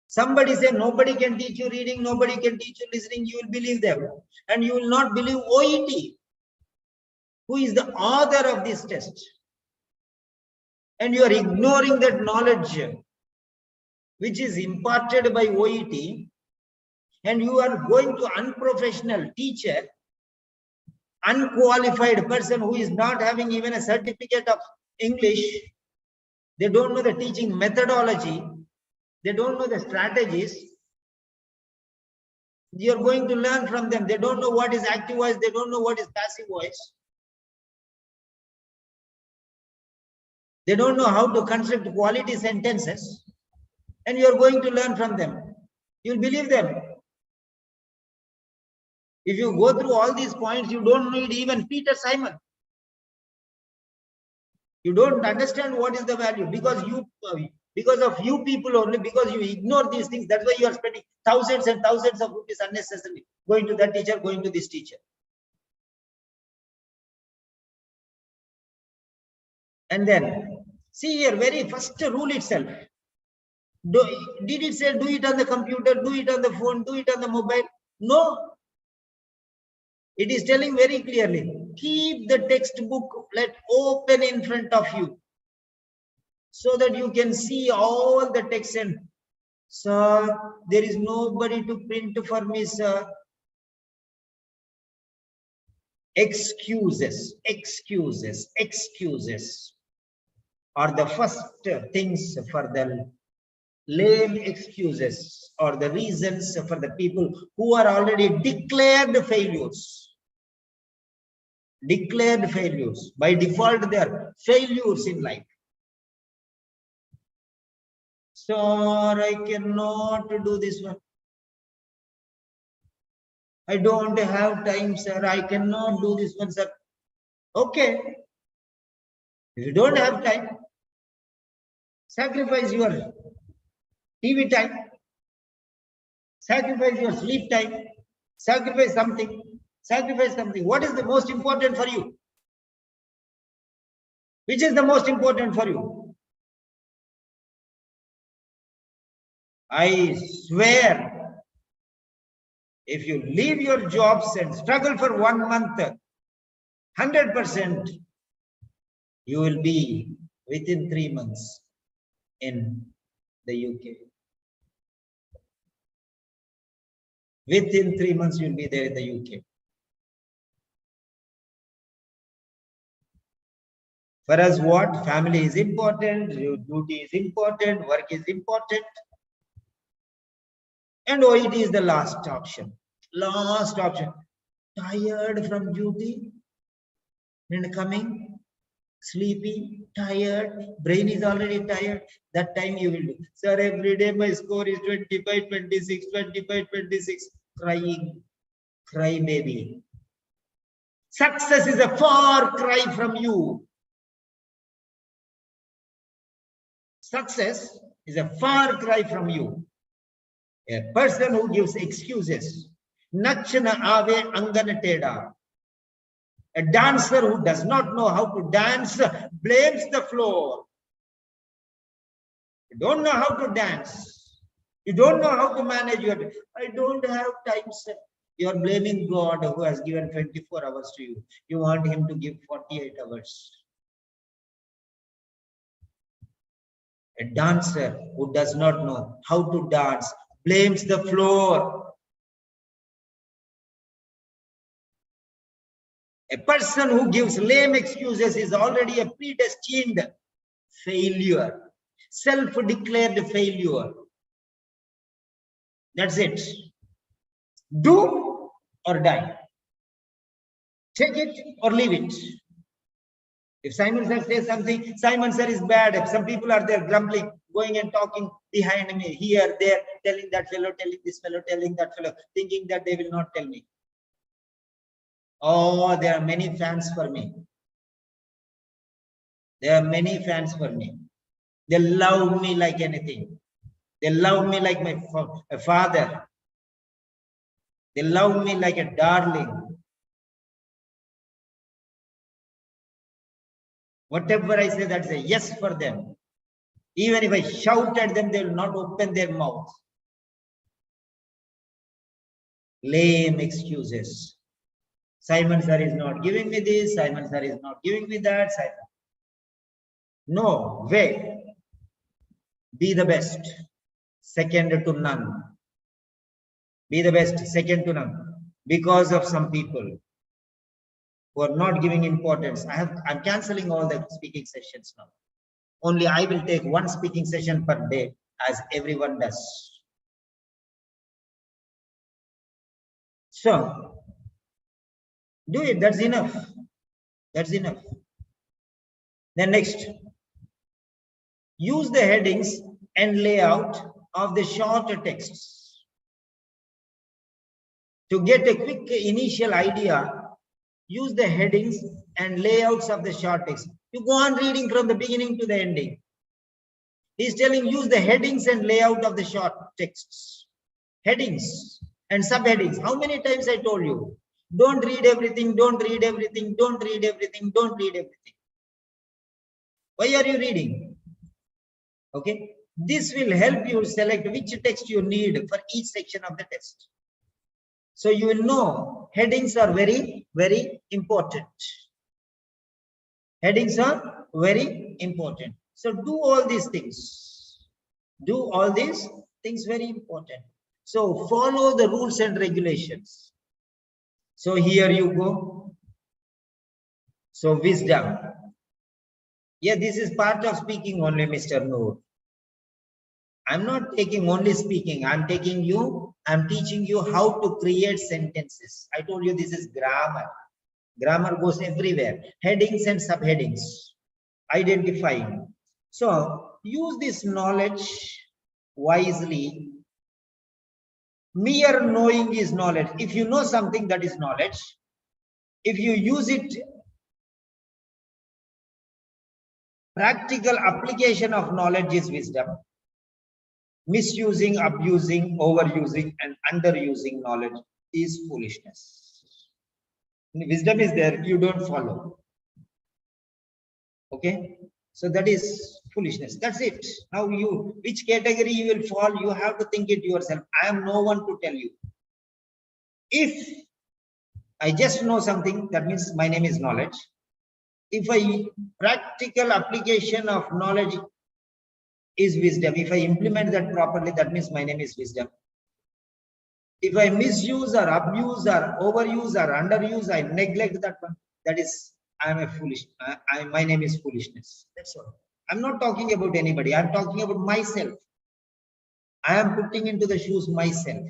Speaker 1: Somebody say nobody can teach you reading, nobody can teach you listening, you will believe them. And you will not believe OET, who is the author of this test. And you are ignoring that knowledge which is imparted by OET, and you are going to unprofessional teacher, unqualified person who is not having even a certificate of English. They don't know the teaching methodology. They don't know the strategies. You're going to learn from them. They don't know what is active voice. They don't know what is passive voice. They don't know how to construct quality sentences. And you're going to learn from them. You'll believe them. If you go through all these points, you don't need even Peter Simon. You don't understand what is the value because of you people only, because you ignore these things. That's why you are spending thousands and thousands of rupees unnecessarily going to that teacher, going to this teacher. And then see here, very first rule itself. Did it say do it on the computer, do it on the phone, do it on the mobile? No. It is telling very clearly, keep the textbook open in front of you so that you can see all the text. And sir, there is nobody to print for me, sir. Excuses are the first things for the lame excuses, or the reasons for the people who are already declared failures. Declared failures. By default, they are failures in life. Sir, I cannot do this one. I don't have time, sir. I cannot do this one, sir. Okay. If you don't have time, sacrifice your TV time, sacrifice your sleep time, sacrifice something. Sacrifice something. What is the most important for you? Which is the most important for you? I swear, if you leave your jobs and struggle for 1 month, 100%, you will be within 3 months in the UK. Within 3 months, you will be there in the UK. For us, what? Family is important, duty is important, work is important. And OET is the last option. Last option. Tired from duty and coming, sleepy, tired, brain is already tired. That time you will do. Sir, every day my score is 25, 26, 25, 26. Crying. Cry baby. Success is a far cry from you. Success is a far cry from you. A person who gives excuses. Nachna ave angana teda. A dancer who does not know how to dance blames the floor. You don't know how to dance. You don't know how to manage your. I don't have time, sir. You are blaming God who has given 24 hours to you. You want him to give 48 hours. A dancer who does not know how to dance blames the floor. A person who gives lame excuses is already a predestined failure, self-declared failure. That's it. Do or die. Take it or leave it. If Simon sir says something, Simon sir is bad. If some people are there grumbling, going and talking behind me, here, there, telling that fellow, telling this fellow, telling that fellow, thinking that they will not tell me. Oh, there are many fans for me. There are many fans for me. They love me like anything. They love me like my father. They love me like a darling. Whatever I say, that's a yes for them. Even if I shout at them, they will not open their mouth. Lame excuses. Simon sir is not giving me this. Simon sir is not giving me that. No way. Be the best. Second to none. Be the best. Second to none. Because of some people who are not giving importance. I'm cancelling all the speaking sessions now. Only I will take one speaking session per day, as everyone does. So, do it. That's enough. That's enough. Then next, use the headings and layout of the shorter texts. To get a quick initial idea, use the headings and layouts of the short text. You go on reading from the beginning to the ending. He's telling use the headings and layout of the short texts. Headings and subheadings. How many times I told you? Don't read everything, don't read everything, don't read everything, don't read everything. Why are you reading? Okay. This will help you select which text you need for each section of the text. So you will know headings are very, very important. Headings are very important. So do all these things. Do all these things very important. So follow the rules and regulations. So here you go. So wisdom. Yeah, this is part of speaking only, Mr. Noor. I'm not taking only speaking. I'm teaching you how to create sentences. I told you this is grammar. Grammar goes everywhere. Headings and subheadings. Identifying. So use this knowledge wisely. Mere knowing is knowledge. If you know something, that is knowledge. If you use it, practical application of knowledge is wisdom. Misusing, abusing, overusing, and underusing knowledge is foolishness. Wisdom is there, you don't follow. Okay, so that is foolishness. That's it. Now which category you will fall, you have to think it yourself. I am no one to tell you. If I just know something, that means my name is knowledge. If I practical application of knowledge is wisdom, if I implement that properly, that means my name is wisdom. If I misuse or abuse or overuse or underuse, I neglect that one, that is, I am a foolish, my name is foolishness. That's all. I'm not talking about anybody. I'm talking about myself. I am putting into the shoes myself.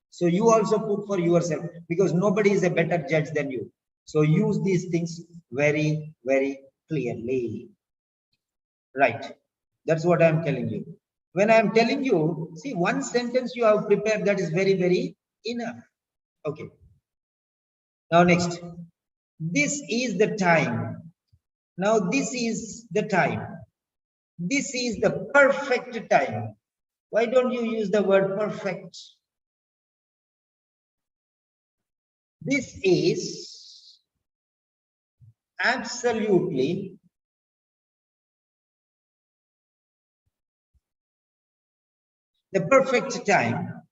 Speaker 1: So you also put for yourself, because nobody is a better judge than you. So use these things very, very clearly. Right. That's what I'm telling you. When I'm telling you, see, one sentence you have prepared, that is very, very enough. Okay. Now next, This is the time. Now this is the time. This is the perfect time. Why don't you use the word perfect? This is absolutely the perfect time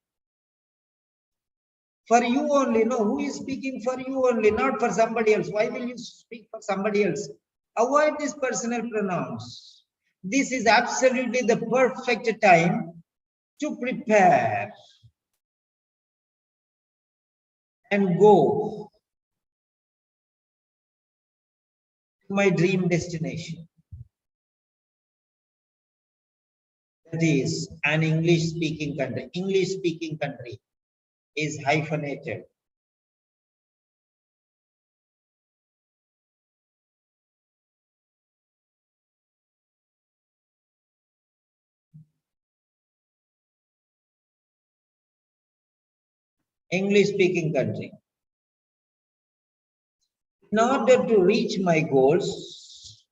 Speaker 1: for you only. No, who is speaking for you only, not for somebody else? Why will you speak for somebody else? Avoid these personal pronouns. This is absolutely the perfect time to prepare and go to my dream destination. That is an English speaking country. English speaking country is hyphenated. English speaking country. In order to reach my goals,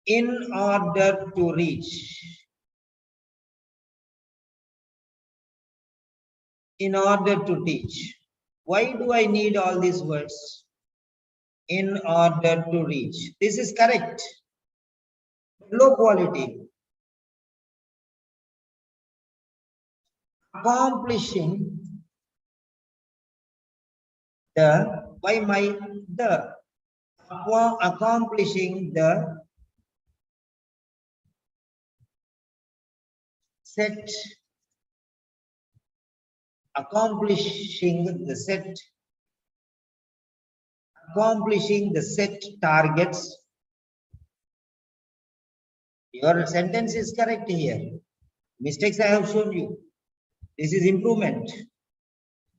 Speaker 1: in order to reach, in order to teach. Why do I need all these words? In order to reach. This is correct. Low quality. Accomplishing the, why my the, accomplishing the set, accomplishing the set, accomplishing the set targets. Your sentence is correct here. Mistakes I have shown you. This is improvement.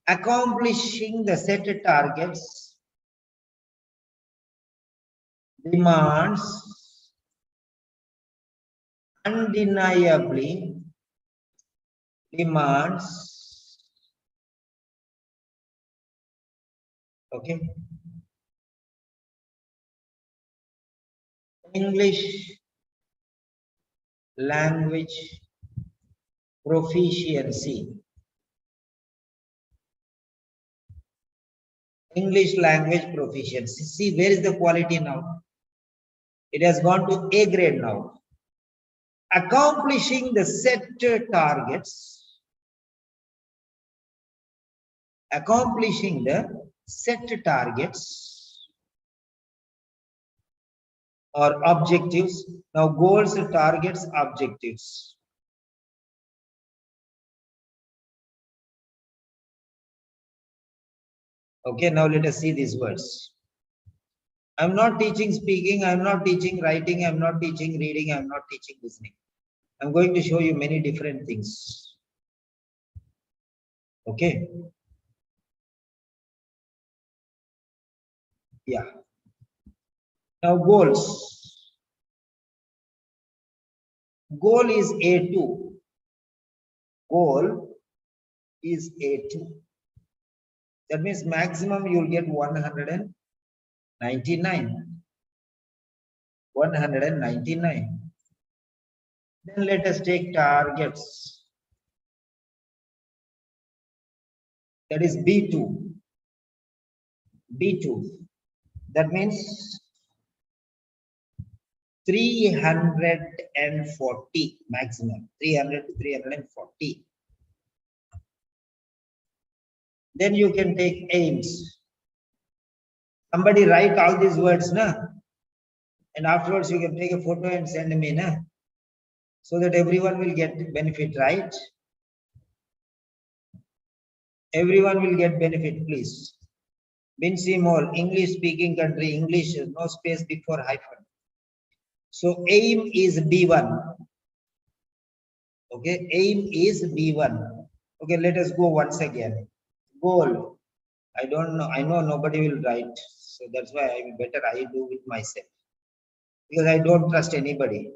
Speaker 1: Accomplishing the set targets demands undeniably demands, okay, English language proficiency. English language proficiency. See, where is the quality now? It has gone to A grade now. Accomplishing the set targets, accomplishing the set targets or objectives. Now goals, targets, objectives. Okay, now let us see these words. I'm not teaching speaking, I'm not teaching writing, I'm not teaching reading, I'm not teaching listening. I'm going to show you many different things. Okay. Yeah. Now goals. Goal is A2. Goal is A2. That means maximum you'll get 199. 199. Then let us take targets. That is B2. B2. That means 340 maximum. 300 to 340. Then you can take aims. Somebody write all these words, na? And afterwards you can take a photo and send me, na? So that everyone will get benefit, right? Everyone will get benefit, please. Binsi Mall, English speaking country, English, no space before hyphen. So aim is B1. Okay, aim is B1. Okay, let us go once again. Goal. I don't know. I know nobody will write. So that's why I better I do it myself. Because I don't trust anybody.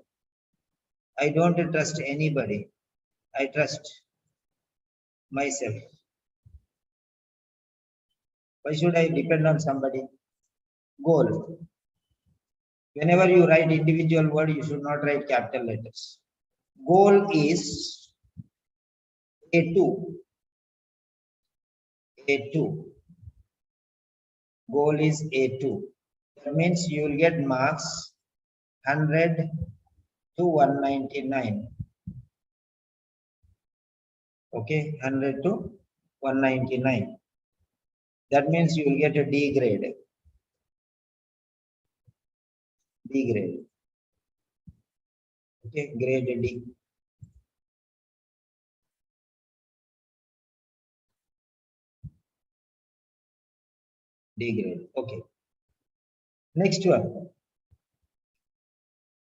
Speaker 1: I don't trust anybody. I trust myself. Why should I depend on somebody? Goal. Whenever you write individual word, you should not write capital letters. Goal is A2. A2. Goal is A2. That means you will get marks 100 to 199. Okay, 100 to 199. That means you will get a D grade. D grade. Okay, grade D. D grade. Okay. Next one.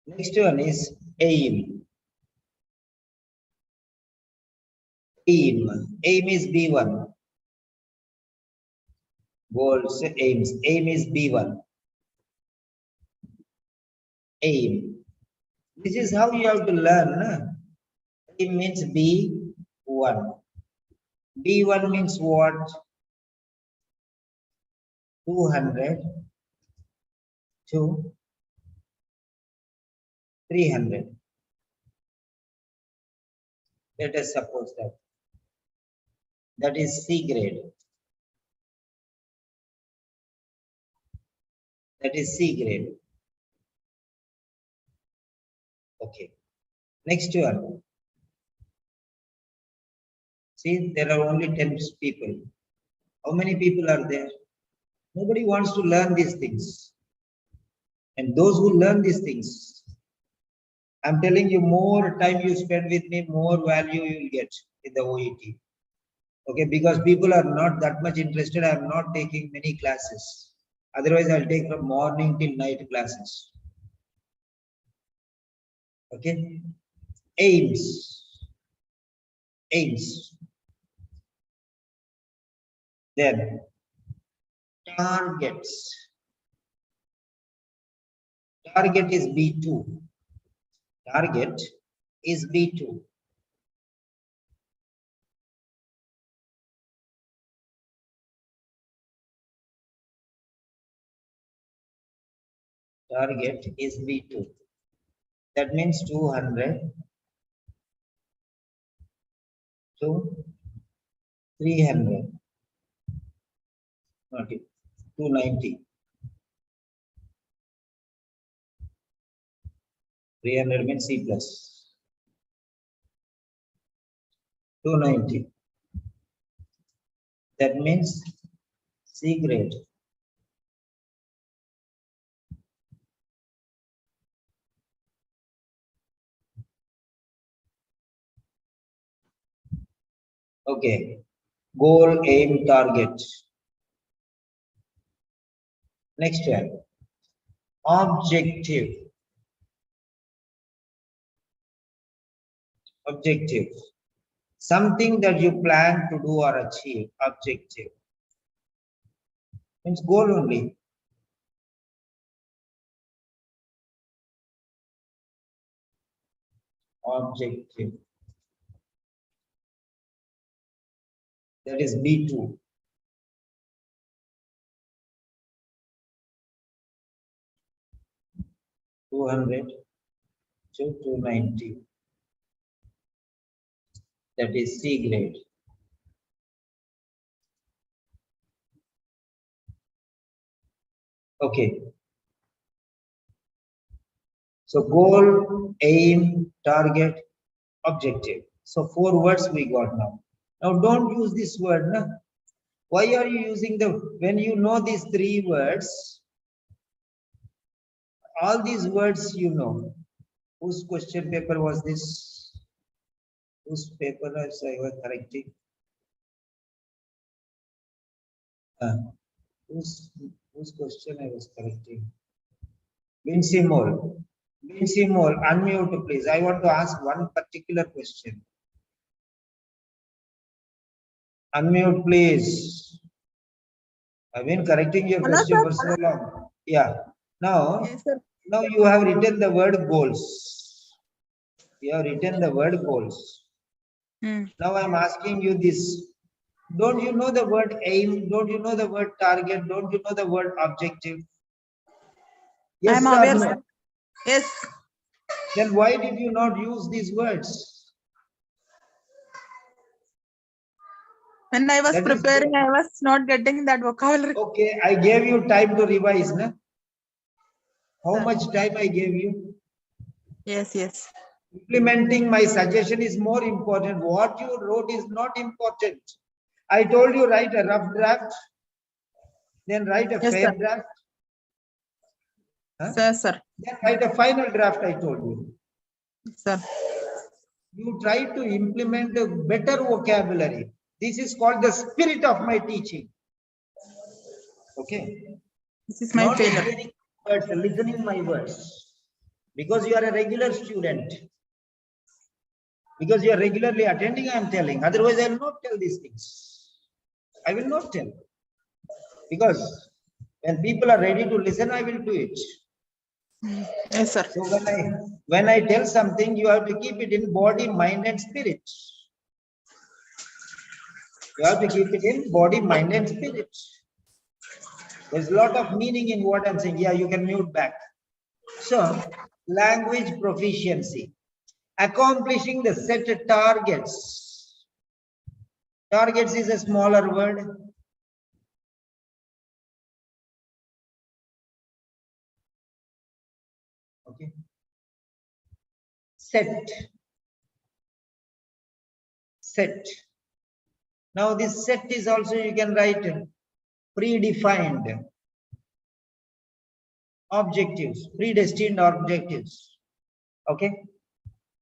Speaker 1: Next one is aim. Aim. Aim is B1. Goals, aims. Aim is B1. Aim. This is how you have to learn. Na? Aim means B1. B1 means what? 200 to 300. Let us suppose that. That is C grade. That is C grade. Okay. Next one. See, there are only 10 people. How many people are there? Nobody wants to learn these things. And those who learn these things, I'm telling you, more time you spend with me, more value you will get in the OET. Okay, because people are not that much interested. I'm not taking many classes. Otherwise, I'll take from morning till night classes. Okay. Aims. Aims. Then targets. Target is B2. Target is B2. Target is B2. That means 200 to 300. Okay. 290. 300 means C plus. 290. That means C grade. Okay. Goal, aim, target. Next one. Objective. Objective. Something that you plan to do or achieve. Objective. Means goal only. Objective. That is B2. $200 to $290. That is C grade. Okay. So goal, aim, target, objective. So 4 words we got now. Now don't use this word. Na? Why are you using when you know these 3 words, all these words you know. Whose question paper was this? Whose paper was I was correcting? Whose question I was correcting? Vincimol. Vincimol, unmute please. I want to ask one particular question. Unmute please. I've been correcting your question for so long. Yeah. Now,
Speaker 2: Yes, sir.
Speaker 1: now you have written the word goals. You have written the word goals.
Speaker 2: Hmm.
Speaker 1: Now I'm asking you this. Don't you know the word aim? Don't you know the word target? Don't you know the word objective? Yes,
Speaker 5: I'm
Speaker 1: or
Speaker 5: aware,
Speaker 1: no?
Speaker 5: sir. Yes.
Speaker 1: Then why did you not use these words?
Speaker 5: When I was
Speaker 1: That is
Speaker 5: preparing, I was not getting that vocabulary.
Speaker 1: okay. I gave you time to revise, na? How
Speaker 5: Sir.
Speaker 1: much time I gave you?
Speaker 5: Yes, yes.
Speaker 1: Implementing my suggestion is more important. What you wrote is not important. I told you write a rough draft, then write a
Speaker 5: Yes,
Speaker 1: fair
Speaker 5: sir.
Speaker 1: draft, huh?
Speaker 5: Sir, sir.
Speaker 1: Then write a final draft, I told you.
Speaker 5: Sir.
Speaker 1: You try to implement a better vocabulary. This is called the spirit of my teaching. Okay.
Speaker 5: This is my
Speaker 1: Not
Speaker 5: failure.
Speaker 1: hearing words, listening my words. Because you are a regular student. Because you are regularly attending, I am telling. Otherwise, I will not tell these things. I will not tell. Because when people are ready to listen, I will do it.
Speaker 5: Yes, sir.
Speaker 1: So when I tell something, you have to keep it in body, mind, and spirit. You have to keep it in body, mind, and spirit. There's a lot of meaning in what I'm saying. Yeah, you can mute back. So, language proficiency. Accomplishing the set targets. Targets is a smaller word. Okay. Set. Set. Now this set is also, you can write predefined objectives, predestined objectives. Okay.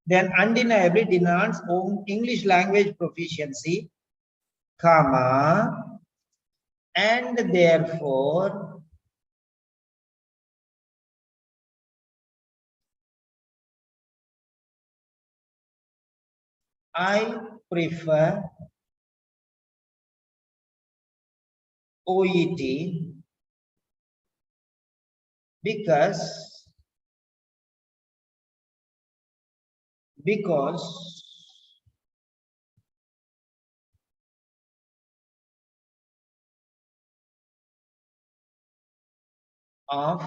Speaker 1: Then undeniably demands English language proficiency, comma, and therefore I prefer OET because of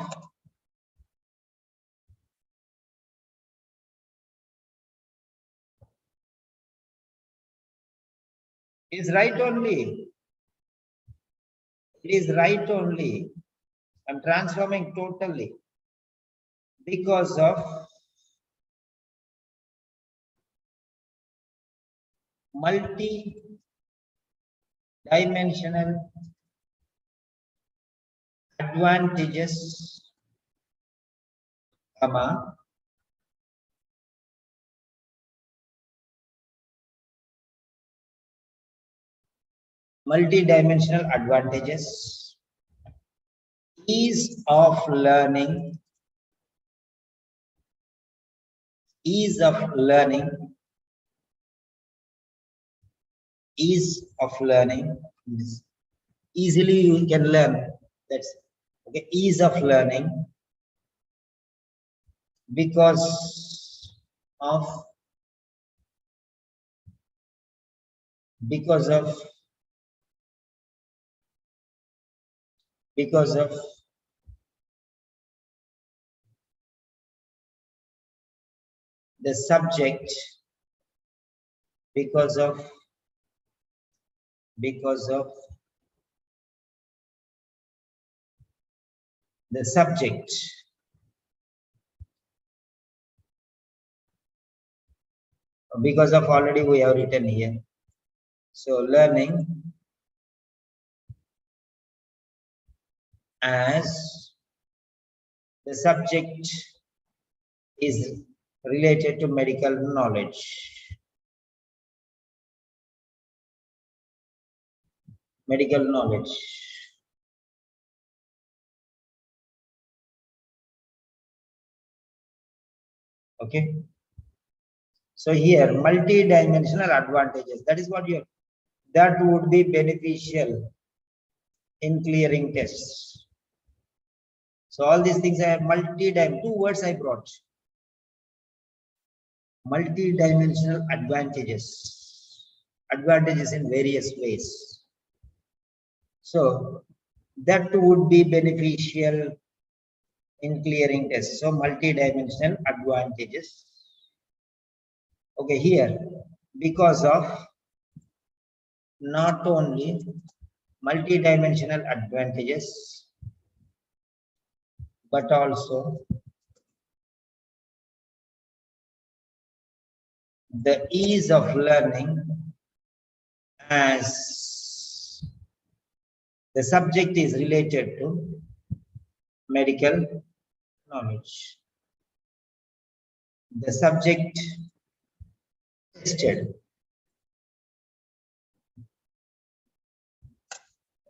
Speaker 1: is right only. It is right only. I'm transforming totally because of multi-dimensional advantages, comma, multi-dimensional advantages, ease of learning, ease of learning, ease of learning, easily you can learn. That's okay. Ease of learning because of the subject, because of the subject, because of already we have written here. So learning as the subject is related to medical knowledge. Medical knowledge. Okay. So here, multi-dimensional advantages. That is what that would be beneficial in clearing tests. So all these things I have two words I brought. Multi-dimensional advantages. Advantages in various ways. So that would be beneficial in clearing tests. So multi-dimensional advantages. Okay, here, because of not only multi-dimensional advantages, but also the ease of learning, as the subject is related to medical knowledge. The subject tested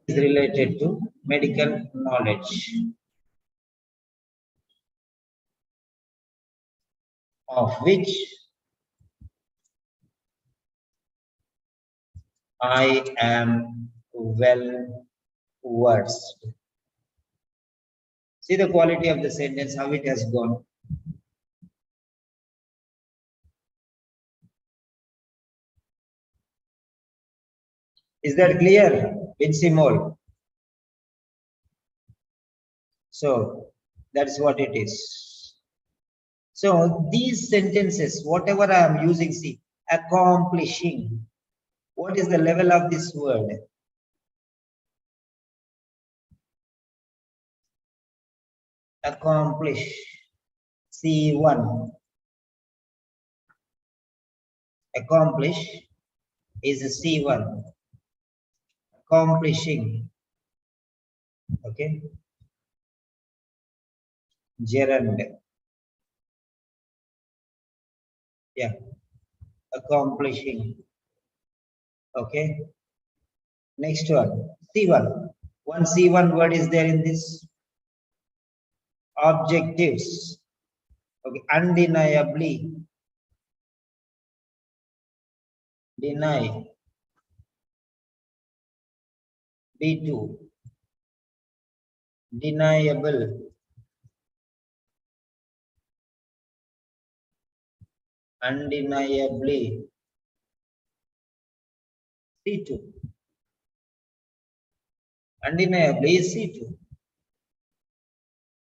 Speaker 1: is related to medical knowledge, of which I am well versed. See the quality of the sentence, how it has gone. Is that clear? Vincimol. So that's what it is. So these sentences, whatever I am using, see, accomplishing. What is the level of this word? Accomplish. C1. Accomplish is a C1. Accomplishing. Okay. Gerund. Yeah. Accomplishing. Okay. Next one. C1. One C1 word is there in this. Objectives. Okay. Undeniably. Deny. B2. Deniable. Undeniably. C2. Undeniably is C2.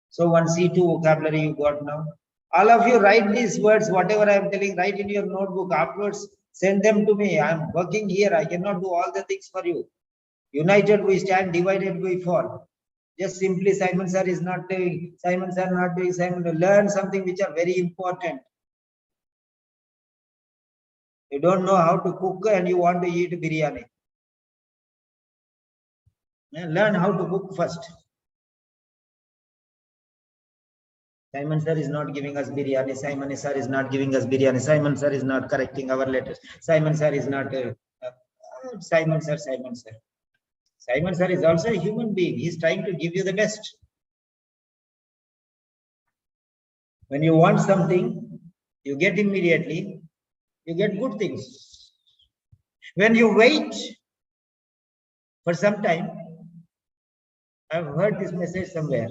Speaker 1: So one C2 vocabulary you got now. All of you write these words, whatever I am telling, write in your notebook. Afterwards, send them to me. I am working here. I cannot do all the things for you. United we stand, divided we fall. Just simply Simon sir is not doing, Simon sir not doing, Simon. Learn something which are very important. You don't know how to cook and you want to eat biryani. Learn how to cook first. Simon sir is not giving us biryani. Simon sir is not giving us biryani. Simon sir is not correcting our letters. Simon sir is not. Simon sir, Simon sir. Simon sir is also a human being. He is trying to give you the best. When you want something, you get immediately. You get good things. When you wait for some time, I've heard this message somewhere.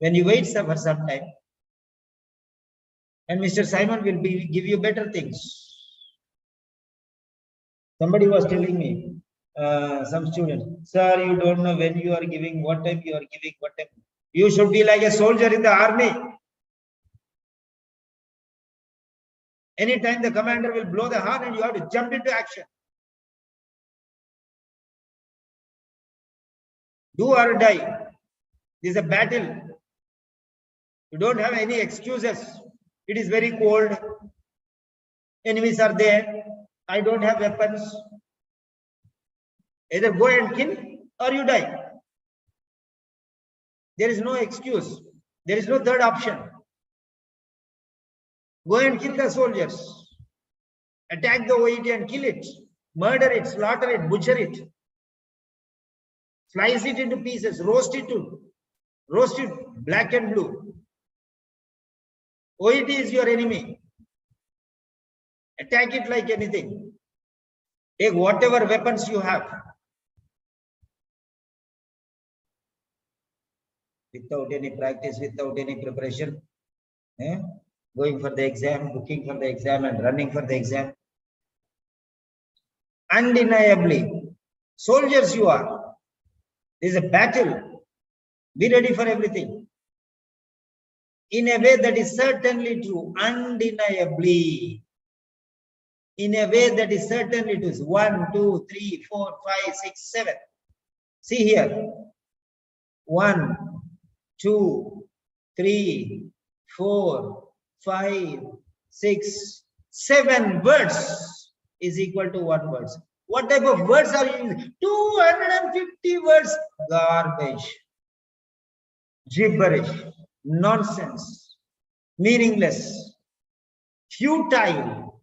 Speaker 1: When you wait for some time, and Mr. Simon will give you better things. Somebody was telling me, some student, sir, you don't know when you are giving, what time you are giving, what time. You should be like a soldier in the army. Anytime the commander will blow the horn and you have to jump into action. Do or die. This is a battle. You don't have any excuses. It is very cold. Enemies are there. I don't have weapons. Either go and kill or you die. There is no excuse. There is no third option. Go and kill the soldiers. Attack the OET and kill it. Murder it, slaughter it, butcher it. Slice it into pieces, roast it black and blue. OET is your enemy. Attack it like anything. Take whatever weapons you have. Without any practice, without any preparation. Going for the exam, booking for the exam and running for the exam. Undeniably, soldiers you are. This is a battle. Be ready for everything. In a way that is certainly true, undeniably. In a way that is certainly true. 1, 2, 3, 4, 5, 6, 7. See here. 1, 2, 3, 4, 5, 6, 7 words is equal to 1 word. What type of words are you using? 250 words. Garbage. Gibberish. Nonsense. Meaningless. Futile.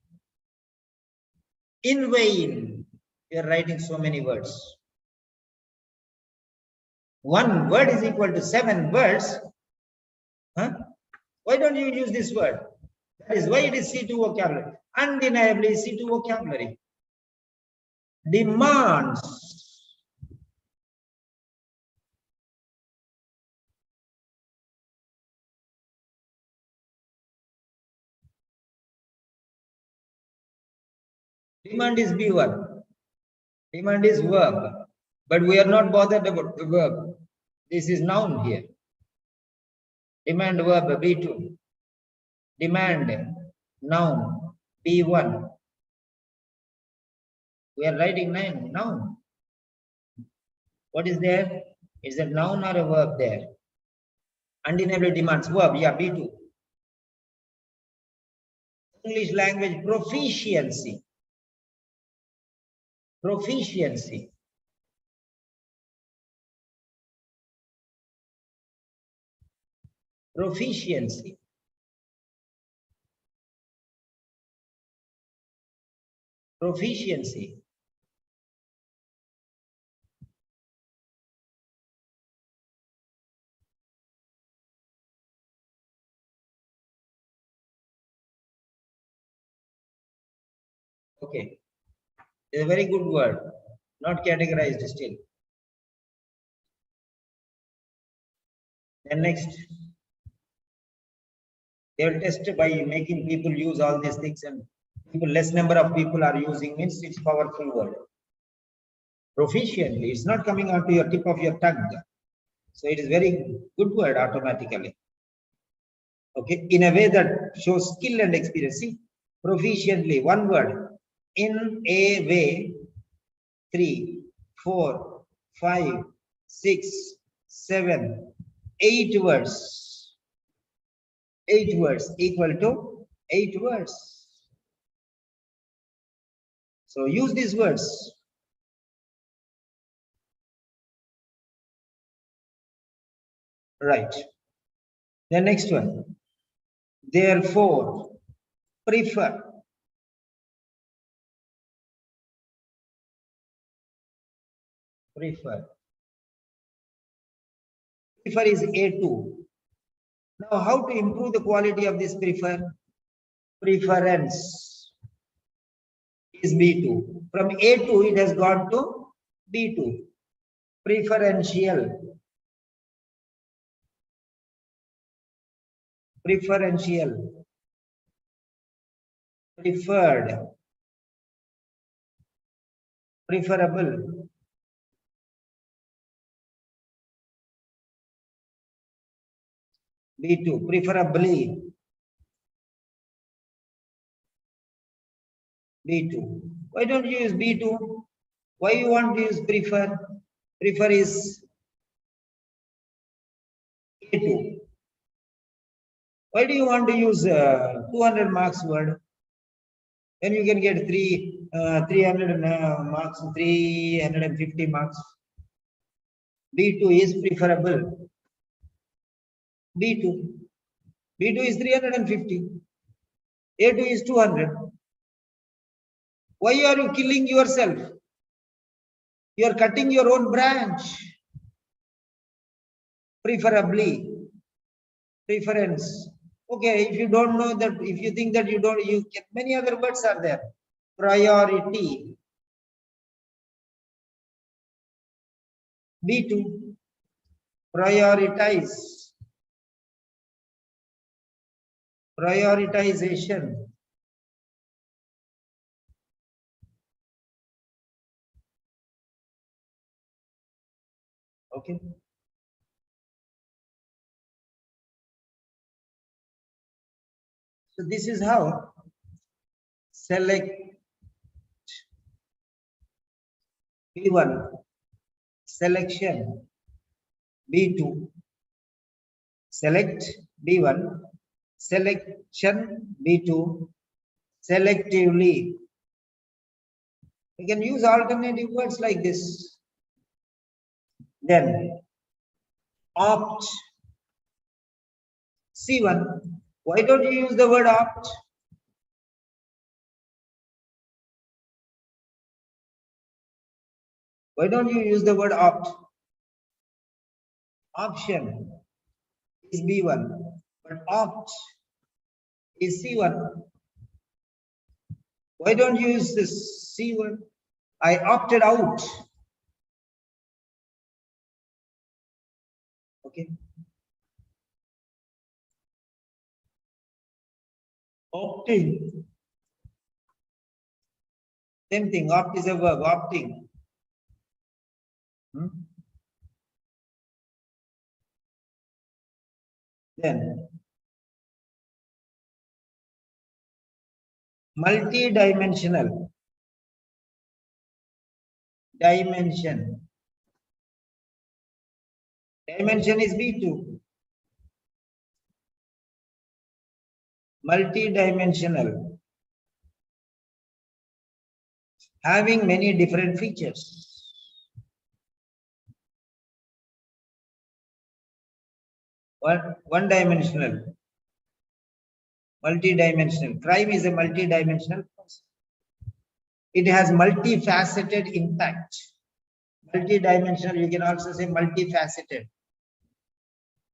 Speaker 1: In vain. You are writing so many words. 1 word is equal to 7 words. Huh? Why don't you use this word? That is why it is C2 vocabulary. Undeniably C2 vocabulary. Demands. Demand is B1. Demand is verb. But we are not bothered about the verb. This is noun here. Demand verb B2. Demand noun B1. We are writing noun. What is there? Is a noun or a verb there? Undeniably demands verb. Yeah, B2. English language proficiency. Proficiency. Proficiency. Proficiency. Okay. It's a very good word. Not categorized still. Then next. They will test by making people use all these things, and less number of people are using means it's powerful word. Proficiently, it's not coming onto your tip of your tongue. So it is very good word automatically. Okay, in a way that shows skill and experience. See, proficiently, 1 word. In a way, 3, 4, 5, 6, 7, 8 words. 8 words equal to 8 words. So use these words. Right. The next one. Therefore, prefer. Prefer. Prefer is A2. Now, how to improve the quality of this prefer? Preference is B2. From A2, it has gone to B2. Preferential. Preferential. Preferred. Preferable. B2. Preferably. B2. Why don't you use B2? Why you want to use prefer? Prefer is A2. Why do you want to use 200 marks word? Then you can get 300 marks, 350 marks. B2 is preferable. B2. B2 is 350. A2 is 200. Why are you killing yourself? You are cutting your own branch. Preferably. Preference. Okay, if you don't know that, if you think that you don't, you get many other words are there. Priority. B2. Prioritize. Prioritization. Okay. So this is how select B1, selection B2, select B1, selection B2, selectively. You can use alternative words like this. Then opt C1. Why don't you use the word opt? Why don't you use the word opt? Option is B1, but opt is C1. Why don't you use this C1? I opted out. Okay. Opting. Same thing. Opt is a verb. Opting. Then multi-dimensional. Dimension. Dimension is B2. Multi-dimensional. Having many different features. One dimensional. Multi-dimensional. Crime is a multi-dimensional process. It has multifaceted impact. Multi-dimensional, you can also say multifaceted.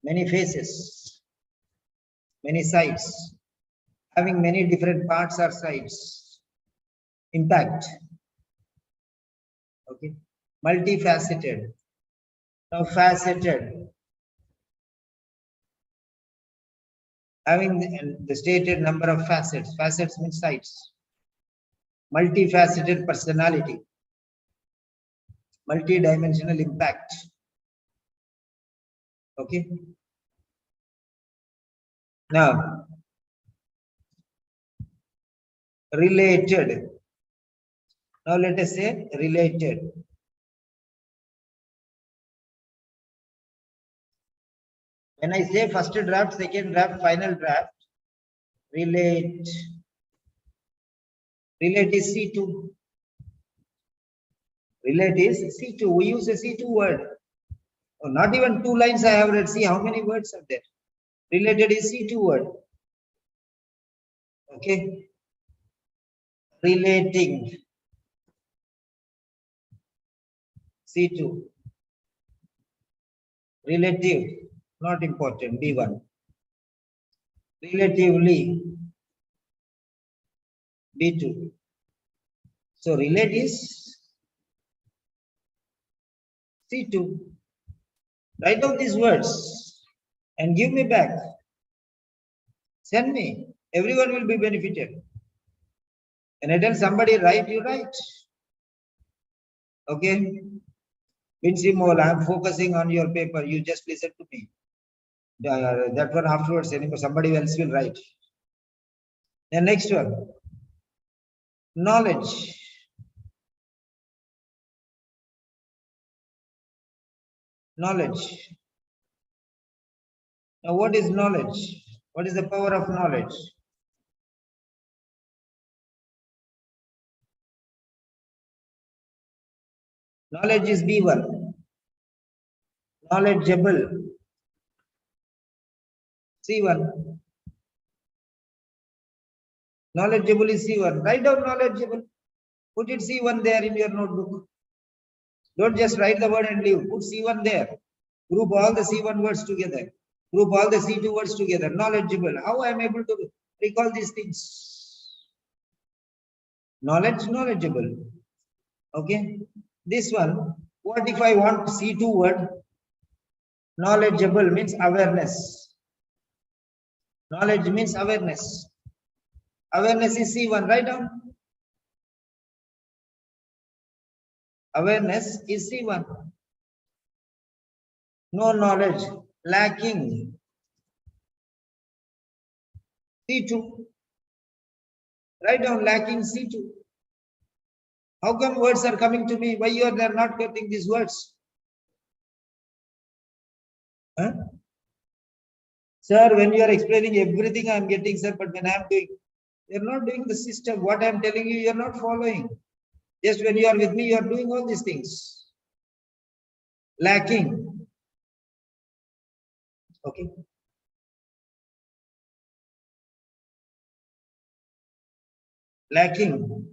Speaker 1: Many faces, many sides, having many different parts or sides. Impact. Okay. Multifaceted. Now faceted. Having the stated number of facets. Facets means sides. Multifaceted personality. Multi-dimensional impact. Okay. Now, related. Now let us say related. When I say first draft, second draft, final draft, relate. Relate is C2. Relate is C2. We use a C2 word. Oh, not even 2 lines I have read. See how many words are there. Related is C2 word. Okay. Relating. C2. Relative. Not important. B1. Relatively. B2. So relate is C2. Write down these words and give me back. Send me. Everyone will be benefited. And I tell somebody write, you write. Okay. Vincimol, I am focusing on your paper. You just listen to me. That one afterwards, somebody else will write. The next one. Knowledge. Knowledge. Now, what is knowledge? What is the power of knowledge? Knowledge is B1. Knowledgeable. C1. Knowledgeable is C1. Write down knowledgeable. Put it C1 there in your notebook. Don't just write the word and leave. Put C1 there. Group all the C1 words together. Group all the C2 words together. Knowledgeable. How I am able to recall these things? Knowledge, knowledgeable. Okay. This one, what if I want C2 word? Knowledgeable means awareness. Knowledge means awareness. Awareness is C1. Write down. Awareness is C1. No knowledge, lacking. C2. Write down lacking C2. How come words are coming to me? Why you are there not getting these words? Huh? Sir, when you are explaining everything I am getting, sir, but when I am doing, you are not doing the system. What I am telling you, you are not following. Just when you are with me, you are doing all these things. Lacking. Okay. Lacking.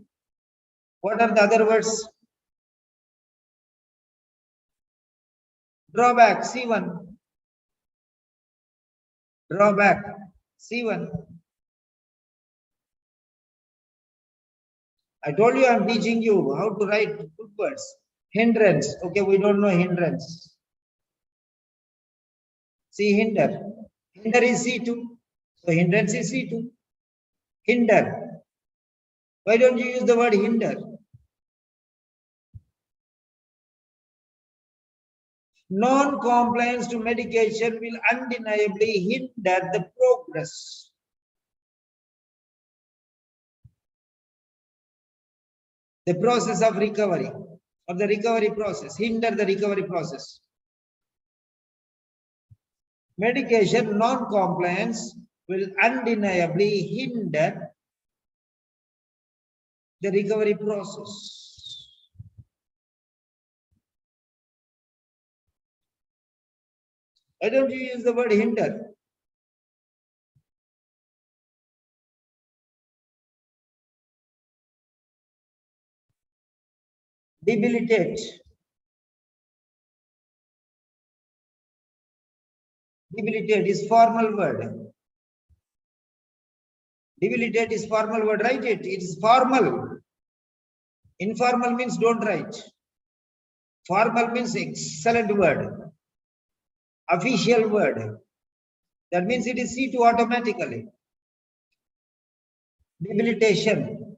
Speaker 1: What are the other words? Drawback, C1. Drawback, C1. I told you I am teaching you how to write good words. Hindrance. Okay, we don't know hindrance. See, hinder. Hinder is C2. So hindrance is C2. Hinder. Why don't you use the word hinder? Non-compliance to medication will undeniably hinder the progress. The process of recovery, or the recovery process, hinder the recovery process. Medication non-compliance will undeniably hinder the recovery process. Why don't you use the word hinder? Debilitate. Debilitate is formal word. Debilitate is formal word. Write it. It is formal. Informal means don't write. Formal means excellent word. Official word. That means it is C2 automatically. Debilitation.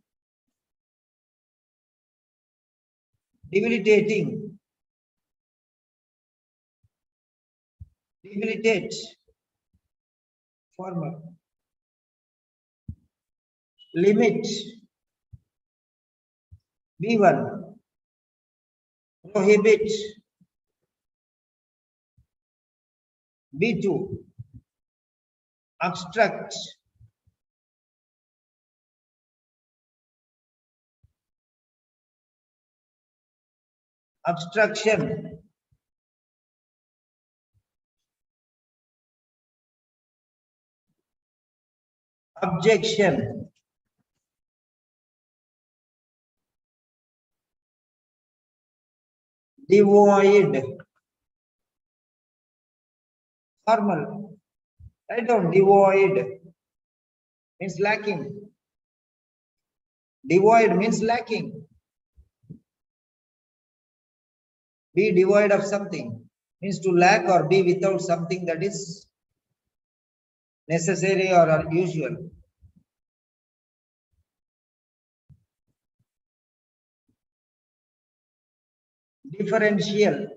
Speaker 1: Debilitating. Debilitate. Formal. Limit. B1. Prohibit. B2. Obstruct. Obstruction. Objection. Devoid. Formal. Write down devoid. Means lacking. Devoid means lacking. Be devoid of something means to lack or be without something that is necessary or unusual. Differential.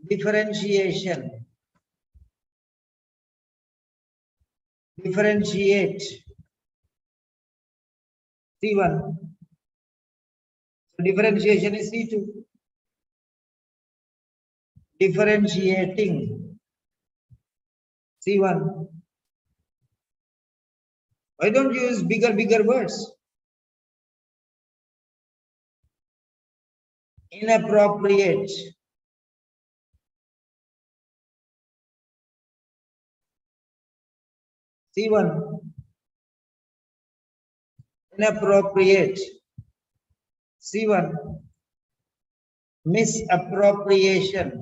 Speaker 1: Differentiation. Differentiate. C1. So differentiation is C2. Differentiating. C1. Why don't you use bigger words? Inappropriate. C1. Inappropriate. C1. Misappropriation.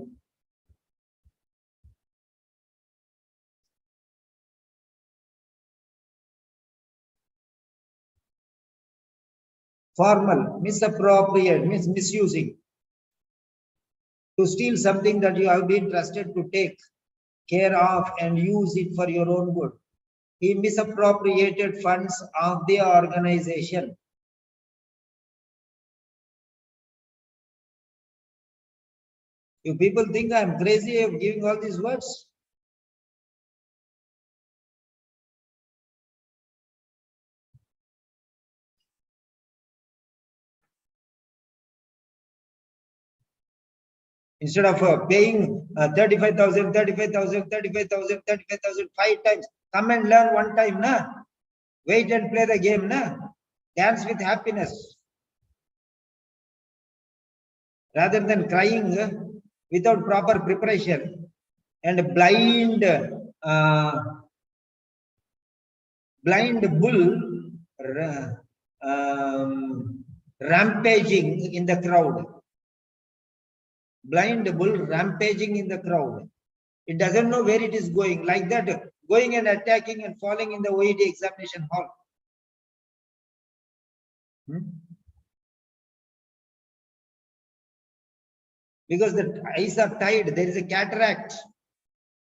Speaker 1: Formal. Misappropriate means misusing. To steal something that you have been trusted to take care of and use it for your own good. He misappropriated funds of the organization. You people think I'm crazy of giving all these words? Instead of paying 35,000, 5 times, come and learn one time, na? Wait and play the game, na? Dance with happiness. Rather than crying without proper preparation and blind bull rampaging in the crowd. Blind bull rampaging in the crowd. It doesn't know where it is going. Like that, going and attacking and falling in the OET examination hall. Because the eyes are tied, there is a cataract.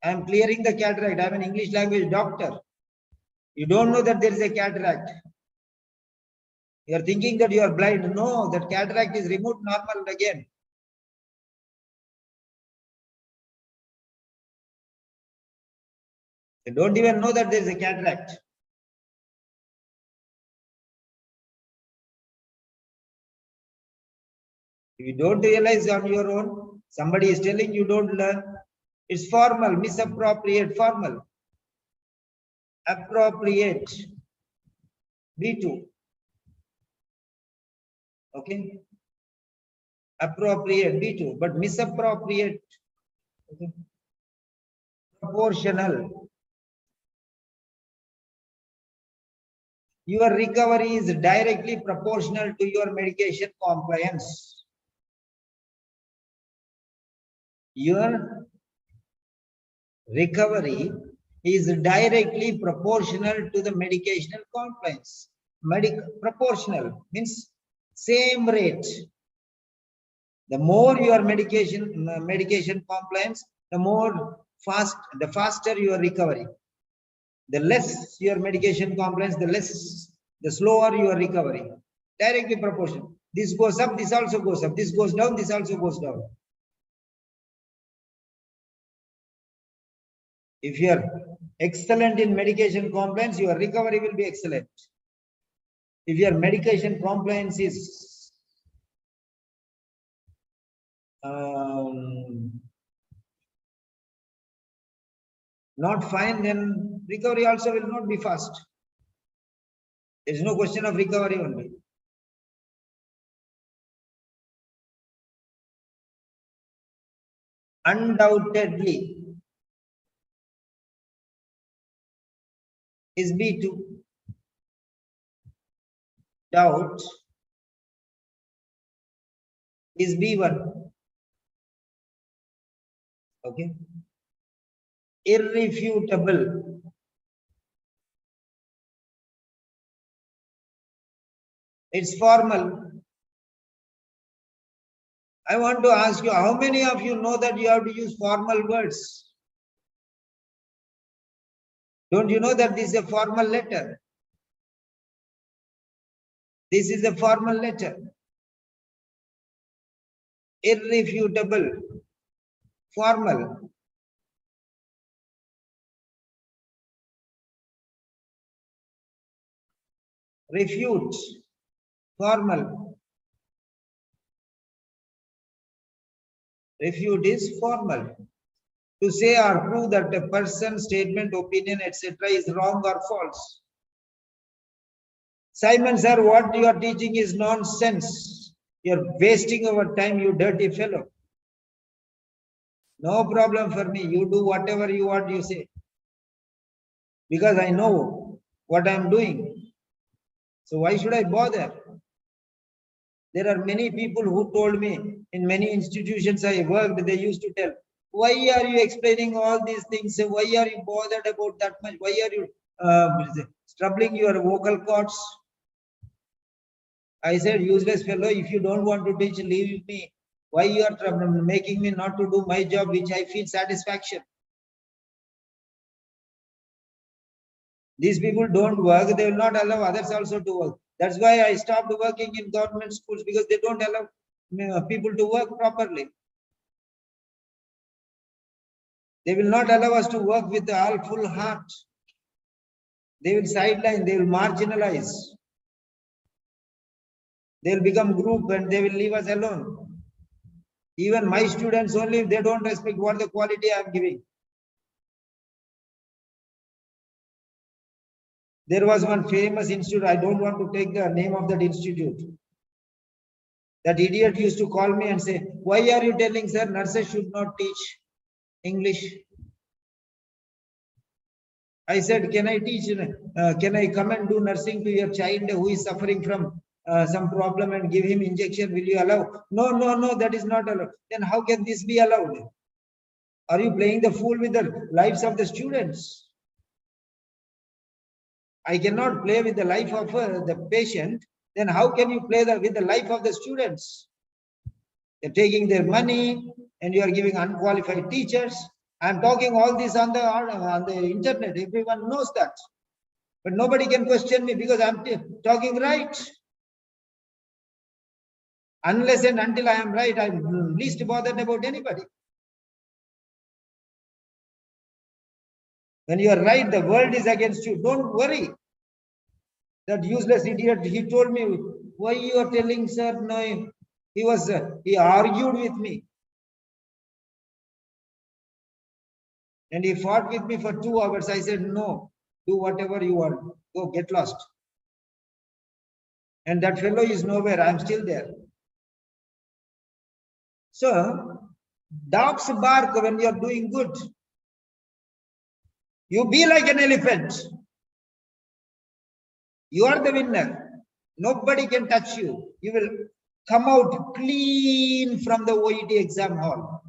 Speaker 1: I am clearing the cataract. I am an English language doctor. You don't know that there is a cataract. You are thinking that you are blind. No, that cataract is removed normal again. You don't even know that there is a cataract. If you don't realize on your own, somebody is telling you don't learn. It's formal, misappropriate, formal. Appropriate. B2. Okay. Appropriate, B2, but misappropriate. Okay. Proportional. Your recovery is directly proportional to your medication compliance. Your recovery is directly proportional to the medicational compliance. Proportional means same rate. The more your medication compliance, the faster your recovery. The less your medication compliance, the slower your recovery. Directly proportional. This goes up, this also goes up. This goes down, this also goes down. If you are excellent in medication compliance, your recovery will be excellent. If your medication compliance is not fine, then recovery also will not be fast. There is no question of recovery only. Undoubtedly is B2. Doubt is B1. Okay. Irrefutable. It's formal. I want to ask you, how many of you know that you have to use formal words? Don't you know that this is a formal letter? This is a formal letter. Irrefutable. Formal. Refute. Formal. Refute is formal. To say or prove that a person's statement, opinion, etc. is wrong or false. Simon, sir, what you are teaching is nonsense. You are wasting our time, you dirty fellow. No problem for me. You do whatever you want, you say. Because I know what I am doing. So why should I bother? There are many people who told me in many institutions I worked, they used to tell, why are you explaining all these things? Why are you bothered about that much? Why are you troubling your vocal cords? I said, useless fellow, if you don't want to teach, leave me. Why you are making me not to do my job, which I feel satisfaction? These people don't work, they will not allow others also to work. That's why I stopped working in government schools, because they don't allow people to work properly. They will not allow us to work with all full heart. They will sideline, they will marginalize. They will become group and they will leave us alone. Even my students only, they don't respect what the quality I am giving. There was one famous institute, I don't want to take the name of that institute. That idiot used to call me and say, why are you telling, sir, nurses should not teach English? I said, can I teach, can I come and do nursing to your child who is suffering from some problem and give him injection? Will you allow? No, no, no, that is not allowed. Then how can this be allowed? Are you playing the fool with the lives of the students? I cannot play with the life of the patient. Then how can you play with the life of the students? They're taking their money and you are giving unqualified teachers. I'm talking all this on the internet. Everyone knows that. But nobody can question me because I'm talking right. Unless and until I am right, I'm least bothered about anybody. When you are right, the world is against you. Don't worry. That useless idiot, he told me, why you are telling, sir? No, he argued with me. And he fought with me for 2 hours. I said, no, do whatever you want. Go get lost. And that fellow is nowhere. I'm still there. So, dogs bark when you're doing good. You be like an elephant. You are the winner. Nobody can touch you. You will come out clean from the OET exam hall.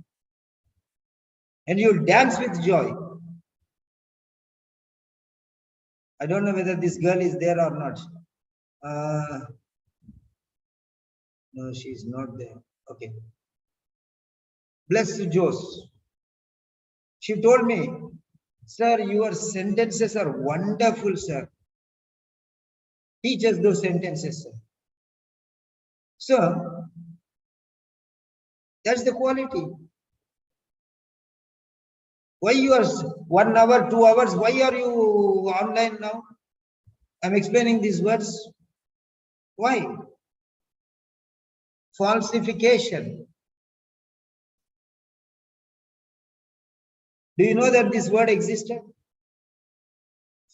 Speaker 1: And you'll dance with joy. I don't know whether this girl is there or not. No, she's not there. Okay. Bless Jose. She told me, sir, your sentences are wonderful, sir. Teach us those sentences, sir. So, that's the quality. Why you are 1 hour, 2 hours? Why are you online now? I'm explaining these words. Why? Falsification. Do you know that this word existed?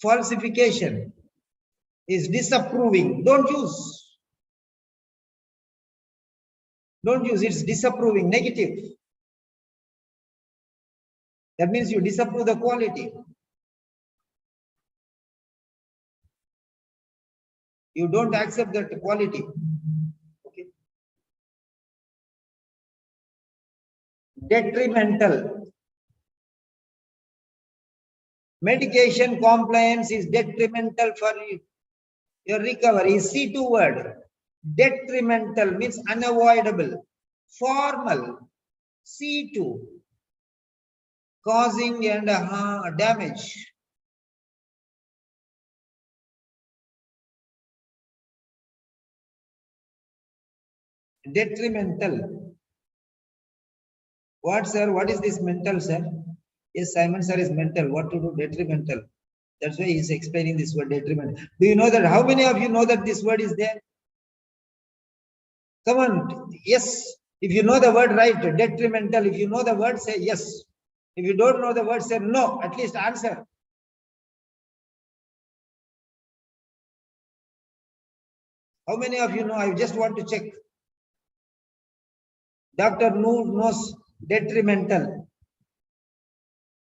Speaker 1: Falsification is disapproving. Don't use. Don't use. It's disapproving, negative. That means you disapprove the quality. You don't accept that quality. Okay. Detrimental. Medication compliance is detrimental for your recovery. C2 word. Detrimental means unavoidable. Formal. C2. Causing and damage. Detrimental. What, sir? What is this mental, sir? Yes, Simon, sir, is mental. What to do? Detrimental. That's why he's explaining this word, detrimental. Do you know that? How many of you know that this word is there? Come on. Yes. If you know the word right, detrimental. If you know the word, say yes. If you don't know the word, say no. At least answer. How many of you know? I just want to check. Dr. Noor knows detrimental.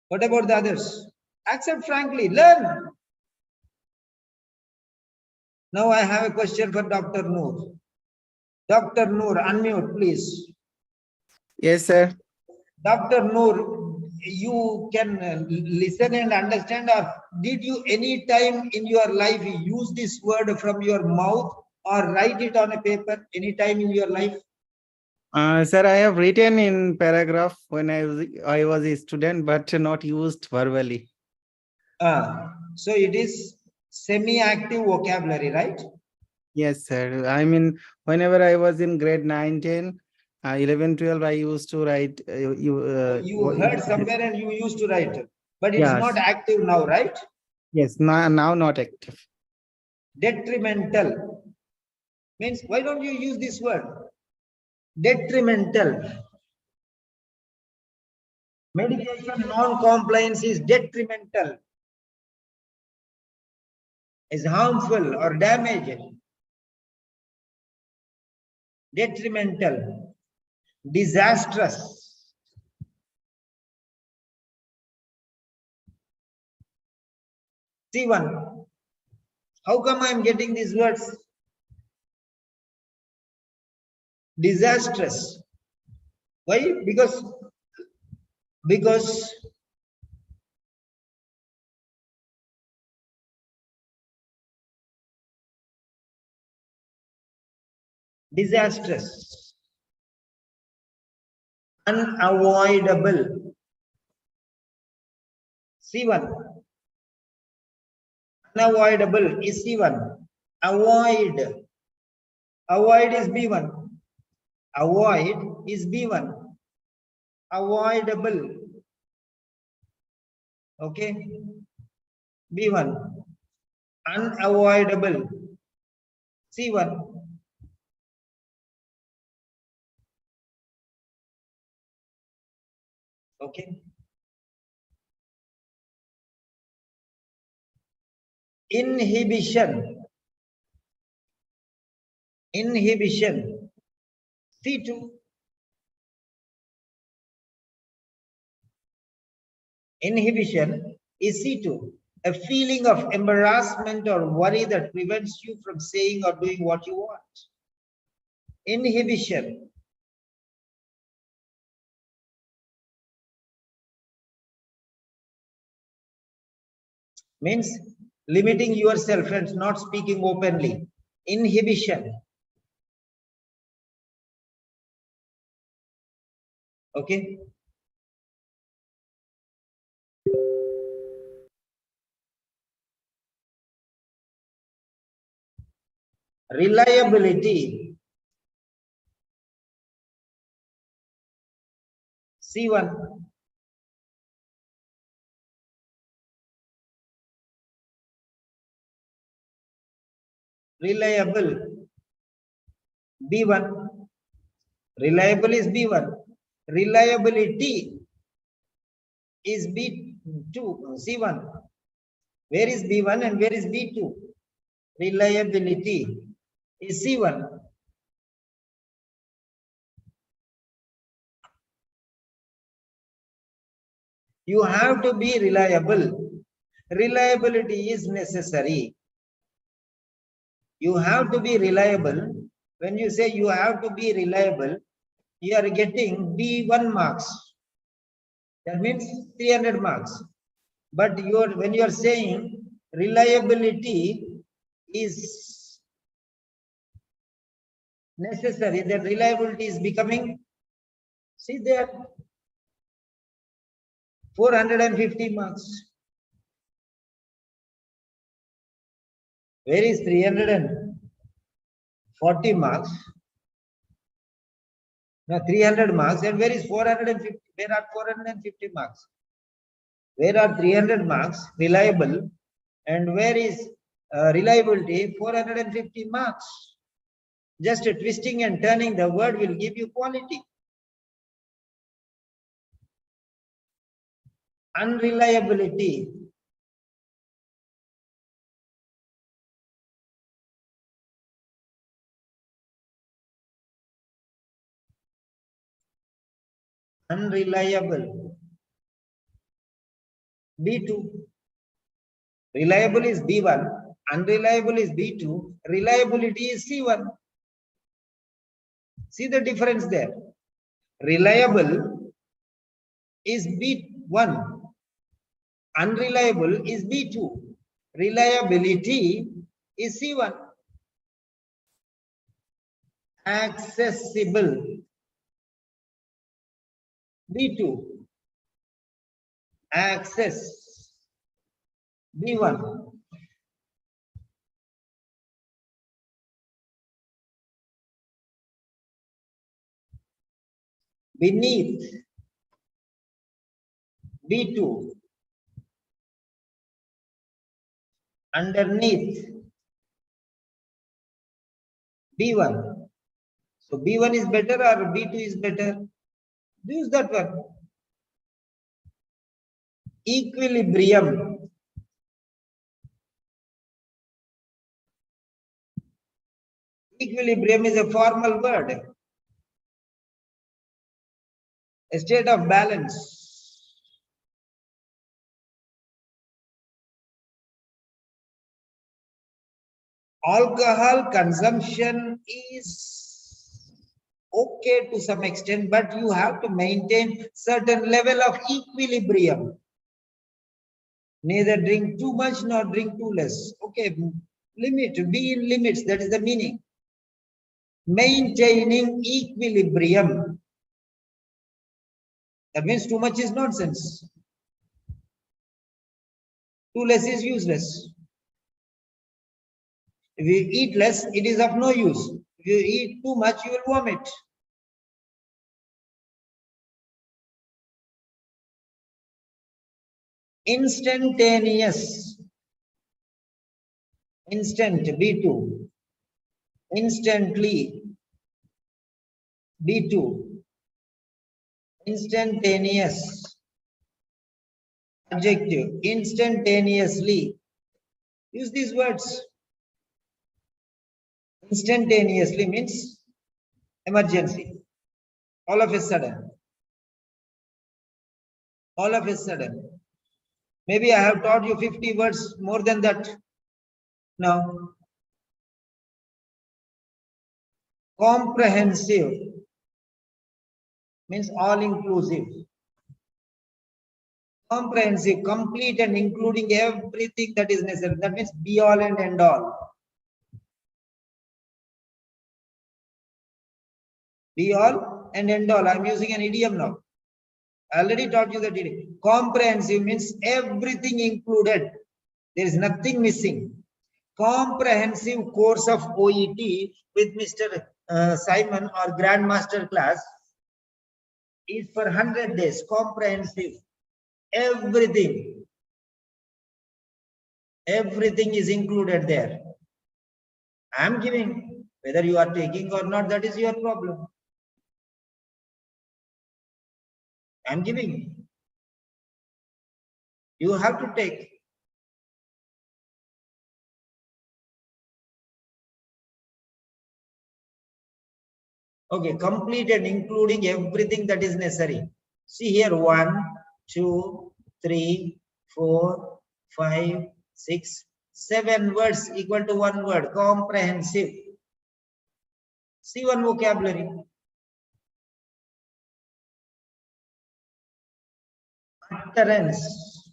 Speaker 1: What about the others? Accept frankly. Learn. Now I have a question for Dr. Noor. Dr. Noor, unmute, please.
Speaker 4: Yes, sir.
Speaker 1: Dr. Noor, you can listen and understand, or did you any time in your life use this word from your mouth or write it on a paper any time in your life?
Speaker 4: Sir, I have written in paragraph when I was a student, but not used verbally.
Speaker 1: So it is semi-active vocabulary, right?
Speaker 4: Yes, sir. I mean, whenever I was in grade 9, 10, 11, 12, I used to write.
Speaker 1: You heard somewhere and you used to write, but it's
Speaker 4: Yes.
Speaker 1: not active now, right?
Speaker 4: Yes, now not active.
Speaker 1: Detrimental means, why don't you use this word? Detrimental. Medication non-compliance is detrimental, is harmful or damaging. Detrimental, disastrous. See one. How come I am getting these words? Disastrous. Why? Because disastrous, unavoidable. C1. Unavoidable is C1. Avoid. Avoid is B1. Avoid is B1. Avoidable. Okay. B1. Unavoidable. C1. Okay. Inhibition. Inhibition. C2. Inhibition is C2. A feeling of embarrassment or worry that prevents you from saying or doing what you want. Inhibition. Means limiting yourself and not speaking openly. Inhibition. Okay. Reliability. C1. Reliable. B1. Reliable is B1. Reliability is B2. C1. Where is B1 and where is B2? Reliability is C1. You have to be reliable. Reliability is necessary. You have to be reliable. When you say you have to be reliable, you are getting B1 marks. That means 300 marks. But when you are saying reliability is necessary, that reliability is becoming, see there, 450 marks. Where is 340 marks? Now 300 marks, and where is 450? Where are 450 marks? Where are 300 marks reliable, and where is reliability 450 marks? Just twisting and turning the word will give you quality. Unreliability. Unreliable. B2. Reliable is B1. Unreliable is B2. Reliability is C1. See the difference there. Reliable is B1. Unreliable is B2. Reliability is C1. Accessible. B2. Access. B1. beneath, B2, underneath, B1. So B1 is better or B2 is better? Use that one. Equilibrium. Equilibrium is a formal word. A state of balance. Alcohol consumption is okay to some extent, but you have to maintain certain level of equilibrium. Neither drink too much nor drink too less. Okay, limit, be in limits, that is the meaning. Maintaining equilibrium. That means too much is nonsense. Too less is useless. If you eat less, it is of no use. If you eat too much, you will vomit. Instantaneous. Instant, B2. Instantly, B2. Instantaneous. Adjective, instantaneously. Use these words. Instantaneously means emergency. All of a sudden. All of a sudden. Maybe I have taught you 50 words more than that. Now, comprehensive means all inclusive. Comprehensive, complete and including everything that is necessary. That means be all and end all. Be all and end all. I am using an idiom now. I already taught you that idiom. Comprehensive means everything included. There is nothing missing. Comprehensive course of OET with Mr. Simon or GrandMasterClass is for 100 days. Comprehensive. Everything. Everything is included there. I am giving. Whether you are taking or not, that is your problem. I am giving. You have to take. Okay, complete and including everything that is necessary. See here, 1, 2, 3, 4, 5, 6, 7 words equal to 1 word. Comprehensive. See one vocabulary. Utterance.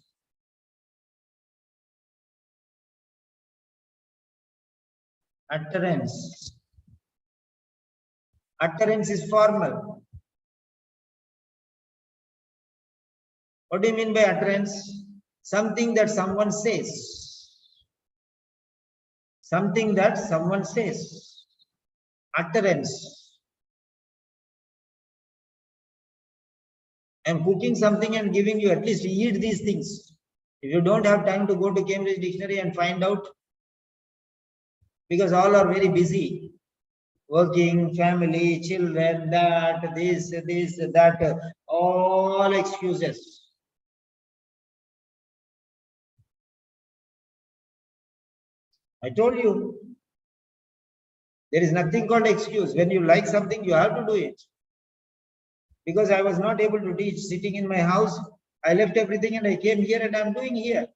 Speaker 1: Utterance. Utterance is formal. What do you mean by utterance? Something that someone says. Something that someone says. Utterance. I'm cooking something and giving you, at least eat these things. If you don't have time to go to Cambridge Dictionary and find out, because all are very busy. Working, family, children, that, this, that, all excuses. I told you, there is nothing called excuse. When you like something, you have to do it. Because I was not able to teach sitting in my house, I left everything and I came here and I'm doing here.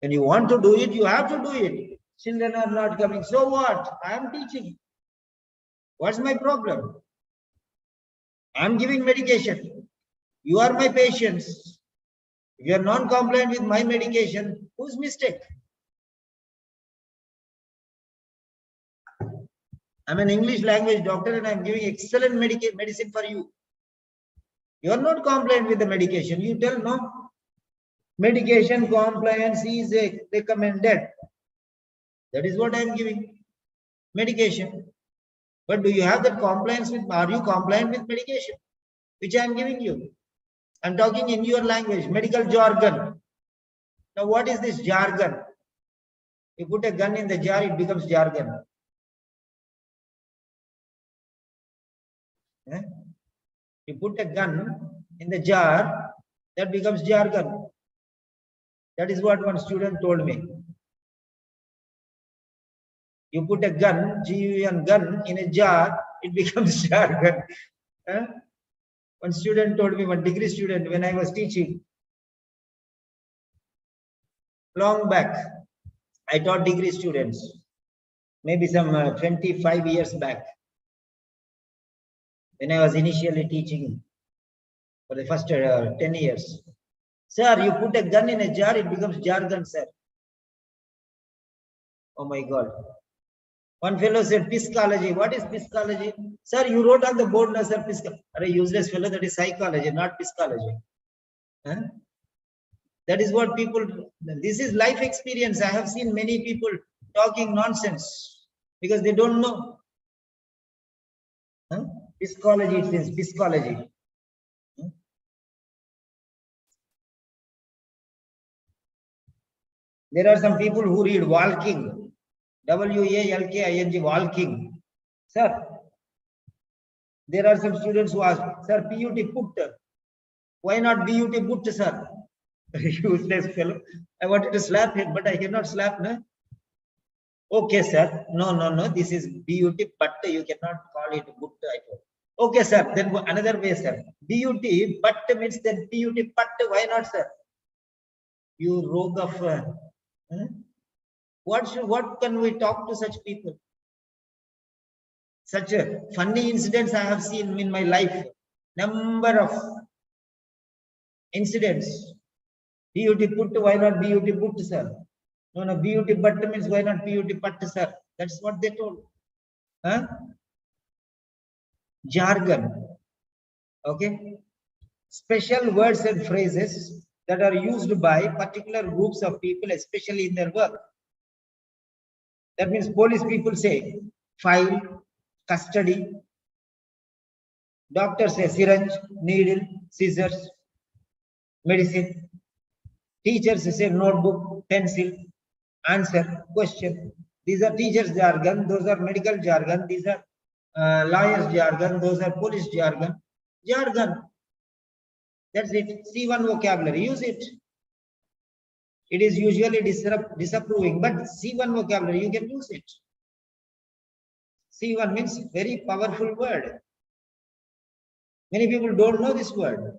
Speaker 1: When you want to do it, you have to do it. Children are not coming. So what? I am teaching. What's my problem? I am giving medication. You are my patients. If you are non-compliant with my medication, whose mistake? I'm an English language doctor and I'm giving excellent medicine for you. You are not compliant with the medication. You tell no. Medication compliance is recommended. That is what I am giving. Medication. But do you have that compliance with, are you compliant with medication, which I am giving you? I'm talking in your language, medical jargon. Now, what is this jargon? You put a gun in the jar, it becomes jargon. Eh? You put a gun in the jar, that becomes jargon. That is what one student told me. You put a gun, G-U-N, gun, in a jar, it becomes jargon. Eh? One student told me, one degree student, when I was teaching, long back, I taught degree students, maybe some 25 years back, when I was initially teaching for the first 10 years. Sir, you put a gun in a jar, it becomes jargon, sir. Oh my God. One fellow said, psychology. What is psychology? Sir, you wrote on the board, no, sir, psychology. A useless fellow, that is psychology, not psychology. Huh? That is what people, this is life experience. I have seen many people talking nonsense because they don't know. Huh? Psychology, it means psychology. Huh? There are some people who read walking, W-A-L-K-I-N-G, walking. Sir, there are some students who ask, sir, PUT put. Why not BUT put, sir? Useless fellow. I wanted to slap him, but I cannot slap, no? Okay, sir. No. This is BUT, but you cannot call it put. Okay, sir. Then another way, sir. BUT, but means then PUT, but why not, sir? You rogue of... What can we talk to such people? Such funny incidents I have seen in my life. Number of incidents. BUT put, why not BUT put, sir? No, BUT but means why not BUT but, sir? That's what they told. Huh? Jargon. Okay. Special words and phrases that are used by particular groups of people, especially in their work. That means police people say file, custody. Doctors say syringe, needle, scissors, medicine. Teachers say notebook, pencil, answer, question. These are teachers' jargon. Those are medical jargon. These are lawyers' jargon. Those are police jargon. Jargon. That's it. C1 vocabulary. Use it. It is usually disapproving, but C1 vocabulary, you can use it. C1 means very powerful word. Many people don't know this word.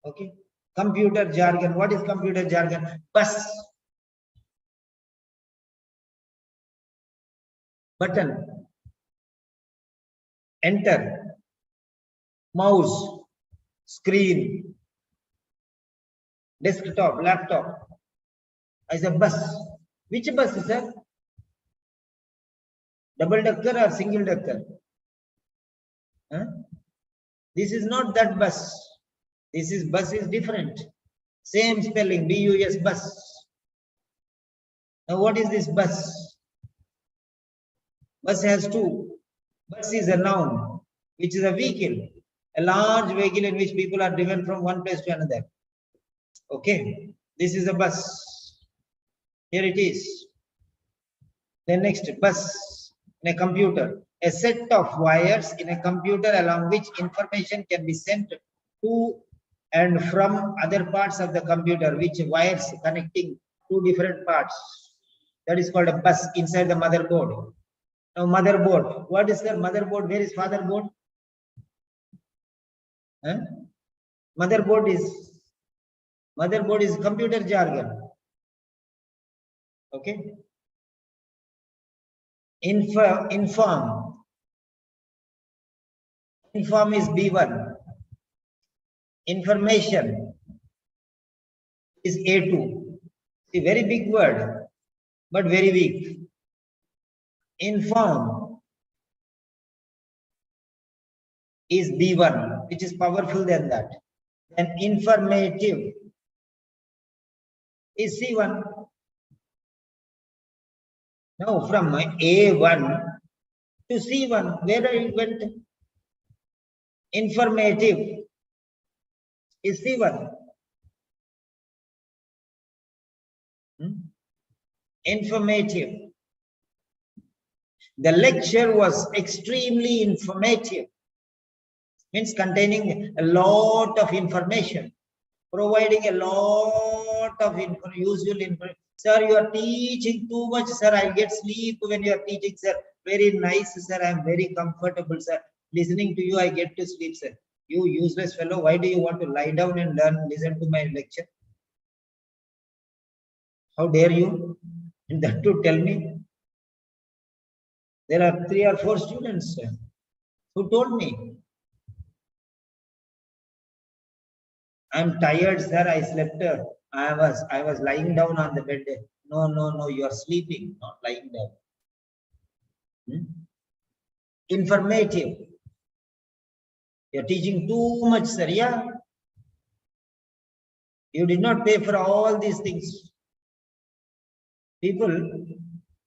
Speaker 1: Okay. Computer jargon. What is computer jargon? Bus. Button. Enter. Mouse. Screen. Desktop. Laptop. As a bus. Which bus, sir? Double decker or single decker? Huh? This is not that bus. This is bus is different. Same spelling, B-U-S, bus. Now what is this bus? Bus has two. Bus is a noun, which is a vehicle. A large vehicle in which people are driven from one place to another. Okay. This is a bus. Here it is. Then next, bus in a computer. A set of wires in a computer along which information can be sent to and from other parts of the computer, which wires connecting two different parts. That is called a bus inside the motherboard. Now motherboard. What is the motherboard? Where is fatherboard? Huh? Motherboard is computer jargon. Okay. Inform. Inform is B1. Information is A2. A very big word, but very weak. Inform is B1, which is powerful than that. And informative is C1. Now from A1 To C1, where it went? Informative is C1. Informative. The lecture was extremely informative, means containing a lot of information, providing a lot of useful information. Sir, you are teaching too much, sir. I'll get sleep when you are teaching, sir. Very nice, sir. I am very comfortable, sir. Listening to you, I get to sleep, sir. You useless fellow, why do you want to lie down and listen to my lecture? How dare you? And that to tell me? There are 3 or 4 students who told me, I'm tired, sir. I slept. I was lying down on the bed. No, you are sleeping, not lying down. Informative. You're teaching too much, sir. Yeah. You did not pay for all these things. People,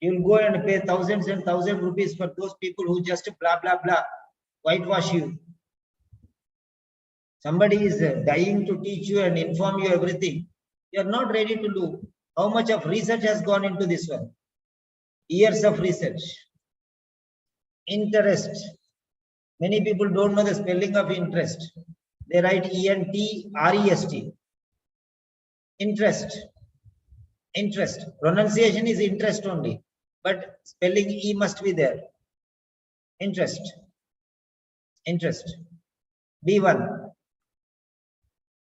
Speaker 1: you'll go and pay thousands and thousands rupees for those people who just blah, blah, blah, whitewash you. Somebody is dying to teach you and inform you everything. You are not ready to do. How much of research has gone into this one? Years of research. Interest. Many people don't know the spelling of interest. They write E-N-T-R-E-S-T. Interest. Interest. Pronunciation is interest only, but spelling E must be there. Interest. Interest. B1.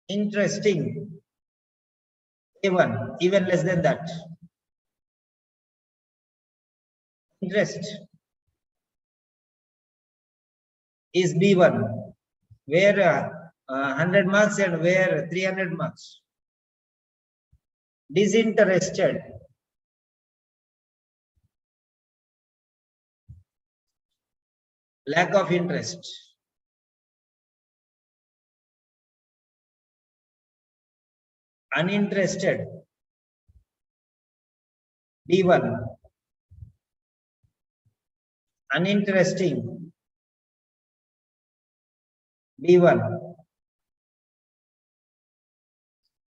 Speaker 1: Interesting. A1. Even less than that. Interest is B1. Where 100 marks and where 300 marks. Disinterested. Lack of interest. Uninterested. B1. Uninteresting. B1.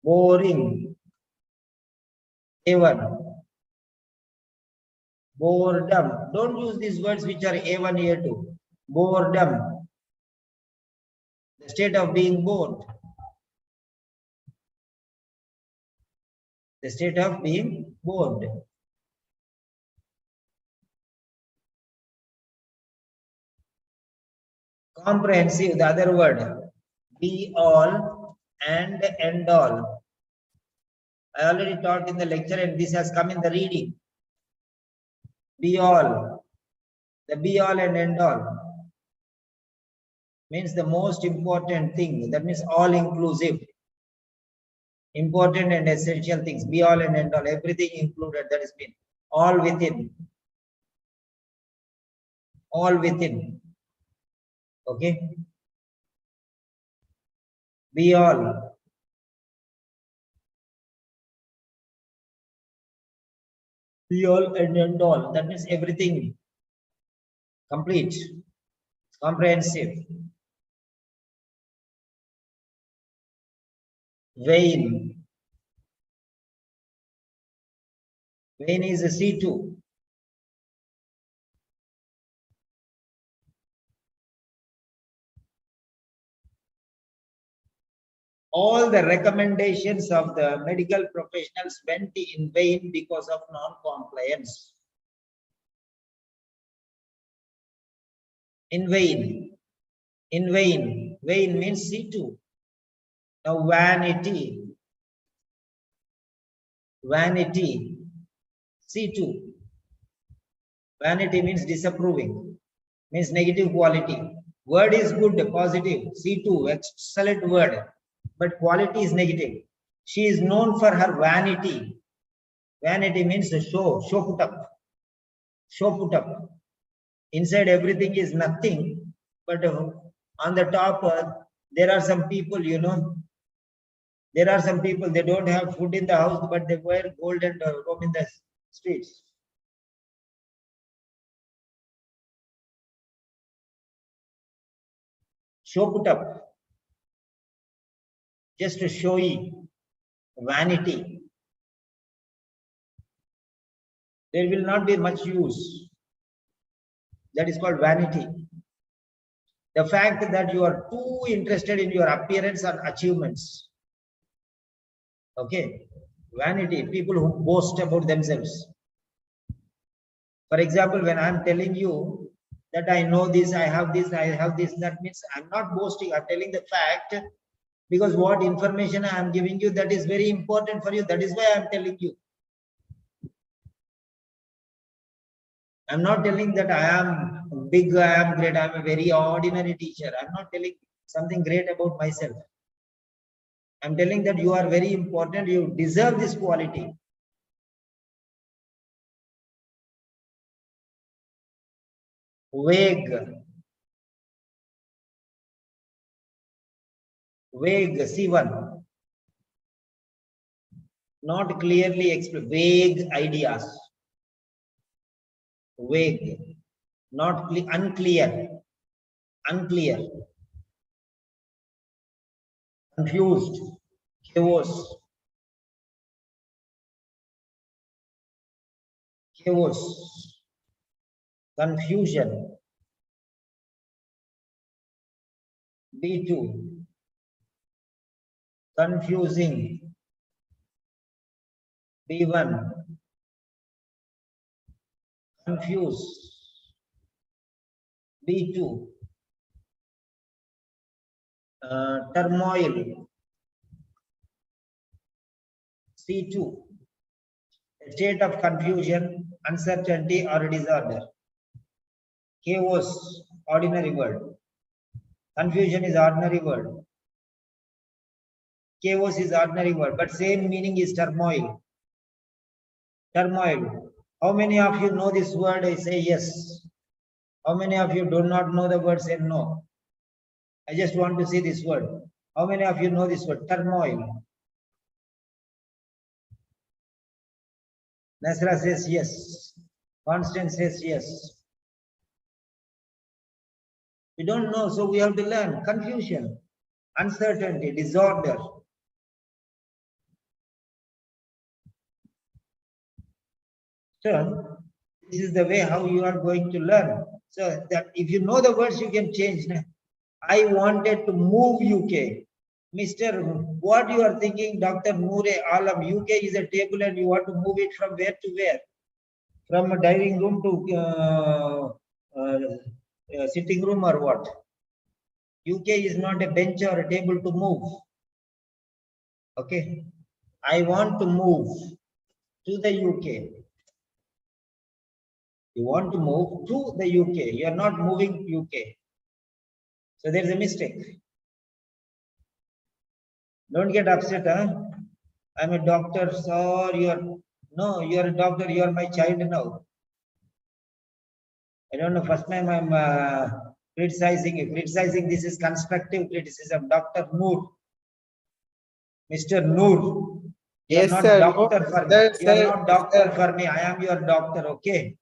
Speaker 1: Boring. A1. Boredom. Don't use these words which are A1, A2. Boredom. The state of being bored. The state of being bored. Comprehensive, the other word. Be all and end all. I already taught in the lecture and this has come in the reading. Be all. The be all and end all means the most important thing. That means all inclusive. Important and essential things. Be all and end all. Everything included. That is mean. All within. All within. Okay. Be all. Be all and end all. That means everything. Complete. Comprehensive. Vain. Vain is a C2. All the recommendations of the medical professionals went in vain because of non-compliance. In vain. In vain. Vain means C2. Now vanity. Vanity. C2. Vanity means disapproving. Means negative quality. Word is good, positive. C2, excellent word. But quality is negative. She is known for her vanity. Vanity means a show put up. Show put up. Inside everything is nothing, but on the top there are some people, you know, there are some people, they don't have food in the house, but they wear gold and roam in the streets. show put up, just to showy, vanity. There will not be much use. That is called vanity. The fact that you are too interested in your appearance and achievements. Okay, vanity, people who boast about themselves. For example, when I'm telling you that I know this, I have this, that means I'm not boasting, I'm telling the fact, because what information I am giving you, that is very important for you. That is why I'm telling you. I'm not telling that I am big, I am great, I'm a very ordinary teacher. I'm not telling something great about myself. I'm telling that you are very important, you deserve this quality. Vague, C1. Not clearly explained, vague ideas. Vague, not unclear, confused, chaos, confusion. B2, confusing. B1, confused. B2, turmoil. C2, a state of confusion, uncertainty or disorder. Chaos, ordinary word. Confusion is ordinary word. Chaos is ordinary word, but same meaning is turmoil. Turmoil. How many of you know this word? I say yes. How many of you do not know the word? Say no. I just want to see this word. How many of you know this word? Turmoil. Nasra says yes. Constance says yes. We don't know, so we have to learn. Confusion, uncertainty, disorder. So this is the way how you are going to learn. So that if you know the words, you can change. I wanted to move UK. Mr. What you are thinking, Dr. Noor Alam, UK is a table and you want to move it from where to where? From a dining room to sitting room or what? UK is not a bench or a table to move. Okay. I want to move to the UK. You want to move to the UK. You are not moving to UK. So there is a mistake. Don't get upset, huh? I'm a doctor, so you're a doctor, you are my child now. I don't know, first time I'm criticizing you. Criticizing, this is constructive criticism. Dr. Noor. Mr. Noor.
Speaker 4: Yes,
Speaker 1: You're not
Speaker 4: sir.
Speaker 1: doctor
Speaker 4: No,
Speaker 1: for me.
Speaker 4: sir,
Speaker 1: You're
Speaker 4: sir,
Speaker 1: not doctor
Speaker 4: sir.
Speaker 1: for me. I am your doctor, okay?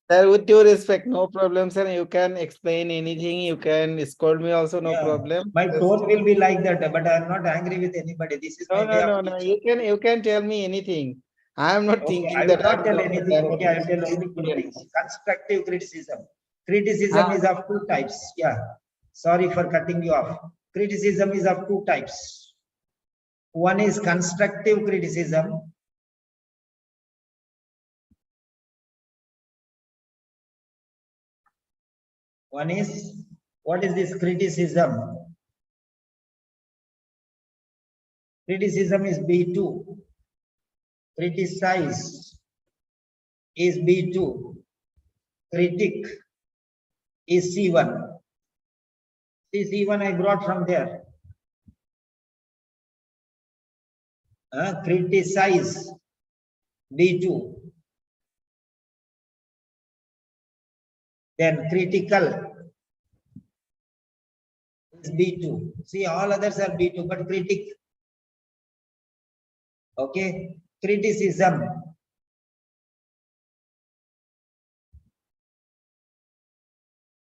Speaker 4: Sir, with due respect, no problem, sir. You can explain anything. You can scold me also, no
Speaker 1: Yeah.
Speaker 4: problem.
Speaker 1: My
Speaker 4: Just-
Speaker 1: tone will be like that, but I'm not angry with anybody. This is my
Speaker 4: No,
Speaker 1: way
Speaker 4: no,
Speaker 1: of
Speaker 4: no, no.
Speaker 1: teaching.
Speaker 4: You can tell me anything. I am not
Speaker 1: Okay,
Speaker 4: thinking
Speaker 1: I will
Speaker 4: that
Speaker 1: not
Speaker 4: I'm
Speaker 1: tell
Speaker 4: doctor,
Speaker 1: anything.
Speaker 4: I'm a
Speaker 1: Okay, I will tell only good
Speaker 4: student.
Speaker 1: things. Constructive criticism. Criticism is of two types. Yeah. Sorry for cutting you off. Criticism is of two types. One is constructive criticism. One is, what is this criticism? Criticism is B2. Criticize is B2. Critic is C1. See, C1 I brought from there. Criticize B2. Then critical is B2. See, all others are B2, but critic. Okay. Criticism.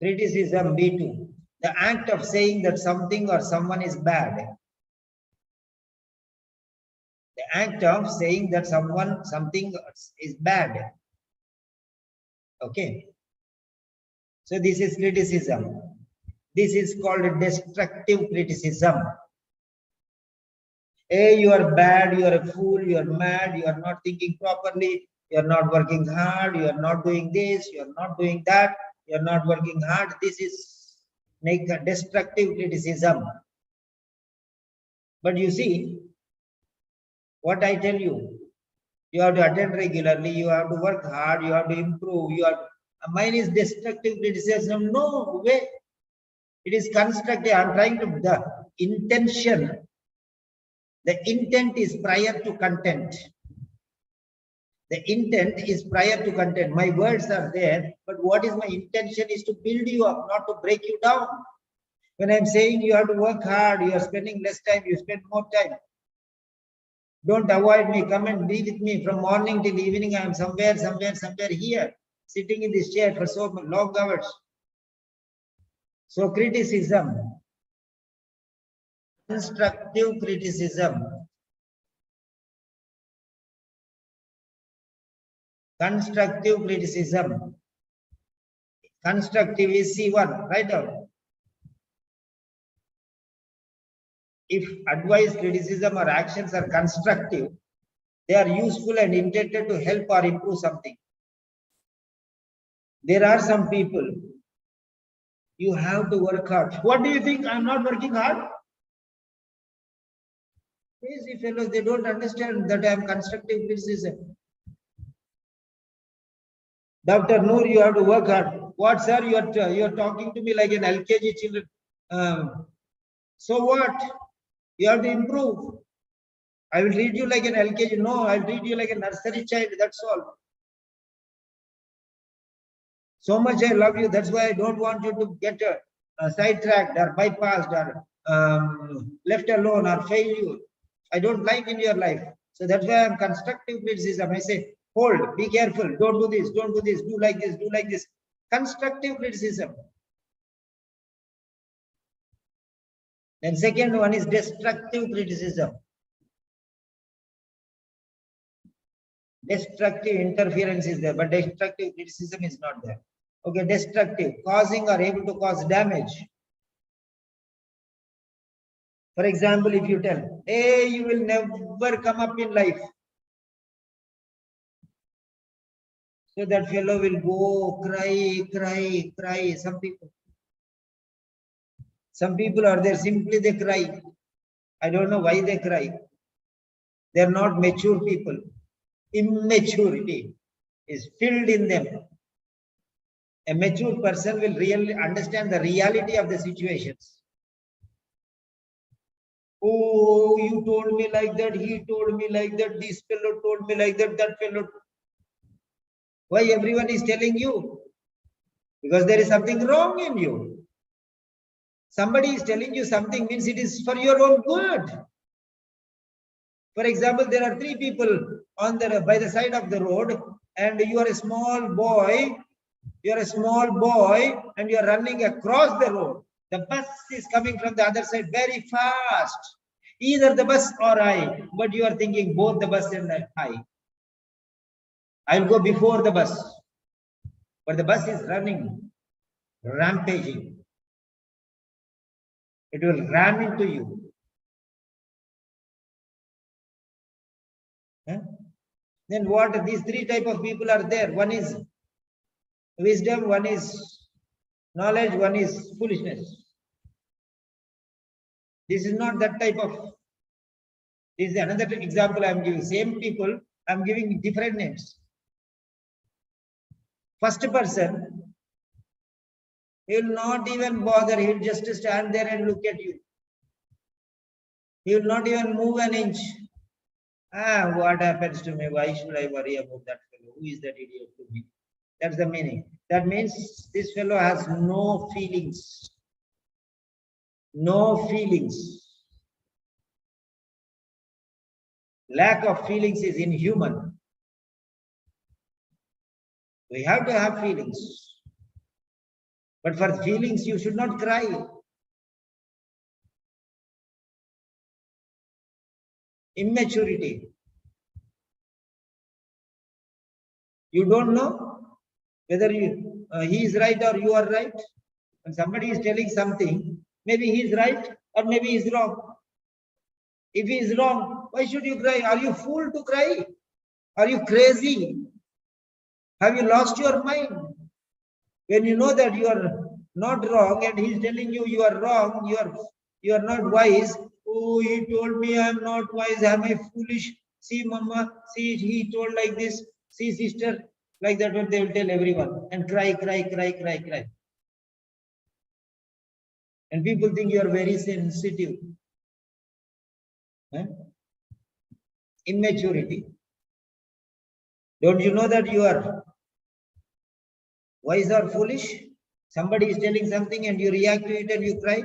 Speaker 1: Criticism B2. The act of saying that something or someone is bad. The act of saying that something is bad. Okay. So this is criticism. This is called destructive criticism. Hey, you are bad, you are a fool, you are mad, you are not thinking properly, you are not working hard, you are not doing this, you are not doing that, you are not working hard. This is make a destructive criticism. But you see, what I tell you, you have to attend regularly, you have to work hard, you have to improve, mine is destructive criticism. No way. It is constructive. I'm trying to, the intent is prior to content. The intent is prior to content. My words are there, but what is my intention is to build you up, not to break you down. When I'm saying you have to work hard, you are spending less time, you spend more time. Don't avoid me, come and be with me from morning till evening. I am somewhere here, sitting in this chair for so long hours. So criticism, constructive criticism. Constructive criticism. Constructive is C1, write down. If advice, criticism, or actions are constructive, they are useful and intended to help or improve something. There are some people, you have to work hard. What do you think? I'm not working hard? Crazy fellows, they don't understand that I am constructive criticism. Dr. Noor, you have to work hard. What, sir? You are talking to me like an LKG children. So what? You have to improve. I will treat you like an LKG. No, I'll treat you like a nursery child. That's all. So much I love you. That's why I don't want you to get sidetracked or bypassed or left alone or fail you. I don't like in your life. So that's why I'm constructive criticism. I say, hold, be careful, don't do this, do like this, do like this. Constructive criticism. Then second one is destructive criticism. Destructive interference is there, but destructive criticism is not there. Okay, destructive, causing or able to cause damage. For example, if you tell, hey, you will never come up in life. So that fellow will go cry. Some people are there, simply they cry. I don't know why they cry. They are not mature people. Immaturity is filled in them. A mature person will really understand the reality of the situations. Oh, you told me like that, he told me like that, this fellow told me like that, that fellow. Why everyone is telling you? Because there is something wrong in you. Somebody is telling you something means it is for your own good. For example, there are three people on by the side of the road, and you are a small boy. You are a small boy, and you are running across the road. The bus is coming from the other side very fast. Either the bus or I, but you are thinking both the bus and I'll go before the bus. But the bus is running, rampaging. It will ram into you. Huh? Then what? These three type of people are there. One is wisdom, one is knowledge, one is foolishness. This is not that type of. This is another example I am giving. Same people, I am giving different names. First person, he will not even bother. He will just stand there and look at you. He will not even move an inch. What happens to me? Why should I worry about that fellow? Who is that idiot to me? That's the meaning. That means this fellow has no feelings. No feelings. Lack of feelings is inhuman. We have to have feelings. But for feelings, you should not cry. Immaturity. You don't know whether he is right or you are right. When somebody is telling something, maybe he is right or maybe he is wrong. If he is wrong, why should you cry? Are you fool to cry? Are you crazy? Have you lost your mind? When you know that you are not wrong and he is telling you you are wrong, you are not wise. Oh, he told me I am not wise. Am I foolish? See, mama, see, he told like this. See, sister, like that what they will tell everyone. And cry, cry, cry, cry, cry. And people think you are very sensitive. Huh? Immaturity. Don't you know that you are wise or foolish? Somebody is telling something and you react to it and you cry.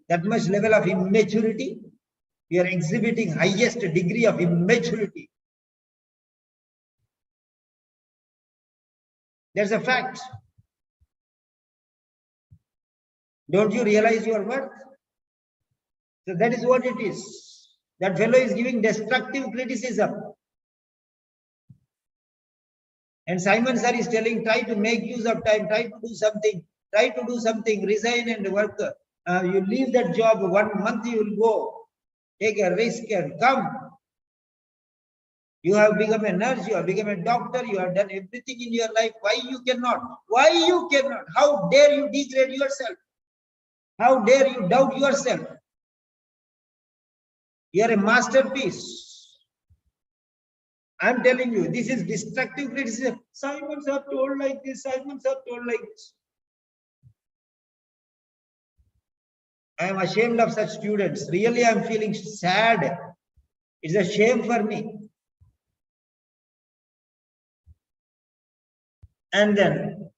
Speaker 1: That much level of immaturity. You are exhibiting highest degree of immaturity. There's a fact. Don't you realize your worth? So that is what it is. That fellow is giving destructive criticism. And Simon sir is telling, try to make use of time, try to do something, resign and work. You leave that job, 1 month you will go, take a risk and come. You have become a nurse, you have become a doctor, you have done everything in your life. Why you cannot? Why you cannot? How dare you degrade yourself? How dare you doubt yourself? You are a masterpiece. I'm telling you, this is destructive criticism. Simons are told like this, Simons are told like this. I am ashamed of such students. Really, I'm feeling sad. It's a shame for me. And then,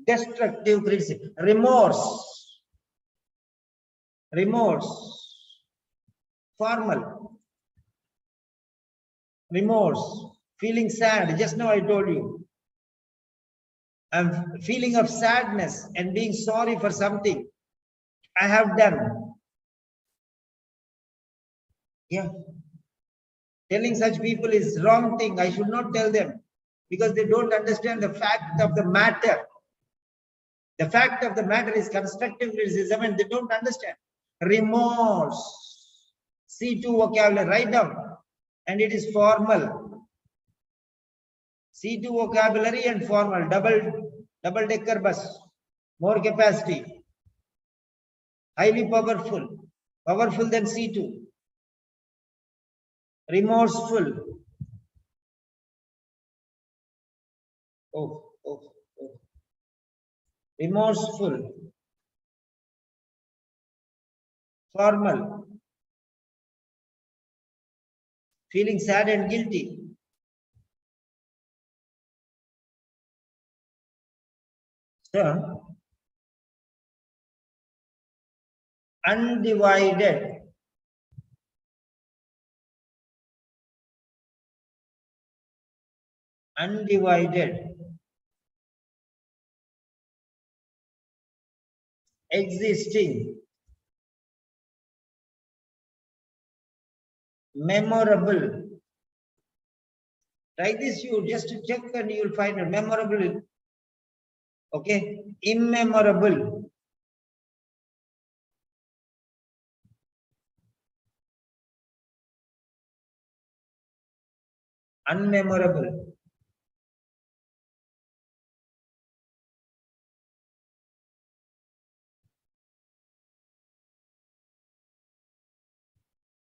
Speaker 1: destructive criticism, remorse, formal, remorse, feeling sad. Just now I told you. I'm feeling of sadness and being sorry for something I have done. Yeah. Telling such people is wrong thing. I should not tell them because they don't understand the fact of the matter. The fact of the matter is constructive criticism and they don't understand. Remorse. C2 vocabulary, write down. And it is formal. C2 vocabulary and formal. Double decker bus. More capacity. Highly powerful. Powerful than C2. Remorseful. Oh. Remorseful. Formal. Feeling sad and guilty. So, undivided. Existing, memorable. Like this, you just check and you will find it. Memorable. Okay, immemorable. Unmemorable.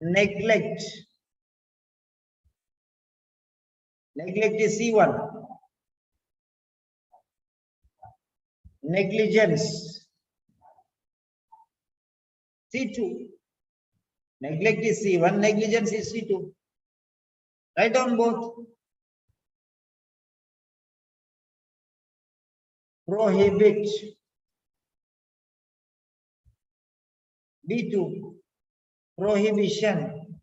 Speaker 1: Neglect. Neglect is C1. Negligence. C2. Neglect is C1, negligence is C2. Write down both. Prohibit. B2. Prohibition.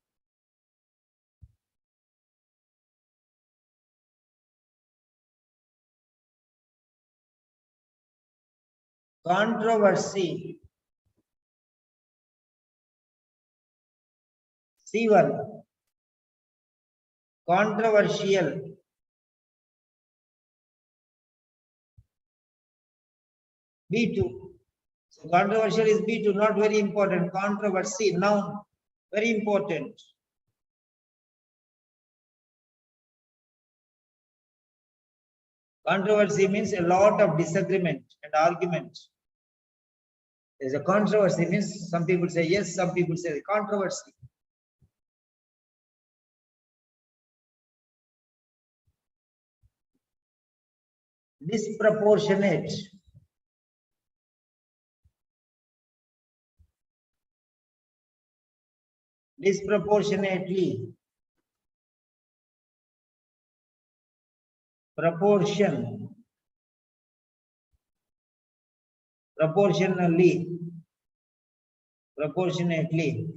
Speaker 1: Controversy. C1. Controversial. B2. So controversial is B2, not very important. Controversy, noun, very important. Controversy means a lot of disagreement and argument. There's a controversy means some people say yes, some people say controversy. Disproportionate. Disproportionately. Proportion. Proportionally. Proportionately.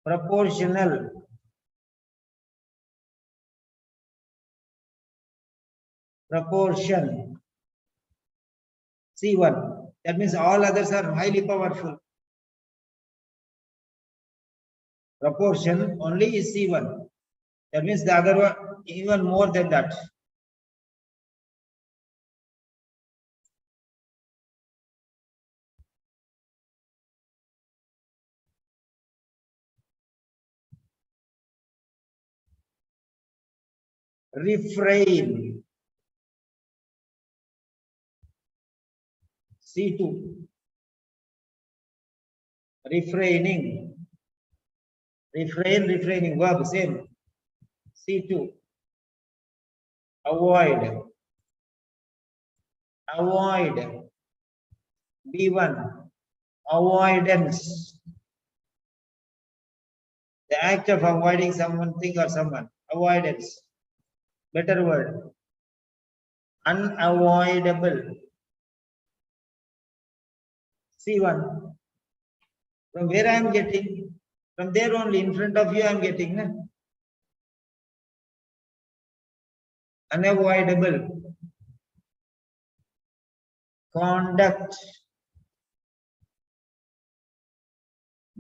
Speaker 1: Proportional. Proportion. C1. That means all others are highly powerful. Proportion only is C1. That means the other one even more than that. Refrain. C2. Refraining. Refraining, verb, same. C2. Avoid. B1. Avoidance. The act of avoiding something or someone. Avoidance. Better word. Unavoidable. C1. From where I am getting? From there only, in front of you I am getting. Na? Unavoidable. Conduct.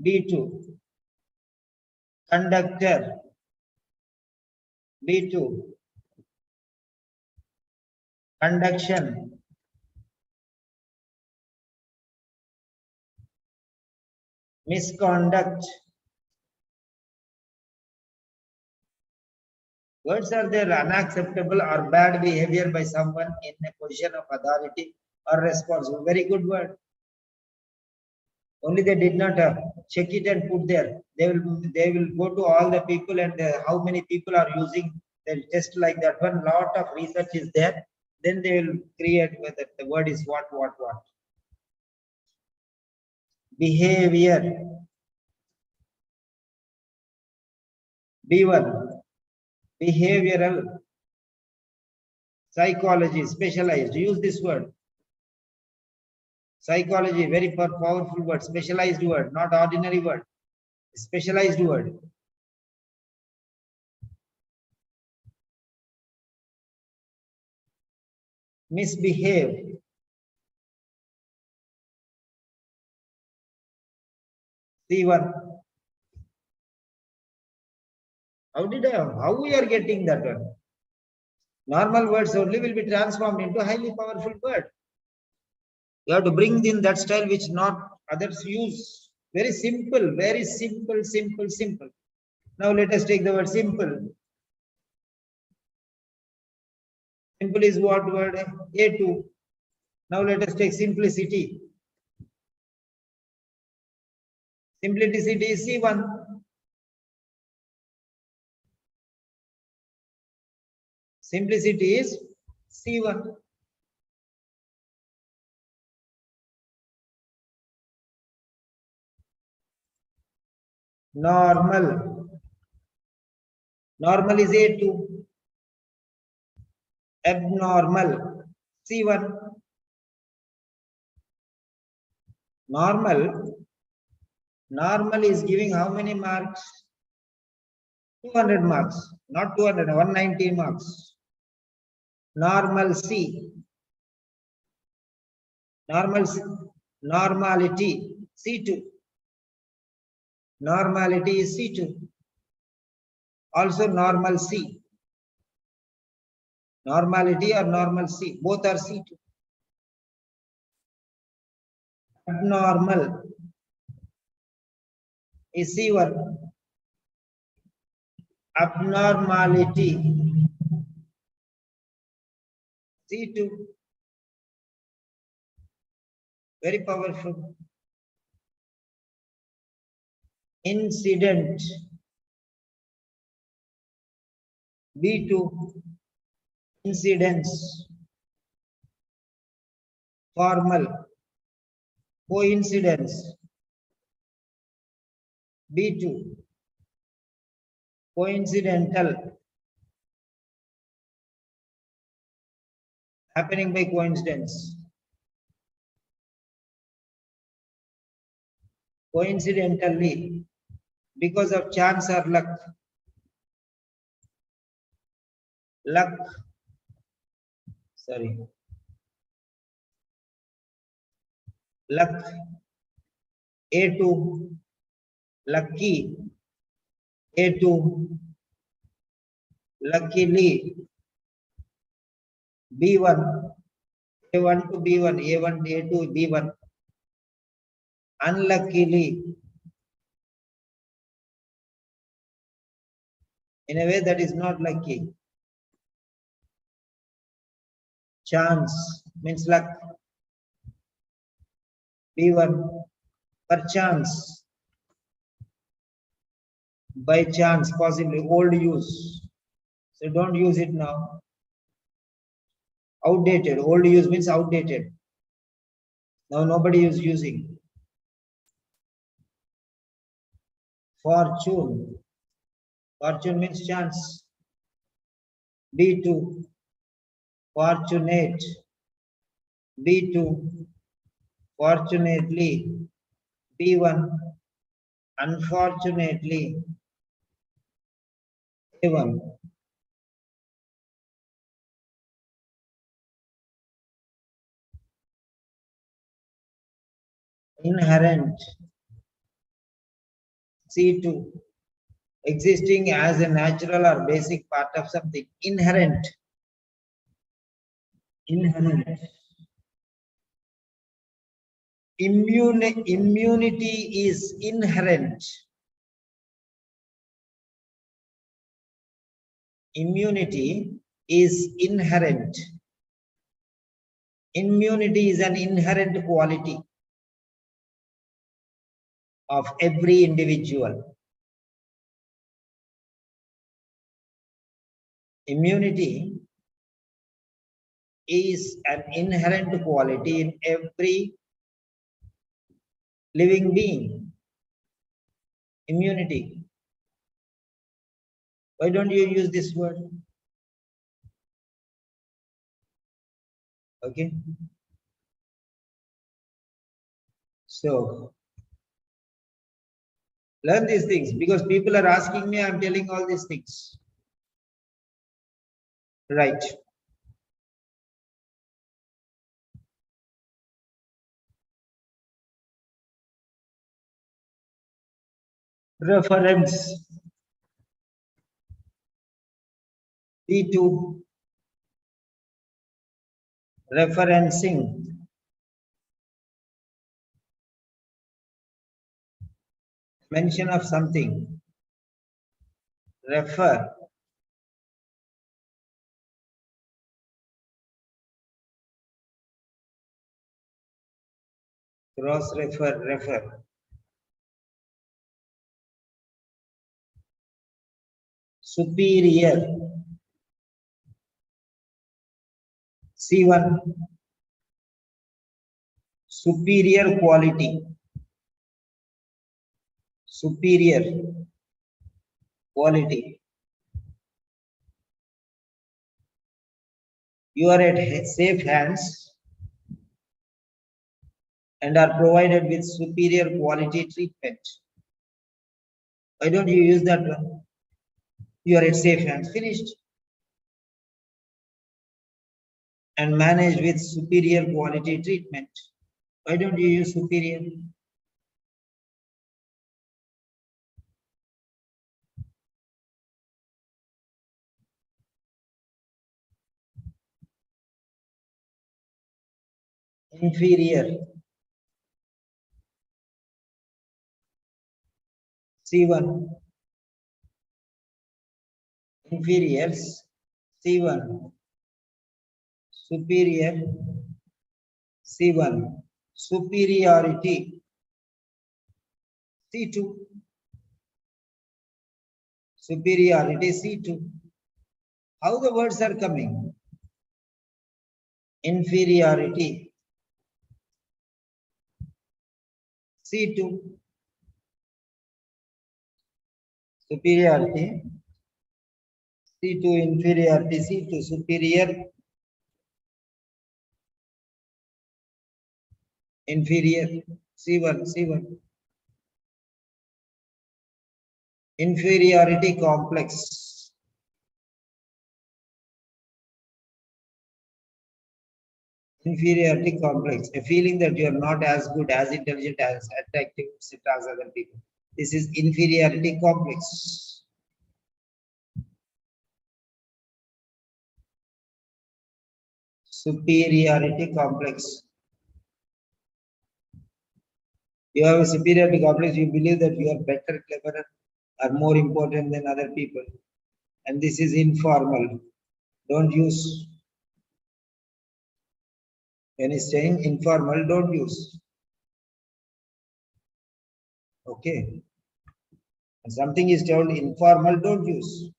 Speaker 1: B2. Conductor. B2. Conduction. Misconduct. Words are there unacceptable or bad behavior by someone in a position of authority or responsible. Very good word. Only they did not check it and put there. They will go to all the people and how many people are using the test like that. One lot of research is there. Then they will create whether the word is what. Behavior. B1. Behavioral. Psychology, specialized. Use this word. Psychology, very powerful word. Specialized word, not ordinary word. Specialized word. Misbehave. C1. How we are getting that one? Normal words only will be transformed into highly powerful word. You have to bring in that style which not others use. Very simple, simple. Now let us take the word simple. Simple is what word? A2. Now let us take simplicity. Simplicity is C1. Simplicity is C1. Normal. Normal is A2. Abnormal. C1. Normal. Normal is giving how many marks? 200 marks. Not 200, 190 marks. Normalcy. Normality, C2. Normality is C2. Also normal C. Normality or normal C, both are C2. Abnormal is C1. Abnormality, C2. Very powerful. Incident, B2. Incidence, formal. Coincidence, B2. Coincidental, happening by coincidence. Coincidentally, because of chance or luck. Luck, sorry. Luck, A2. Lucky, A2. Luckily, B1. A1 to B1, A1, A2, B1. Unluckily, in a way that is not lucky. Chance means luck. B1, perchance, by chance, possibly, old use. So don't use it now. Outdated, old use means outdated. Now nobody is using. Fortune, fortune means chance. B2, fortunate. B2, fortunately. B1, unfortunately. A1, inherent. C2, existing as a natural or basic part of something. Inherent. Inherent. Immunity is inherent. Immunity is inherent. Immunity is an inherent quality of every individual. Immunity is an inherent quality in every living being. Immunity. Why don't you use this word? Okay. So learn these things because people are asking me, I'm telling all these things. Right. Reference. B2. Referencing. Mention of something. Refer. Cross refer, refer. Superior. C1. Superior quality. Superior quality. You are at safe hands and are provided with superior quality treatment. Why don't you use that one? You are at safe hands, finished. And managed with superior quality treatment. Why don't you use superior? Inferior. C1. Inferiors. C1. Superior. C1. Superiority. C2. Superiority C2. How the words are coming? Inferiority C2. Superiority C2. Inferiority C2. Superior. Inferior C1. C1. Inferiority complex. Inferiority complex, a feeling that you are not as good, as intelligent, as attractive, etc. as other people. This is inferiority complex. Superiority complex. You have a superiority complex, you believe that you are better, cleverer, or more important than other people. And this is informal. Don't use. When he's saying informal, don't use. Okay. And something is told informal, don't use.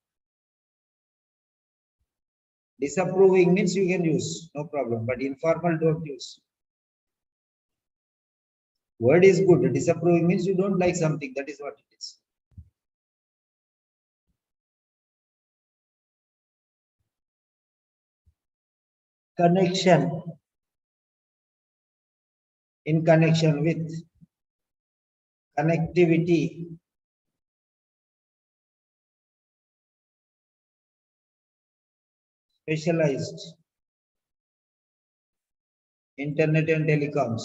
Speaker 1: Disapproving means you can use, no problem. But informal, don't use. Word is good. Disapproving means you don't like something. That is what it is. Connection. In connection with. Connectivity. Specialized. Internet and telecoms.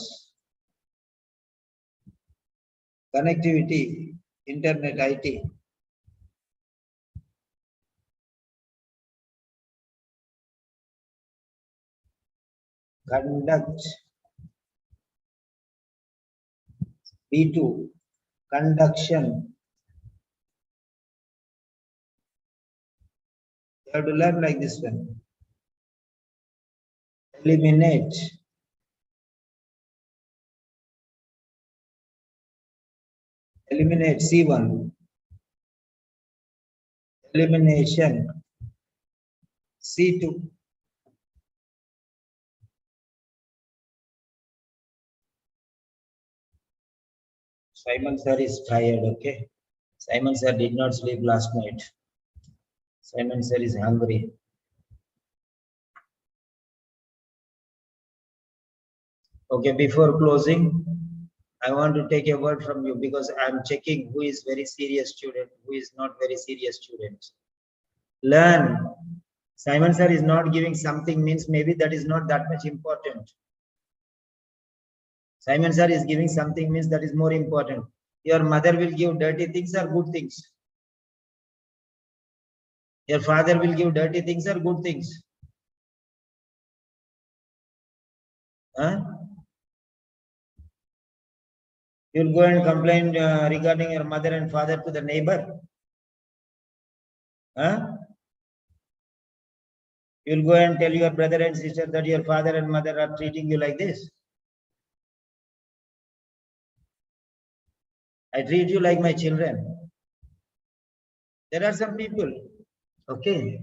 Speaker 1: Connectivity. Internet, IT. Conduct. B2. Conduction. You have to learn like this one. Eliminate. Eliminate C1. Elimination C2. Simon sir is tired, okay? Simon sir did not sleep last night. Simon sir is hungry. Okay, before closing, I want to take a word from you because I'm checking who is very serious student, who is not very serious student. Learn. Simon sir is not giving something means maybe that is not that much important. Simon sir is giving something means that is more important. Your mother will give dirty things or good things. Your father will give dirty things or good things. Huh? You'll go and complain regarding your mother and father to the neighbor. Huh? You'll go and tell your brother and sister that your father and mother are treating you like this. I treat you like my children. There are some people. Okay.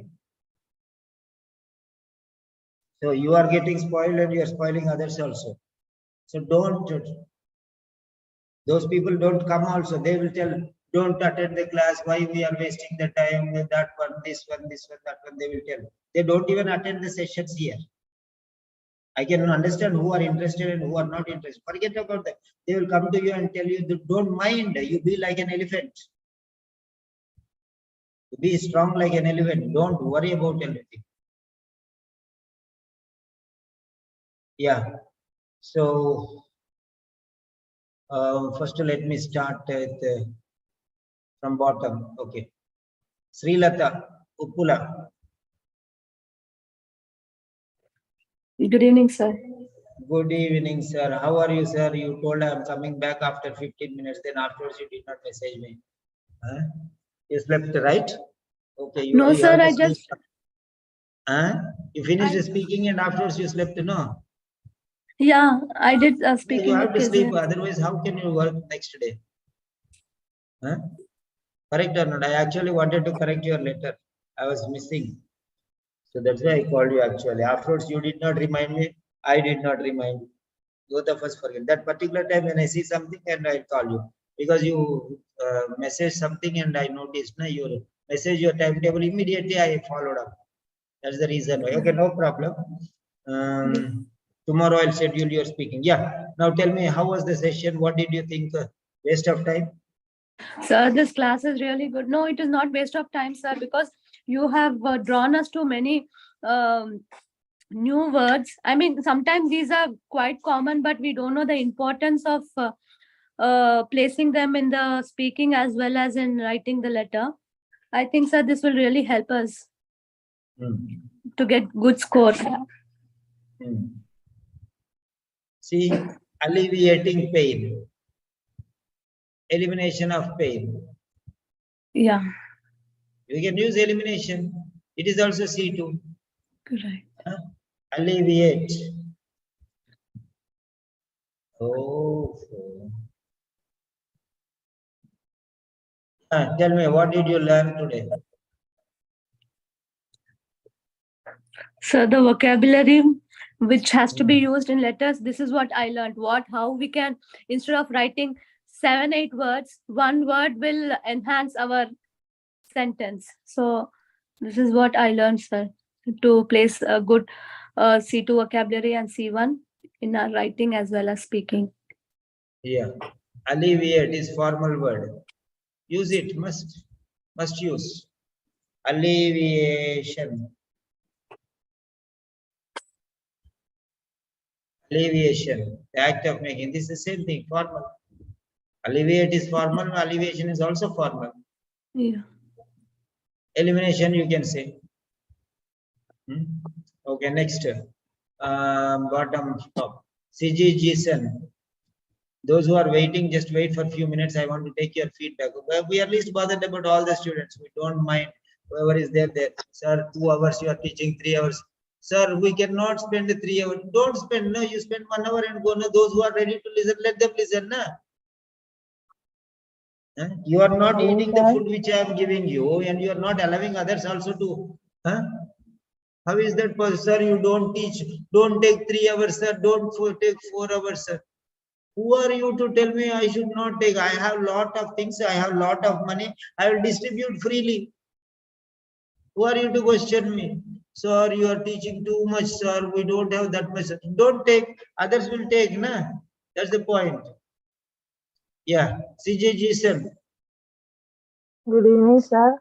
Speaker 1: So you are getting spoiled and you are spoiling others also. So don't. Those people don't come also. They will tell, don't attend the class. Why we are wasting the time with that one, this one, this one, that one. They will tell. They don't even attend the sessions here. I can understand who are interested and who are not interested. Forget about that. They will come to you and tell you, don't mind. You be like an elephant. Be strong like an elephant. Don't worry about anything. Yeah. So First, let me start with, from bottom. Okay. Srilata Uppula.
Speaker 3: Good evening, sir.
Speaker 1: Good evening, sir. How are you, sir? You told I'm coming back after 15 minutes. Then afterwards, you did not message me. Huh? You slept, right? Okay.
Speaker 3: No,
Speaker 1: You
Speaker 3: sir,
Speaker 1: have to
Speaker 3: I
Speaker 1: sleep.
Speaker 3: just
Speaker 1: Huh? You finished
Speaker 3: I
Speaker 1: speaking and afterwards you slept, no?
Speaker 3: yeah, I did
Speaker 1: No, you
Speaker 3: speaking
Speaker 1: have
Speaker 3: with
Speaker 1: to
Speaker 3: kids.
Speaker 1: sleep. Otherwise, how can you work next day? Huh? Correct or not? I actually wanted to correct your letter. I was missing. So that's why I called you actually. Afterwards, you did not remind me. I did not remind you. Both of us forget. That particular time when I see something and I call you. Because you message something and I noticed your message, your timetable, immediately I followed up. That's the reason why. Okay, no problem. Tomorrow I'll schedule your speaking. Yeah. Now tell me, how was the session? What did you think? Waste of time?
Speaker 3: Sir, this class is really good. No, it is not waste of time, sir, because you have drawn us to many new words. I mean, sometimes these are quite common, but we don't know the importance of placing them in the speaking as well as in writing the letter. I think, sir, this will really help us to get good score.
Speaker 1: See, alleviating pain, elimination of pain.
Speaker 3: Yeah,
Speaker 1: We can use elimination. It is also C2.
Speaker 3: right.
Speaker 1: Alleviate. Oh. Tell me, what did you learn today?
Speaker 3: So the vocabulary which has to be used in letters, this is what I learned. How we can, instead of writing 7, 8 words, one word will enhance our sentence. So this is what I learned, sir, to place a good C2 vocabulary and C1 in our writing as well as speaking.
Speaker 1: Yeah. Alleviate is formal word. Use it, must use. Alleviation. Alleviation, the act of making. This is the same thing, formal. Alleviate is formal, alleviation is also formal.
Speaker 3: Yeah.
Speaker 1: Elimination, you can say. Okay, next. Bottom top. CG Jason. Those who are waiting, just wait for a few minutes. I want to take your feedback. We are least bothered about all the students. We don't mind whoever is there. Sir, 2 hours you are teaching, 3 hours. Sir, we cannot spend 3 hours. Don't spend. No, you spend 1 hour and go. No, those who are ready to listen, let them listen. No? You are not eating the food which I am giving you, and you are not allowing others also to. How is that possible, sir? You don't teach. Don't take 3 hours, sir. Don't take 4 hours, sir. Who are you to tell me I should not take? I have lot of things. I have lot of money. I will distribute freely. Who are you to question me? Sir, you are teaching too much, sir. We don't have that much. Don't take. Others will take, na? That's the point. Yeah. CJG, sir.
Speaker 6: Good evening, sir.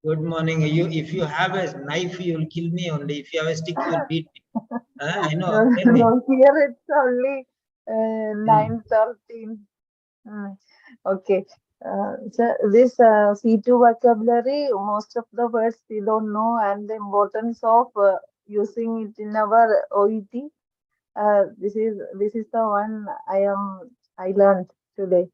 Speaker 1: Good morning. If you have a knife, you will kill me only. If you have a stick, you will beat me. I know. Tell me.
Speaker 6: No, here it's only 9:13. Okay. So this C2 vocabulary, most of the words we don't know, and the importance of using it in our OET. This is the one I learned today.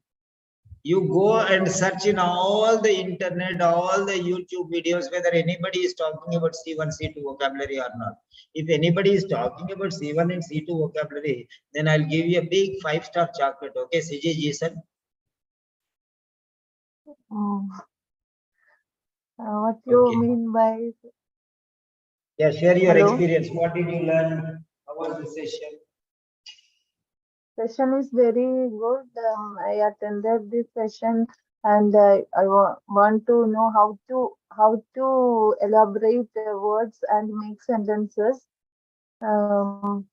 Speaker 1: You go and search in all the internet, all the YouTube videos, whether anybody is talking about C1, C2 vocabulary or not. If anybody is talking about C1 and C2 vocabulary, then I'll give you a big 5-star chocolate. Okay, CJ Jason?
Speaker 6: What you mean by?
Speaker 1: Yeah, share your
Speaker 6: Hello?
Speaker 1: experience. What did you learn? How was the session?
Speaker 6: Session is very good. I attended this session, and I want to know how to elaborate words and make sentences for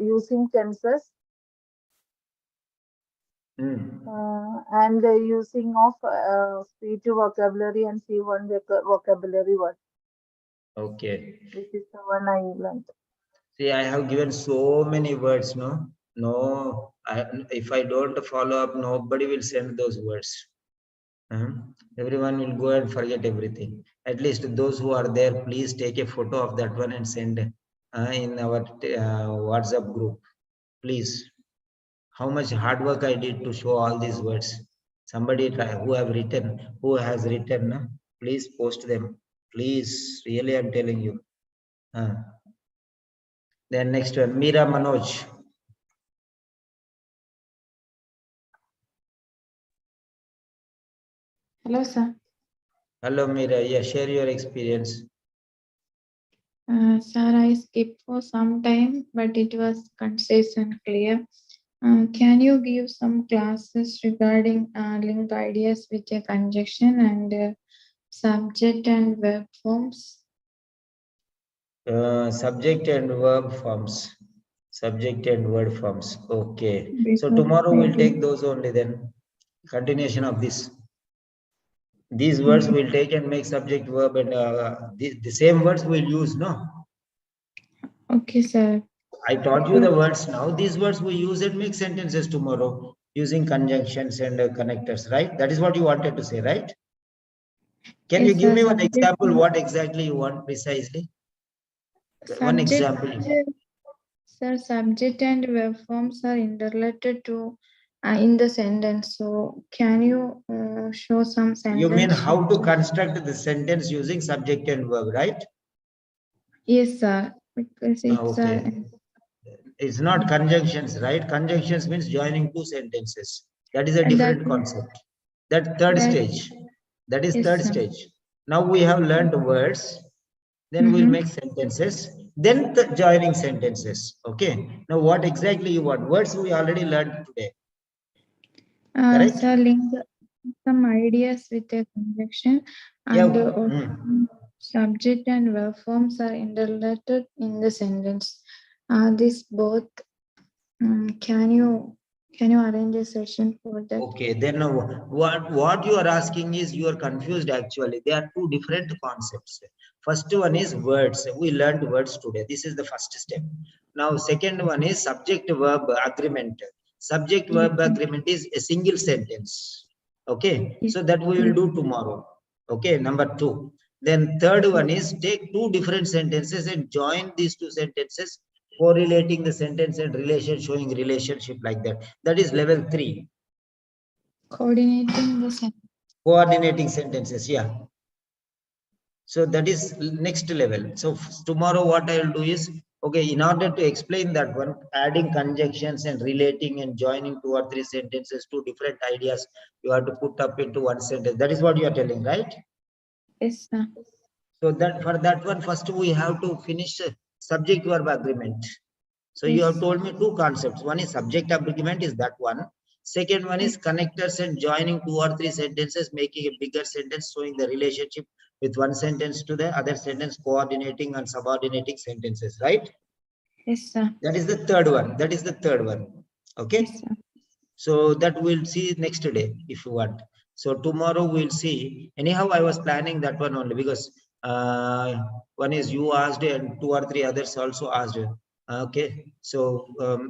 Speaker 6: using tenses and using of C2 vocabulary and C1 vocabulary word.
Speaker 1: Okay.
Speaker 6: This is the one I learned.
Speaker 1: See, I have given so many words, no? No, if I don't follow up, nobody will send those words. Everyone will go and forget everything. At least those who are there, please take a photo of that one and send in our WhatsApp group. Please. How much hard work I did to show all these words. Somebody who has written, please post them. Please, really, I'm telling you. Then next one, Meera Manoj.
Speaker 7: Hello, sir.
Speaker 1: Hello, Meera. Yeah, share your experience.
Speaker 7: Sir, I skipped for some time, but it was concise and clear. Can you give some classes regarding linked ideas with a conjunction and subject and verb forms?
Speaker 1: Subject and verb forms. Subject and word forms. Okay. So
Speaker 7: Because
Speaker 1: tomorrow
Speaker 7: I
Speaker 1: we'll
Speaker 7: did-
Speaker 1: take those only then. Continuation of this. These words we'll take and make subject, verb, and the same words we'll use, no?
Speaker 7: Okay, sir.
Speaker 1: I taught you the words now. These words we use and make sentences tomorrow using conjunctions and connectors, right? That is what you wanted to say, right? Can you
Speaker 7: Yes,
Speaker 1: give
Speaker 7: sir.
Speaker 1: me one example? What exactly you want precisely? One example.
Speaker 7: Sir, subject and verb forms are interrelated to in the sentence. So, can you show some sentence?
Speaker 1: You mean how to construct the sentence using subject and verb, right?
Speaker 7: Yes, sir. Because it's
Speaker 1: Okay. It's not conjunctions, right? Conjunctions means joining two sentences. That is a different concept. That third stage. That is
Speaker 7: yes,
Speaker 1: third
Speaker 7: sir.
Speaker 1: stage. Now we have learned words. Then we'll make sentences. Then the joining sentences. Okay. Now what exactly you want? Words we already learned today. Correct?
Speaker 7: Sir, link some ideas with a conjunction
Speaker 1: Yeah.
Speaker 7: and subject and verb forms are interrelated in the sentence. This both. Can you arrange a session for that?
Speaker 1: Okay, then what you are asking is you are confused actually. There are two different concepts. First one is words. We learned words today. This is the first step. Now, second one is subject verb agreement. Subject verb agreement is a single sentence. Okay, so that we will do tomorrow. Okay, number two. Then third one is take two different sentences and join these two sentences, correlating the sentence and relation, showing relationship like that. That is level 3.
Speaker 7: Coordinating the sentence.
Speaker 1: Coordinating sentences, yeah. So that is next level. So tomorrow what I will do is, okay, in order to explain that one, adding conjunctions and relating and joining 2 or 3 sentences, 2 different ideas you have to put up into one sentence. That is what you are telling, right?
Speaker 7: Yes, sir.
Speaker 1: So that for that one, first we have to finish subject verb agreement. So you have told me two concepts. One is subject agreement, is that one. Second one is connectors and joining 2 or 3 sentences, making a bigger sentence, showing the relationship with one sentence to the other sentence, coordinating and subordinating sentences, right?
Speaker 7: Yes, sir.
Speaker 1: That is the third one. That is the third one. Okay.
Speaker 7: Yes, sir.
Speaker 1: So that we'll see next day if you want. So tomorrow we'll see. Anyhow, I was planning that one only because one is you asked and 2 or 3 others also asked. Okay. So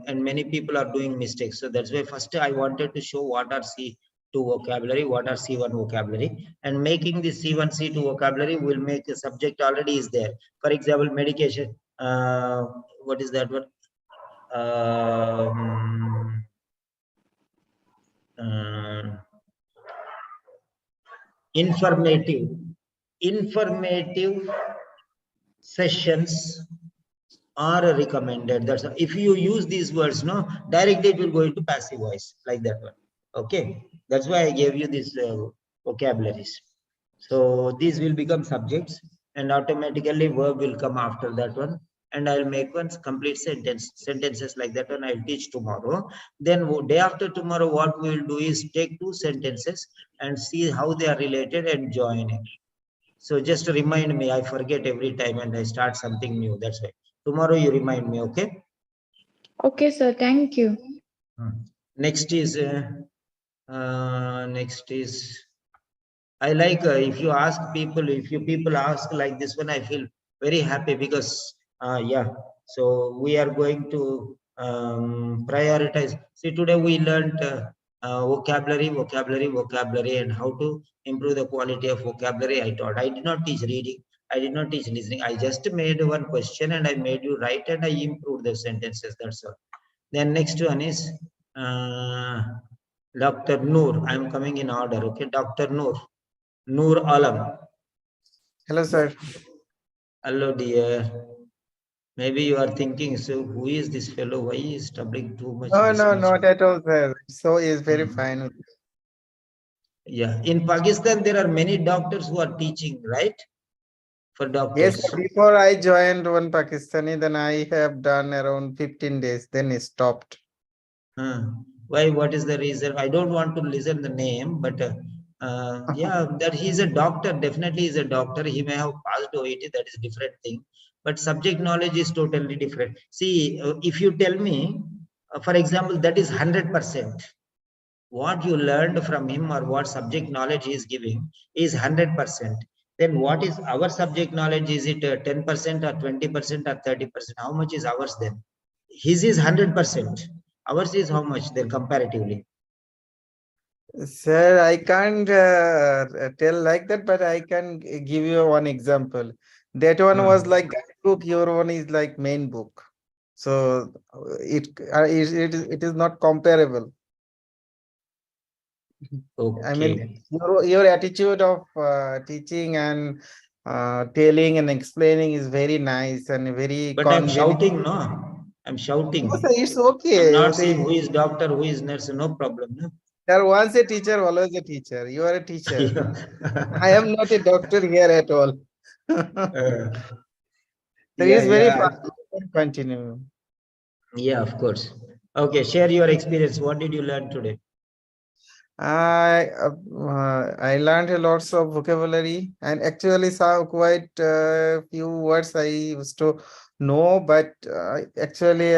Speaker 1: and many people are doing mistakes. So that's why first I wanted to show what are C2 vocabulary, what are C1 vocabulary, and making the C1, C2 vocabulary will make the subject already is there. For example, medication. What is that one? Informative sessions are recommended. That's if you use these words, no, directly it will go into passive voice like that one. Okay, that's why I gave you these vocabularies. So these will become subjects and automatically verb will come after that one, and I'll make one complete sentences like that one. I'll teach tomorrow. Then day after tomorrow, what we will do is take 2 sentences and see how they are related and join it. So just remind me, I forget every time and I start something new. That's why tomorrow you remind me, okay?
Speaker 7: Okay, sir. Thank you.
Speaker 1: Next is I like if you ask people, if you people ask like this one, I feel very happy because yeah. So we are going to prioritize. See, today we learned vocabulary, and how to improve the quality of vocabulary. I taught. I did not teach reading. I did not teach listening. I just made one question and I made you write and I improved the sentences. That's all. Then next one is Dr. Noor. I am coming in order. Okay, Dr. Noor. Noor Alam.
Speaker 4: Hello, sir.
Speaker 1: Hello, dear. Maybe you are thinking, so who is this fellow? Why is troubling too much?
Speaker 4: No,
Speaker 1: This
Speaker 4: no,
Speaker 1: much?
Speaker 4: not at all, sir. So is very
Speaker 1: Hmm.
Speaker 4: fine.
Speaker 1: Yeah, in Pakistan, there are many doctors who are teaching, right? For doctors.
Speaker 4: Yes, before I joined one Pakistani, then I have done around 15 days, then it stopped.
Speaker 1: Why? What is the reason? I don't want to listen the name, but yeah, that he's a doctor. Definitely, he's a doctor. He may have passed OET. That is a different thing. But subject knowledge is totally different. See, if you tell me, for example, that is 100%. What you learned from him or what subject knowledge he is giving is 100%. Then what is our subject knowledge? Is it 10% or 20% or 30%? How much is ours then? His is 100%. Ours is how much then comparatively?
Speaker 4: Sir, I can't tell like that, but I can give you one example. That one was like guidebook, your one is like main book. So it is not comparable.
Speaker 1: Okay.
Speaker 4: I mean, your attitude of teaching and telling and explaining is very nice and very
Speaker 1: But I'm
Speaker 4: convenient.
Speaker 1: shouting, no? I'm shouting.
Speaker 4: No, sir, it's
Speaker 1: I'm
Speaker 4: okay.
Speaker 1: not saying who is doctor, who is nurse, no problem. No?
Speaker 4: There once a teacher, always a teacher. You are a teacher.
Speaker 1: Yeah.
Speaker 4: I am not a doctor here at all. There
Speaker 1: Yeah,
Speaker 4: is very
Speaker 1: yeah.
Speaker 4: fast. You can continue.
Speaker 1: Yeah, of course. Okay, share your experience. What did you learn today?
Speaker 4: I learned a lots of vocabulary and actually saw quite few words I used to know, but actually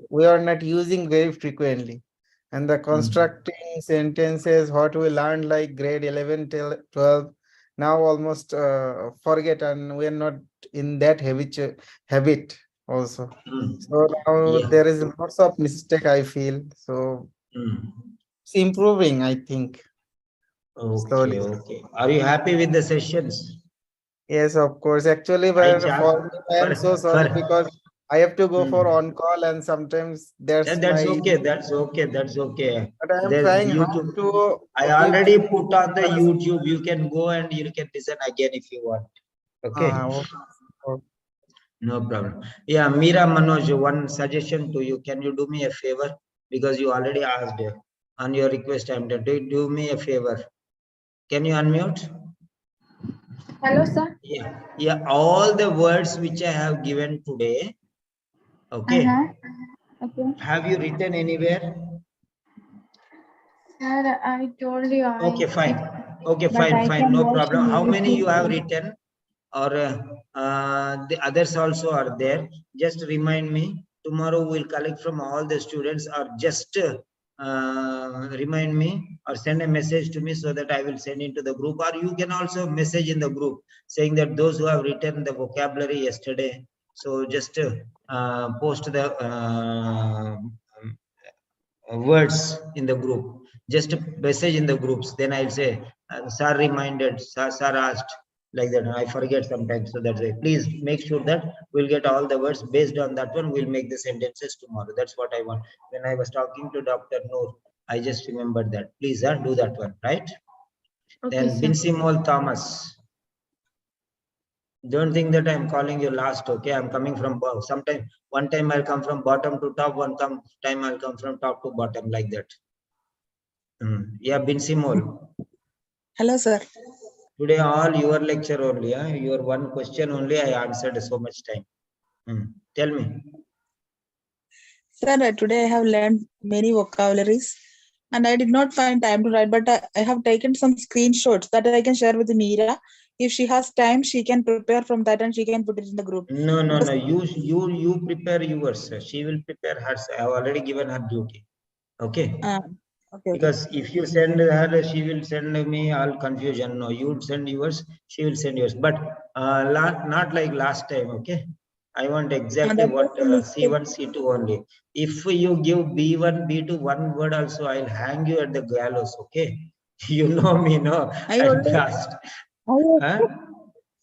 Speaker 4: we are not using very frequently. And the constructing sentences, what we learned like grade 11 till 12, now almost forget, and we are not in that habit also. So now
Speaker 1: Yeah.
Speaker 4: there is lots of mistake I feel. So it's improving, I think.
Speaker 1: Okay,
Speaker 4: Slowly.
Speaker 1: okay. Are you happy with the sessions?
Speaker 4: Yes, of course. Actually,
Speaker 1: I
Speaker 4: but
Speaker 1: charge
Speaker 4: for me, I am so sorry because I have to go for on call and sometimes
Speaker 1: yeah,
Speaker 4: that's
Speaker 1: that's
Speaker 4: my.
Speaker 1: okay. That's okay. That's okay.
Speaker 4: But I am
Speaker 1: There's
Speaker 4: trying hard
Speaker 1: YouTube.
Speaker 4: to
Speaker 1: I
Speaker 4: give.
Speaker 1: already put on the YouTube. You can go and you can listen again if you want. Okay.
Speaker 4: Okay.
Speaker 1: No problem. Yeah, Meera Manoj, one suggestion to you. Can you do me a favor? Because you already asked on your request. I'm done. Do me a favor. Can you unmute?
Speaker 7: Hello, sir.
Speaker 1: Yeah. Yeah. All the words which I have given today. Okay.
Speaker 7: Okay.
Speaker 1: Have you written anywhere?
Speaker 7: Sir, I told you
Speaker 1: Okay, fine. Okay,
Speaker 7: but I
Speaker 1: fine.
Speaker 7: can
Speaker 1: No
Speaker 7: watch
Speaker 1: problem.
Speaker 7: in
Speaker 1: How many you have
Speaker 7: YouTube.
Speaker 1: written? Or the others also are there? Just remind me. Tomorrow we'll collect from all the students, or just remind me or send a message to me so that I will send into the group. Or you can also message in the group saying that those who have written the vocabulary yesterday. So just post the words in the group, just a message in the groups. Then I'll say, sir reminded, sir asked, like that. I forget sometimes, so that's why. Please make sure that we'll get all the words. Based on that one, we'll make the sentences tomorrow. That's what I want. When I was talking to Dr. Noor, I just remembered that. Please, do that one, right?
Speaker 7: Okay,
Speaker 1: Then
Speaker 7: sir.
Speaker 1: Binsimol Thomas. Don't think that I'm calling you last. Okay, I'm coming from sometime. One time I'll come from bottom to top. Time I'll come from top to bottom, like that. Yeah, Binsimol.
Speaker 5: Hello, sir.
Speaker 1: Today all your lecture only. Your one question only I answered so much time. Tell me.
Speaker 5: Sir, today I have learned many vocabularies and I did not find time to write, but I have taken some screenshots that I can share with Meera. If she has time, she can prepare from that and she can put it in the group.
Speaker 1: No. You prepare yours. She will prepare hers. I have already given her duty. Okay.
Speaker 5: Okay.
Speaker 1: Because if you send her, she will send me all confusion. No, you send yours, she will send yours. But not like last time. Okay. I want exactly
Speaker 5: That was
Speaker 1: what
Speaker 5: the mistake.
Speaker 1: C1, C2 only. If you give B1, B2 one word also, I'll hang you at the gallows, okay? You know me, no?
Speaker 5: I
Speaker 1: At
Speaker 5: already,
Speaker 1: last.
Speaker 5: I,
Speaker 1: Huh?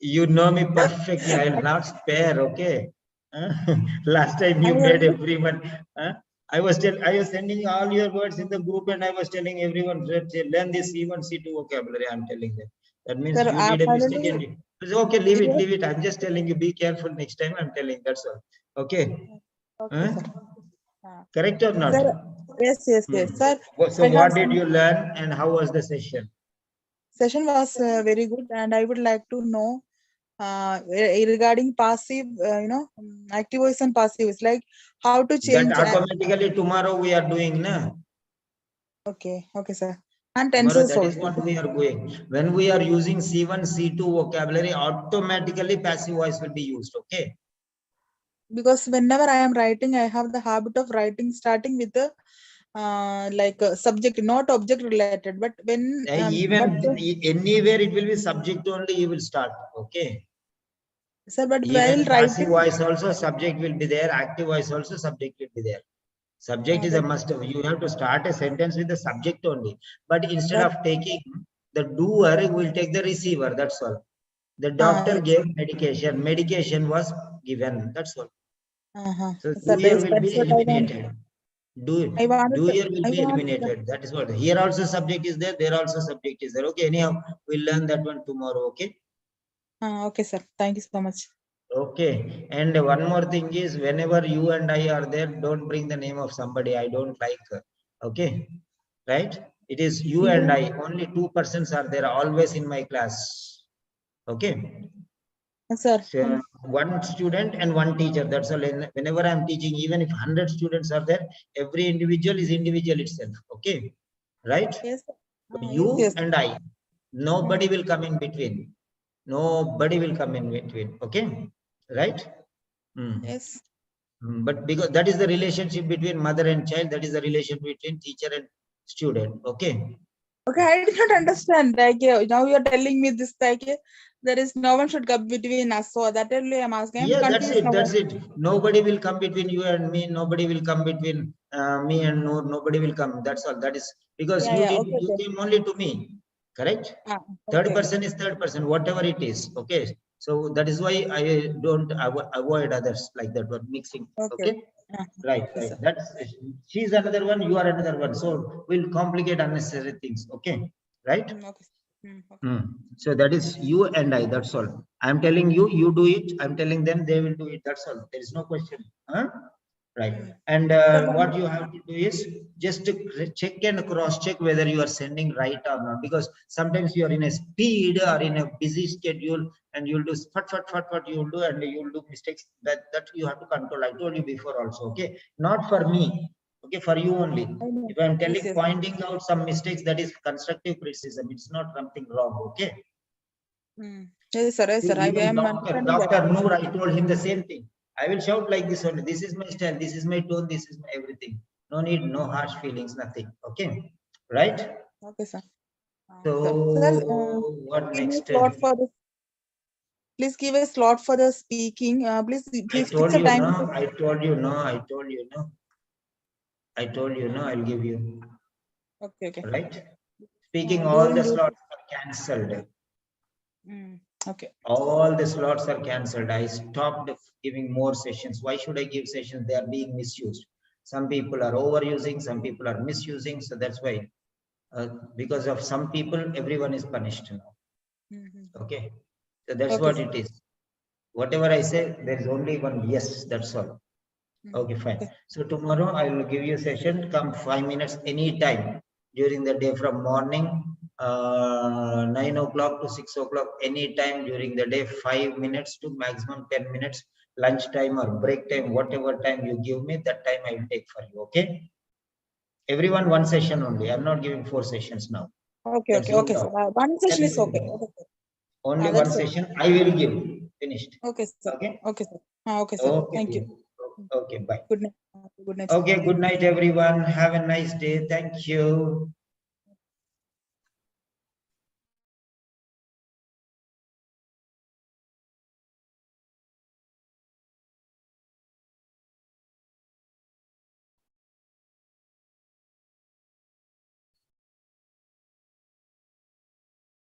Speaker 1: You know me perfectly. I'll not spare, okay? Huh? Last time
Speaker 5: I
Speaker 1: you made
Speaker 5: already,
Speaker 1: everyone. Huh? I was sending all your words in the group, and I was telling everyone, learn this C1, C2 vocabulary. I'm telling them. That means
Speaker 5: sir,
Speaker 1: you
Speaker 5: I've
Speaker 1: did a mistake in
Speaker 5: already,
Speaker 1: it. It's okay, leave it,
Speaker 5: yes,
Speaker 1: leave it. I'm just telling you, be careful next time. I'm telling, that's all. Okay.
Speaker 5: okay,
Speaker 1: Huh?
Speaker 5: sir. Uh,
Speaker 1: Correct or not?
Speaker 5: Sir, yes,
Speaker 1: Hmm.
Speaker 5: sir.
Speaker 1: So
Speaker 5: I have
Speaker 1: what did
Speaker 5: some
Speaker 1: you learn and how was the session?
Speaker 5: session was very good, and I would like to know regarding passive, active voice and passive voice, like how to
Speaker 1: That
Speaker 5: change.
Speaker 1: automatically tomorrow we are doing, na?
Speaker 5: Okay, sir. And
Speaker 1: Tomorrow,
Speaker 5: tenses
Speaker 1: that is
Speaker 5: also.
Speaker 1: what we are going. When we are using C1, C2 vocabulary, automatically passive voice will be used. Okay.
Speaker 5: Because whenever I am writing, I have the habit of writing starting with the like subject, not object related. But when
Speaker 1: Anywhere it will be subject only, you will start. Okay.
Speaker 5: sir, but while
Speaker 1: Even passive
Speaker 5: writing,
Speaker 1: voice also subject will be there. Active voice also subject will be there. Subject is a
Speaker 5: that
Speaker 1: must. You have to start a sentence with the subject only. But instead
Speaker 5: that
Speaker 1: of taking the doer, will take the receiver. That's all. The doctor
Speaker 5: yes.
Speaker 1: gave medication. Medication was given. That's all. So
Speaker 5: Sir,
Speaker 1: doer will
Speaker 5: that's
Speaker 1: be
Speaker 5: what
Speaker 1: eliminated.
Speaker 5: I wanted to,
Speaker 1: Doer will
Speaker 5: I
Speaker 1: be
Speaker 5: want.
Speaker 1: eliminated. That is what. Here also subject is there. There also subject is there. Okay. Anyhow, we'll learn that one tomorrow. Okay.
Speaker 5: Okay, sir. Thank you so much.
Speaker 1: Okay. And one more thing is, whenever you and I are there, don't bring the name of somebody. I don't like. Okay. Right? It is you and
Speaker 5: Yeah.
Speaker 1: I. Only two persons are there always in my class. Okay.
Speaker 5: Sir.
Speaker 1: So one student and one teacher. That's all. Whenever I'm teaching, even if 100 students are there, every individual is individual itself. Okay. Right?
Speaker 5: Yes.
Speaker 1: You
Speaker 5: Yes.
Speaker 1: and I. Nobody will come in between. Nobody will come in between. Okay. Right? Hmm.
Speaker 5: Yes.
Speaker 1: But because that is the relationship between mother and child, that is the relation between teacher and student. Okay.
Speaker 5: Okay, I did not understand. Like now you are telling me this, like there is no one should come between us. So that only I'm asking. I'm
Speaker 1: Yeah, that's
Speaker 5: confused
Speaker 1: it.
Speaker 5: now.
Speaker 1: That's it. Nobody will come between you and me. Nobody will come between me and Noor. Nobody will come. That's all. That is because
Speaker 5: Yeah.
Speaker 1: you
Speaker 5: Okay.
Speaker 1: came only to me. Correct? Third
Speaker 5: Okay.
Speaker 1: person is third person, whatever it is. Okay. So that is why I don't avoid others like that one mixing.
Speaker 5: Okay.
Speaker 1: Okay. Right.
Speaker 5: Okay, sir.
Speaker 1: That's she's another one. You are another one. So we'll complicate unnecessary things. Okay. Right.
Speaker 5: Okay. Okay.
Speaker 1: So that is you and I. That's all. I'm telling you, you do it. I'm telling them, they will do it. That's all. There is no question. Huh? Right. And
Speaker 5: Sir,
Speaker 1: what you have to do is just to check and cross check whether you are sending right or not. Because sometimes you are in a speed or in a busy schedule and you'll do what you'll do and you'll do mistakes that you have to control. I told you before also. Okay. Not for me. Okay. For you only.
Speaker 5: I know.
Speaker 1: If I'm telling,
Speaker 5: Yes.
Speaker 1: pointing out some mistakes, that is constructive criticism. It's not something wrong. Okay.
Speaker 5: Yes, sir. Yes,
Speaker 1: See,
Speaker 5: sir. I
Speaker 1: even
Speaker 5: am understanding that.
Speaker 1: Dr. Noor, I told him the same thing. I will shout like this only. This is my style. This is my tone. This is my everything. No need, no harsh feelings, nothing. Okay. Right?
Speaker 5: Okay, sir. Sir,
Speaker 1: So, what
Speaker 5: give me
Speaker 1: next?
Speaker 5: slot for the. Please give a slot for the speaking.
Speaker 1: I
Speaker 5: Please fix
Speaker 1: told
Speaker 5: a
Speaker 1: you
Speaker 5: time.
Speaker 1: no. I told you no. I told you no. I told you no. I'll give you.
Speaker 5: Okay.
Speaker 1: Right? Speaking, all
Speaker 5: During
Speaker 1: the
Speaker 5: this.
Speaker 1: slots are cancelled.
Speaker 5: Okay.
Speaker 1: All the slots are cancelled. I stopped giving more sessions. Why should I give sessions? They are being misused. Some people are overusing, some people are misusing. So that's why, because of some people, everyone is punished now. Okay. So that's what it is. Whatever I say, there is only one yes, that's all. Okay, fine. So tomorrow I will give you a session. Come 5 minutes anytime during the day from morning 9 o'clock to 6 o'clock, anytime during the day, 5 minutes to maximum 10 minutes, lunchtime or break time, whatever time you give me, that time I will take for you. Okay. Everyone one session only. I'm not giving 4 sessions now.
Speaker 5: Okay, sir. One session is okay.
Speaker 1: Only one
Speaker 5: That's
Speaker 1: session I will give. Finished.
Speaker 5: okay, sir.
Speaker 1: Okay.
Speaker 5: Okay, sir. Okay, sir. Thank you.
Speaker 1: Okay, bye.
Speaker 5: Good night. Good night, sir.
Speaker 1: Okay, good night, everyone. Have a nice day. Thank you.